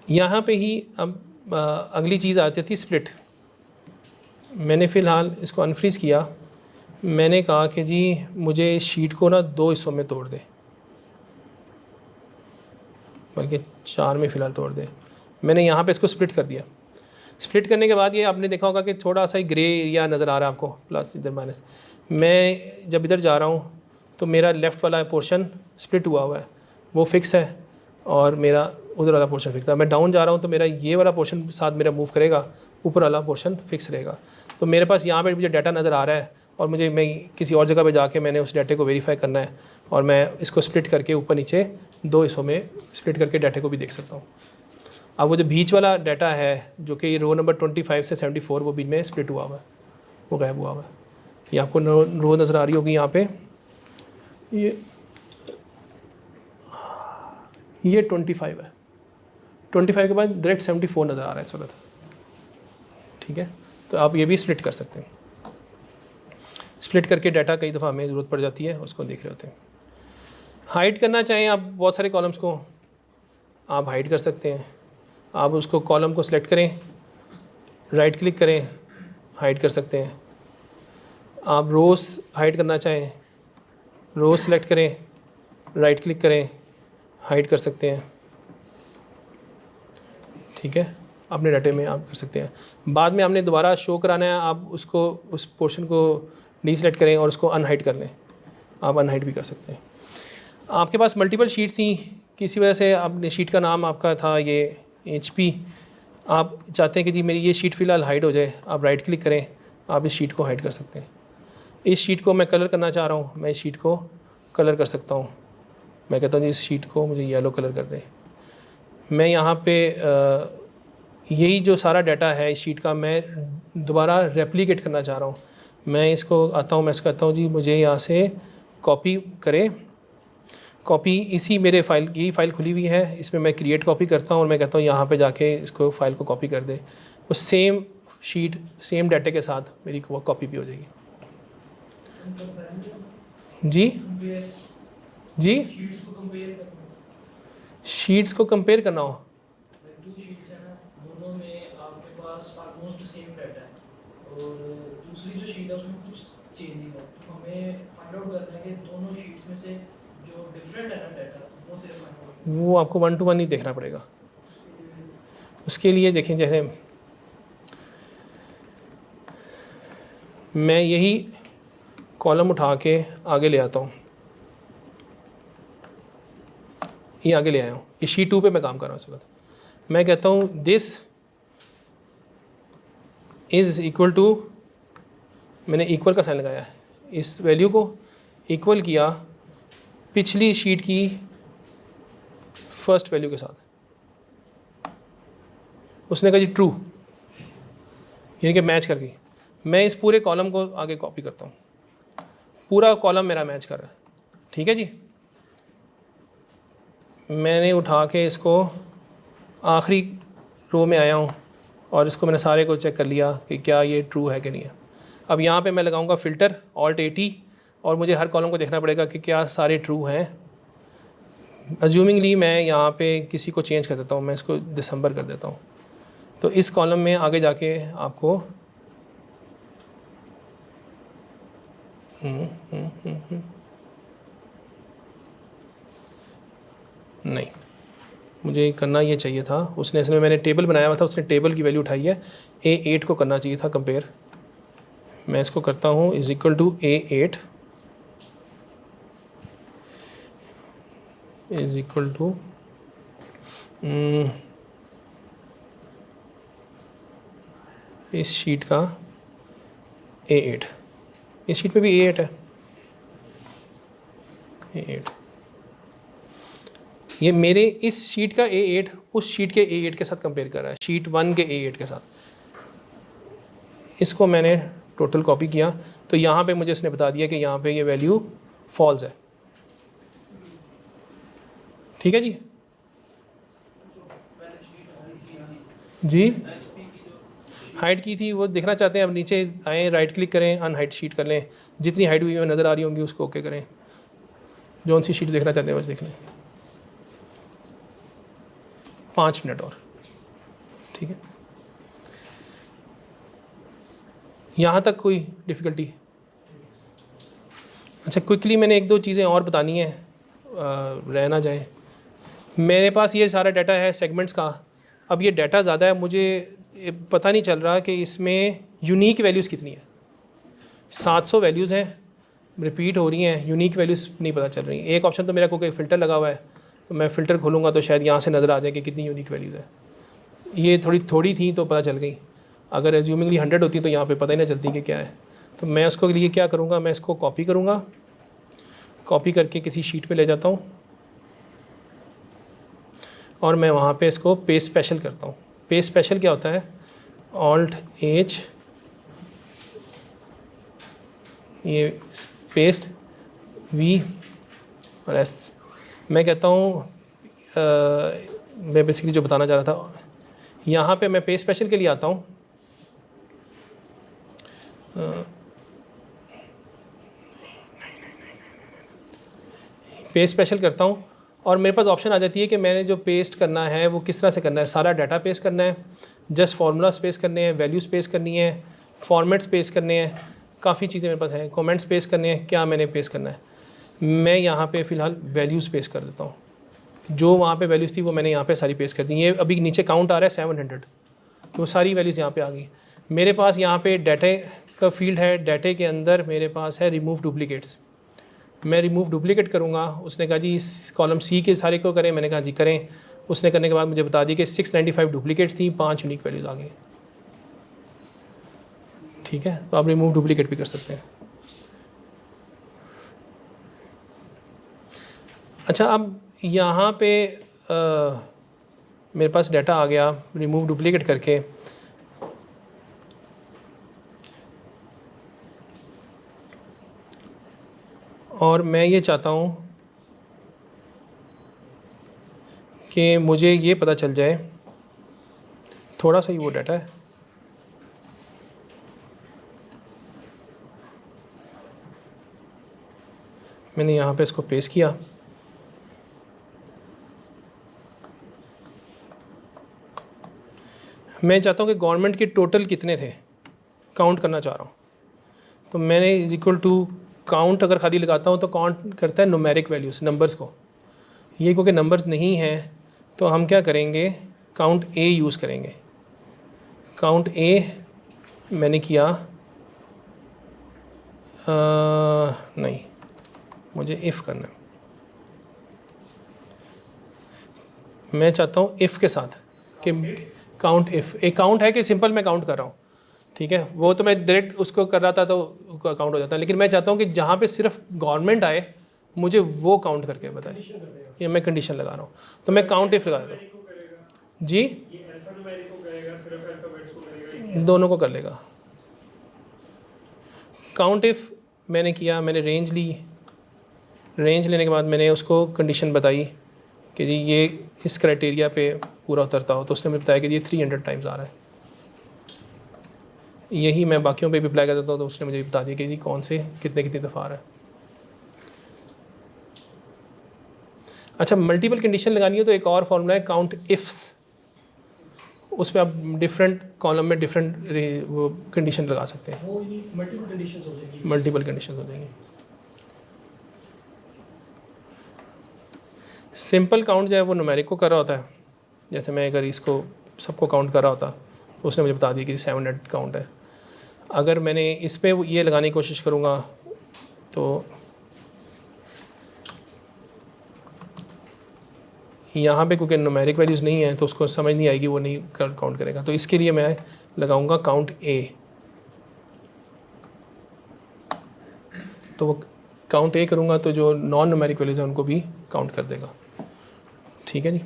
यहाँ पे ही अब अगली चीज़ आती थी स्प्लिट। मैंने फ़िलहाल इसको अनफ्रीज़ किया, मैंने कहा कि जी मुझे इस शीट को ना 2 हिस्सों में तोड़ दे, बल्कि 4 में फ़िलहाल तोड़ दे। मैंने यहाँ पे इसको स्प्लिट कर दिया। स्प्लिट करने के बाद ये आपने देखा होगा कि थोड़ा सा ही ग्रे एरिया नज़र आ रहा है आपको, प्लस इधर माइनस। मैं जब इधर जा रहा हूँ तो मेरा लेफ़्ट वाला पोर्शन स्प्लिट हुआ है, वो फिक्स है, और मेरा उधर वाला पोर्शन फिक्स है। मैं डाउन जा रहा हूँ तो मेरा ये वाला पोर्शन साथ मेरा मूव करेगा, ऊपर वाला पोर्शन फिक्स रहेगा। तो मेरे पास यहाँ पे मुझे डाटा नज़र आ रहा है, और मैं किसी और जगह पे जाके मैंने उस डाटे को वेरीफाई करना है, और मैं इसको स्प्लिट करके ऊपर नीचे 2 हिस्सों में स्प्लिट करके डाटे को भी देख सकता हूँ। अब वो जो बीच वाला डाटा है, जो कि रो नंबर 25 से 74, वो बीच में स्प्लिट हुआ हुआ है, वो गायब हुआ हुआ है। ये आपको रो नज़र आ रही होगी यहाँ पे, ये 25 है, 25 के बाद डायरेक्ट 74 नज़र आ रहा है इस वक्त। ठीक है, तो आप ये भी स्प्लिट कर सकते हैं। स्प्लिट करके डाटा कई दफ़ा हमें ज़रूरत पड़ जाती है, उसको देख रहे होते हैं। हाइड करना चाहें आप बहुत सारे कॉलम्स को, आप हाइड कर सकते हैं। आप उसको कॉलम को सिलेक्ट करें, राइट क्लिक करें, हाइड कर सकते हैं। आप रोज़ हाइड करना चाहें, रोज़ सेलेक्ट करें, राइट क्लिक करें, हाइड कर सकते हैं। ठीक है, अपने डाटे में आप कर सकते हैं। बाद में आपने दोबारा शो कराना है, आप उसको उस पोर्शन को डीसेलेक्ट करें और उसको अनहाइड कर लें, आप अनहाइड भी कर सकते हैं। आपके पास मल्टीपल शीट्स थी, किसी वजह से आपने शीट का नाम आपका था ये HP, आप चाहते हैं कि जी मेरी ये शीट फ़िलहाल हाइड हो जाए, आप राइट क्लिक करें, आप इस शीट को हाइड कर सकते हैं। इस शीट को मैं कलर करना चाह रहा हूँ, मैं इस शीट को कलर कर सकता हूँ। मैं कहता हूँ जी इस शीट को मुझे येलो कलर कर दें। मैं यहाँ पे यही जो सारा डाटा है इस शीट का, मैं दोबारा रेप्लिकेट करना चाह रहा हूँ। मैं इसको आता हूँ, मैं इसको कहता हूँ जी मुझे यहाँ से कॉपी करें, कॉपी इसी मेरे फाइल, यही फ़ाइल खुली हुई है, इसमें मैं क्रिएट कॉपी करता हूँ और मैं कहता हूँ यहाँ पे जाके इसको फ़ाइल को कॉपी कर दे। वो सेम शीट सेम डाटे के साथ मेरी वो कॉपी भी हो जाएगी। जी जी, शीट्स को कंपेयर करना हो,
2 शीट्स है ना, दोनों में आपके पास ऑलमोस्ट सेम डाटा है, और दूसरी जो शीट है उसमें कुछ चेंजिंग है, तो हमें फाइंड आउट करना है कि दोनों शीट्स में से जो डिफरेंट है ना डाटा, वो सिर्फ फाइंड आउट,
वो आपको 1 to 1 ही देखना पड़ेगा। उसके लिए देखें, जैसे मैं यही कॉलम उठा के आगे ले आता हूँ, ये आगे ले आया हूँ, ये शीट 2 पे मैं काम कर रहा हूँ इस वक्त। मैं कहता हूँ दिस इज़ इक्वल टू, मैंने इक्वल का साइन लगाया है, इस वैल्यू को इक्वल किया पिछली शीट की फर्स्ट वैल्यू के साथ। उसने कहा जी ट्रू, यानी कि मैच कर गई। मैं इस पूरे कॉलम को आगे कॉपी करता हूँ, पूरा कॉलम मेरा मैच कर रहा है। ठीक है जी, मैंने उठा के इसको आखिरी रो में आया हूँ और इसको मैंने सारे को चेक कर लिया कि क्या ये ट्रू है कि नहीं है। अब यहाँ पे मैं लगाऊंगा फ़िल्टर Alt 80 और मुझे हर कॉलम को देखना पड़ेगा कि क्या सारे ट्रू हैं। अज्यूमिंगली मैं यहाँ पे किसी को चेंज कर देता हूँ, मैं इसको दिसंबर कर देता हूँ, तो इस कॉलम में आगे जाके आपको नहीं, मुझे करना ये चाहिए था, उसने इसमें मैंने टेबल बनाया हुआ था, उसने टेबल की वैल्यू उठाई है। A8 को करना चाहिए था कंपेयर। मैं इसको करता हूँ is equal to A8 is equal to इस शीट का A8, इस शीट पे भी A8 है, A8 ये मेरे इस शीट का A8 उस शीट के A8 के साथ कंपेयर कर रहा है, शीट 1 के A8 के साथ। इसको मैंने टोटल कॉपी किया तो यहाँ पे मुझे इसने बता दिया कि यहाँ पे ये वैल्यू फॉल्स है। ठीक है जी, जी हाइड की थी वो देखना चाहते हैं, अब नीचे आए, राइट क्लिक करें, अनहाइड शीट कर लें, जितनी हाइड हुई है नज़र आ रही होंगी उसको ओके करें, जो सी शीट देखना चाहते हैं बस देख लें। 5 मिनट और, ठीक है। यहाँ तक कोई डिफ़िकल्टी? अच्छा, क्विकली मैंने एक दो चीज़ें और बतानी है, रह ना जाए। मेरे पास ये सारा डाटा है सेगमेंट्स का। अब ये डाटा ज़्यादा है, मुझे पता नहीं चल रहा कि इसमें यूनिक वैल्यूज़ कितनी है। 700 वैल्यूज़ हैं, रिपीट हो रही हैं, यूनिक वैल्यूज़ नहीं पता चल रही। एक ऑप्शन तो मेरा कोई फ़िल्टर लगा हुआ है, तो मैं फ़िल्टर खोलूँगा तो शायद यहाँ से नज़र आ जाए कि कितनी यूनिक वैल्यूज़ है। ये थोड़ी थी तो पता चल गई, अगर एज्यूमिंगली 100 होती तो यहाँ पे पता ही ना चलती कि क्या है। तो मैं उसको लिए क्या करूँगा, मैं इसको कॉपी करूँगा, कॉपी करके किसी शीट पे ले जाता हूँ और मैं वहाँ पे इसको पेस्ट स्पेशल करता हूँ। पेस्ट स्पेशल क्या होता है? ऑल्ट H, ये पेस्ट V और S। मैं कहता हूँ मैं बेसिकली जो बताना चाह रहा था, यहाँ पे मैं पेस्ट स्पेशल के लिए आता हूँ, पेस्ट स्पेशल करता हूँ और मेरे पास ऑप्शन आ जाती है कि मैंने जो पेस्ट करना है वो किस तरह से करना है। सारा डाटा पेस्ट करना है, जस्ट फार्मूलाज पेस्ट करने हैं, वैल्यूज़ पेस्ट करनी है, फॉर्मेट्स पेस्ट करने हैं, काफ़ी चीज़ें मेरे पास हैं, कमेंट्स पेस्ट करने हैं, क्या मैंने पेस्ट करना है। मैं यहाँ पे फ़िलहाल वैल्यूज़ पेस्ट कर देता हूँ। जो वहाँ पे वैल्यूज़ थी वो मैंने यहाँ पे सारी पेस्ट कर दी। ये अभी नीचे काउंट आ रहा है 700, तो सारी वैल्यूज़ यहाँ पे आ गई। मेरे पास यहाँ पे डाटे का फील्ड है, डाटे के अंदर मेरे पास है रिमूव डुप्लीकेट्स। मैं रिमूव डुप्लीकेट करूँगा, उसने कहा जी इस कॉलम सी के सारे को करें, मैंने कहा जी करें। उसने करने के बाद मुझे बता दी कि 695 डुप्लीकेट्स थी, 5 यूनिक वैल्यूज़ आ गई। ठीक है, तो आप रिमूव डुप्लीकेट भी कर सकते हैं। अच्छा, अब यहाँ पे मेरे पास डाटा आ गया रिमूव डुप्लीकेट करके। और मैं ये चाहता हूँ कि मुझे ये पता चल जाए, थोड़ा सा ही वो डाटा है, मैंने यहाँ पे इसको पेस्ट किया। मैं चाहता हूँ कि गवर्नमेंट के टोटल कितने थे, काउंट करना चाह रहा हूँ। तो मैंने इज इक्वल टू काउंट अगर खाली लगाता हूँ तो काउंट करता है न्यूमेरिक वैल्यूज़, नंबर्स को। ये क्योंकि नंबर्स नहीं हैं तो हम क्या करेंगे, काउंट A यूज़ करेंगे। काउंट A मैंने किया, नहीं, मुझे इफ़ करना है। मैं चाहता हूँ इफ़ के साथ कि काउंट इफ़, एक काउंट है कि सिंपल मैं काउंट कर रहा हूँ, ठीक है, वो तो मैं डायरेक्ट उसको कर रहा था तो काउंट हो जाता है। लेकिन मैं चाहता हूँ कि जहाँ पे सिर्फ गवर्नमेंट आए मुझे वो काउंट करके बताए, ये मैं कंडीशन लगा रहा हूँ। तो मैं काउंट इफ़ लगा देता हूँ जी, दोनों को कर लेगा। काउंट इफ़ मैंने किया, मैंने रेंज ली, रेंज लेने के बाद मैंने उसको कंडीशन बताई कि जी ये इस क्राइटेरिया पे पूरा उतरता हो, तो उसने मुझे बताया कि ये 300 टाइम्स आ रहा है। यही मैं बाकियों पे भी अप्लाई कर देता हूँ, तो उसने मुझे बता दिया कि जी कौन से कितनी दफ़ा आ रहा है। अच्छा, मल्टीपल कंडीशन लगानी हो तो एक और फॉर्मूला है काउंट इफ्स, उस पर आप डिफरेंट कॉलम में डिफरेंट वो कंडीशन लगा सकते हैं,
वो मल्टीपल कंडीशंस हो जाएंगी।
मल्टीपल कंडीशन हो जाएंगी। सिंपल काउंट जो है वो न्यूमेरिक को कर रहा होता है, जैसे मैं अगर इसको सबको काउंट कर रहा होता तो उसने मुझे बता दिया कि 700 काउंट है। अगर मैंने इस पर ये लगाने की कोशिश करूँगा तो यहाँ पे क्योंकि न्यूमेरिक वैल्यूज़ नहीं है तो उसको समझ नहीं आएगी, वो नहीं काउंट करेगा। तो इसके लिए मैं लगाऊंगा काउंट ए, तो वो काउंट ए करूँगा तो जो नॉन न्यूमेरिक वैल्यूज़ हैं उनको भी काउंट कर देगा। ठीक है जी।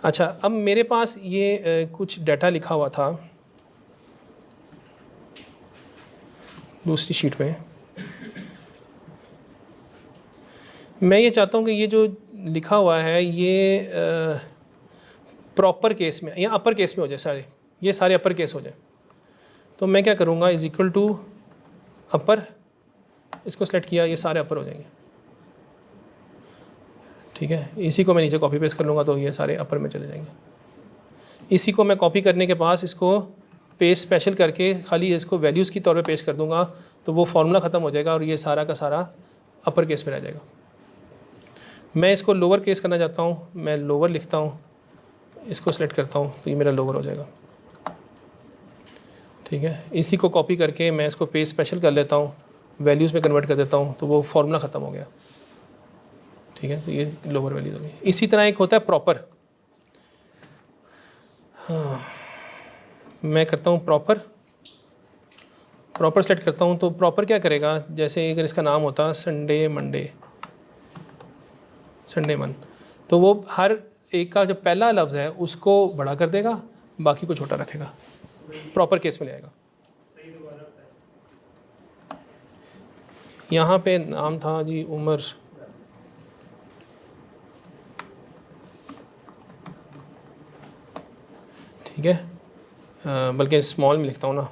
अच्छा, अब मेरे पास ये कुछ डाटा लिखा हुआ था दूसरी शीट में। मैं ये चाहता हूँ कि ये जो लिखा हुआ है ये प्रॉपर केस में या अपर केस में हो जाए, सारे ये सारे अपर केस हो जाए। तो मैं क्या करूँगा, इज़ इक्वल टू अपर, इसको सेलेक्ट किया, ये सारे अपर हो जाएंगे। ठीक है, इसी को मैं नीचे कॉपी पेस्ट कर लूँगा तो ये सारे अपर में चले जाएंगे। इसी को मैं कॉपी करने के पास इसको पेस्ट स्पेशल करके खाली इसको वैल्यूज़ की तौर पे पेस्ट कर दूँगा तो वो फार्मूला ख़त्म हो जाएगा और ये सारा का सारा अपर केस में रह जाएगा। मैं इसको लोअर केस करना चाहता हूँ, मैं लोअर लिखता हूँ, इसको सेलेक्ट करता हूँ तो ये मेरा लोअर हो जाएगा। ठीक है, इसी को कॉपी करके मैं इसको पेस्ट स्पेशल कर लेता हूँ, वैल्यूज़ में कन्वर्ट कर देता हूँ तो वो फार्मूला ख़त्म हो गया। ठीक है, तो ये लोअर वैल्यूज हो गई। इसी तरह एक होता है प्रॉपर। हाँ, मैं करता हूँ प्रॉपर सेलेक्ट करता हूँ तो प्रॉपर क्या करेगा, जैसे अगर इसका नाम होता संडे मंडे संडे मन, तो वो हर एक का जो पहला लफ्ज़ है उसको बड़ा कर देगा, बाकी को छोटा रखेगा, प्रॉपर केस में ले आएगा। यहाँ पे नाम था जी उमर, ठीक है, बल्कि स्मॉल में लिखता हूँ ना।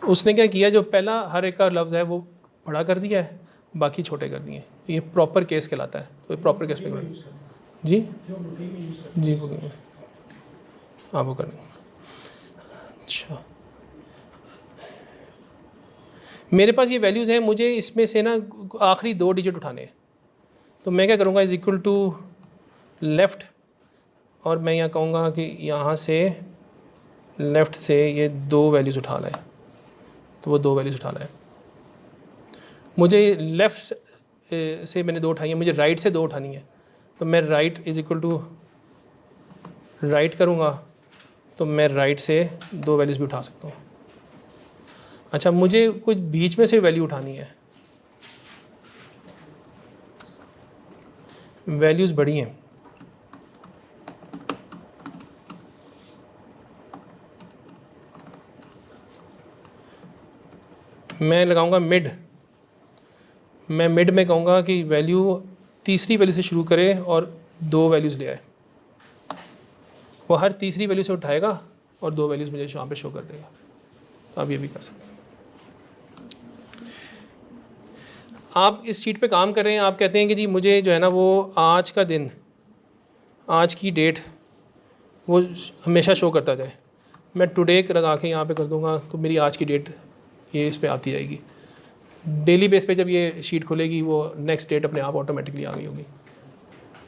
उसने क्या किया, जो पहला हर एक का लफ्ज़ है वो बड़ा कर दिया है, बाकी छोटे कर दिए। ये प्रॉपर केस कहलाता है। तो ये प्रॉपर केस में जी जी वो हाँ वो करेंगे। अच्छा, मेरे पास ये वैल्यूज़ हैं, मुझे इसमें से ना आखिरी 2 डिजिट उठाने हैं। तो मैं क्या करूँगा, इज़ इक्वल टू लेफ़्ट, और मैं यहाँ कहूँगा कि यहाँ से लेफ़्ट से ये 2 वैल्यूज़ उठा लाए, तो वो 2 वैल्यूज़ उठा लाए। मुझे लेफ़्ट से मैंने 2 उठाई है, मुझे राइट से 2 उठानी है, तो मैं write is equal to write करूँगा तो मैं राइट से 2 वैल्यूज़ भी उठा सकता हूँ। अच्छा, मुझे कुछ बीच में से वैल्यू उठानी है, वैल्यूज़ बड़ी हैं, मैं लगाऊंगा मिड। मैं मिड में कहूँगा कि वैल्यू तीसरी वैल्यू से शुरू करे और 2 वैल्यूज़ ले आए। वो हर तीसरी वैल्यू से उठाएगा और 2 वैल्यूज़ मुझे यहाँ पे शो कर देगा। तो आप ये भी कर सकते हैं। आप इस शीट पे काम कर रहे हैं, आप कहते हैं कि जी मुझे जो है ना वो आज का दिन, आज की डेट वो हमेशा शो करता जाए। मैं टुडे लगा के यहाँ पे कर दूँगा तो मेरी आज की डेट ये इस पे आती जाएगी। डेली बेस पे जब ये शीट खुलेगी वो नेक्स्ट डेट अपने आप ऑटोमेटिकली आ गई होगी,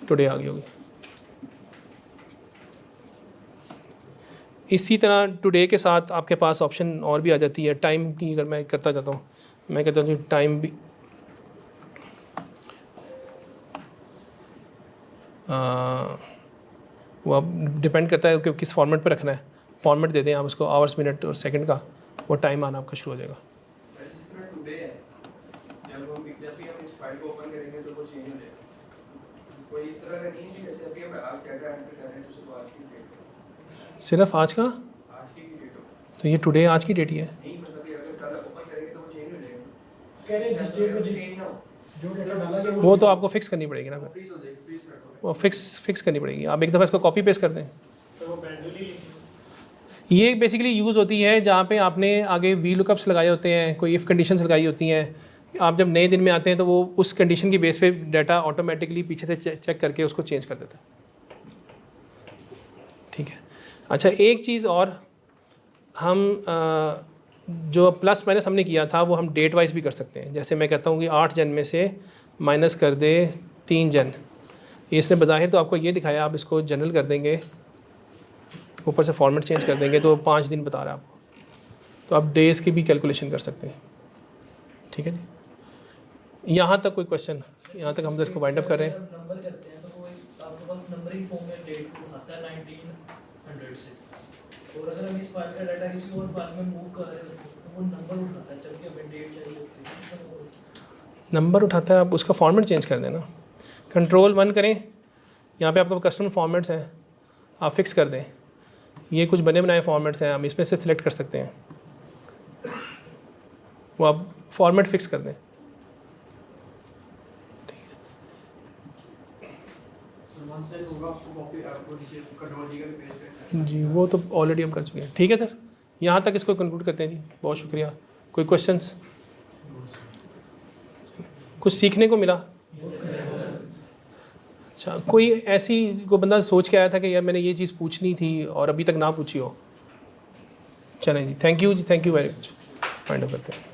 टुडे आ गई होगी। इसी तरह टुडे के साथ आपके पास ऑप्शन और भी आ जाती है। टाइम की अगर मैं करता जाता हूँ, मैं कहता हूँ टाइम भी वो अब डिपेंड करता है कि किस फॉर्मेट पे रखना है। फॉर्मेट दे दें आप उसको आवर्स मिनट और सेकंड का, वो टाइम आना आपका शुरू हो जाएगा।
सर जिस तरह टुडे है, जब भी हम इस फाइल को ओपन करेंगे तो वो चेंज हो जाएगा। कोई इस तरह का नहीं है कि जैसे अभी हम आज डाटा एंटर कर रहे हैं तो सिर्फ आज की डेट,
सिर्फ आज का,
आज की डेट हो।
तो ये टुडे आज की डेट ही है।
नहीं मतलब कि अगर कल ओपन करेंगे तो वो चेंज हो जाएगा।
कह रहे हैं जिस डेट पे
चेंज ना हो,
जो डेटा डाला गया
वो तो आपको फिक्स करनी पड़ेगी ना,
फ्रीज हो जाएगी, फ्रीज कर दो।
वो फिक्स करनी पड़ेगी। आप एक दफ़ा इसको कॉपी पेस्ट कर दें।
तो वो मैन्युअली
ये बेसिकली यूज़ होती है जहाँ पे आपने आगे वी लुकअप्स लगाए होते हैं, कोई इफ़ कंडीशंस लगाई होती हैं, आप जब नए दिन में आते हैं तो वो उस कंडीशन की बेस पे डाटा ऑटोमेटिकली पीछे से चेक करके उसको चेंज कर देता है। ठीक है। अच्छा, एक चीज़ और, हम जो प्लस माइनस हमने किया था वो हम डेट वाइज भी कर सकते हैं। जैसे मैं कहता हूँ कि 8 जन में से माइनस कर दे 3 जन, इसने बज़ाहिर तो आपको ये दिखाया, आप इसको जनरल कर देंगे, ऊपर से फॉर्मेट चेंज कर देंगे तो 5 दिन बता रहा है आपको, तो आप डेज़ की भी कैलकुलेशन कर सकते हैं। ठीक है जी, यहाँ तक कोई क्वेश्चन? यहाँ तक हम तो इसको वाइंड अप कर रहे हैं।
नंबर करते हैं तो कोई आपके पास नंबरिंग फॉर्म में डेट को आता है 1900 से, और अगर हम इस फाइल का डाटा किसी और फाइल में मूव कर रहे हैं तो वो नंबर उठाता है, जबकि हमें डेट चाहिए होती है।
नंबर उठाता है, आप उसका फॉर्मेट चेंज कर देना, कंट्रोल 1 करें, यहाँ पे आपको कस्टमर फॉर्मेट्स हैं, आप फिक्स कर दें। ये कुछ बने बनाए फॉर्मेट्स हैं, हम इसमें से सिलेक्ट कर सकते हैं, वो आप फॉर्मेट फिक्स कर दें। जी, वो तो ऑलरेडी हम कर चुके हैं। ठीक है सर, यहाँ तक इसको कंक्लूड करते हैं जी। बहुत शुक्रिया। कोई क्वेश्चंस? कुछ सीखने को मिला? अच्छा, कोई ऐसी कोई बंदा सोच के आया था कि यार मैंने ये चीज़ पूछनी थी और अभी तक ना पूछी हो? चलें जी, थैंक यू जी, thank you very much. Find up करते हैं।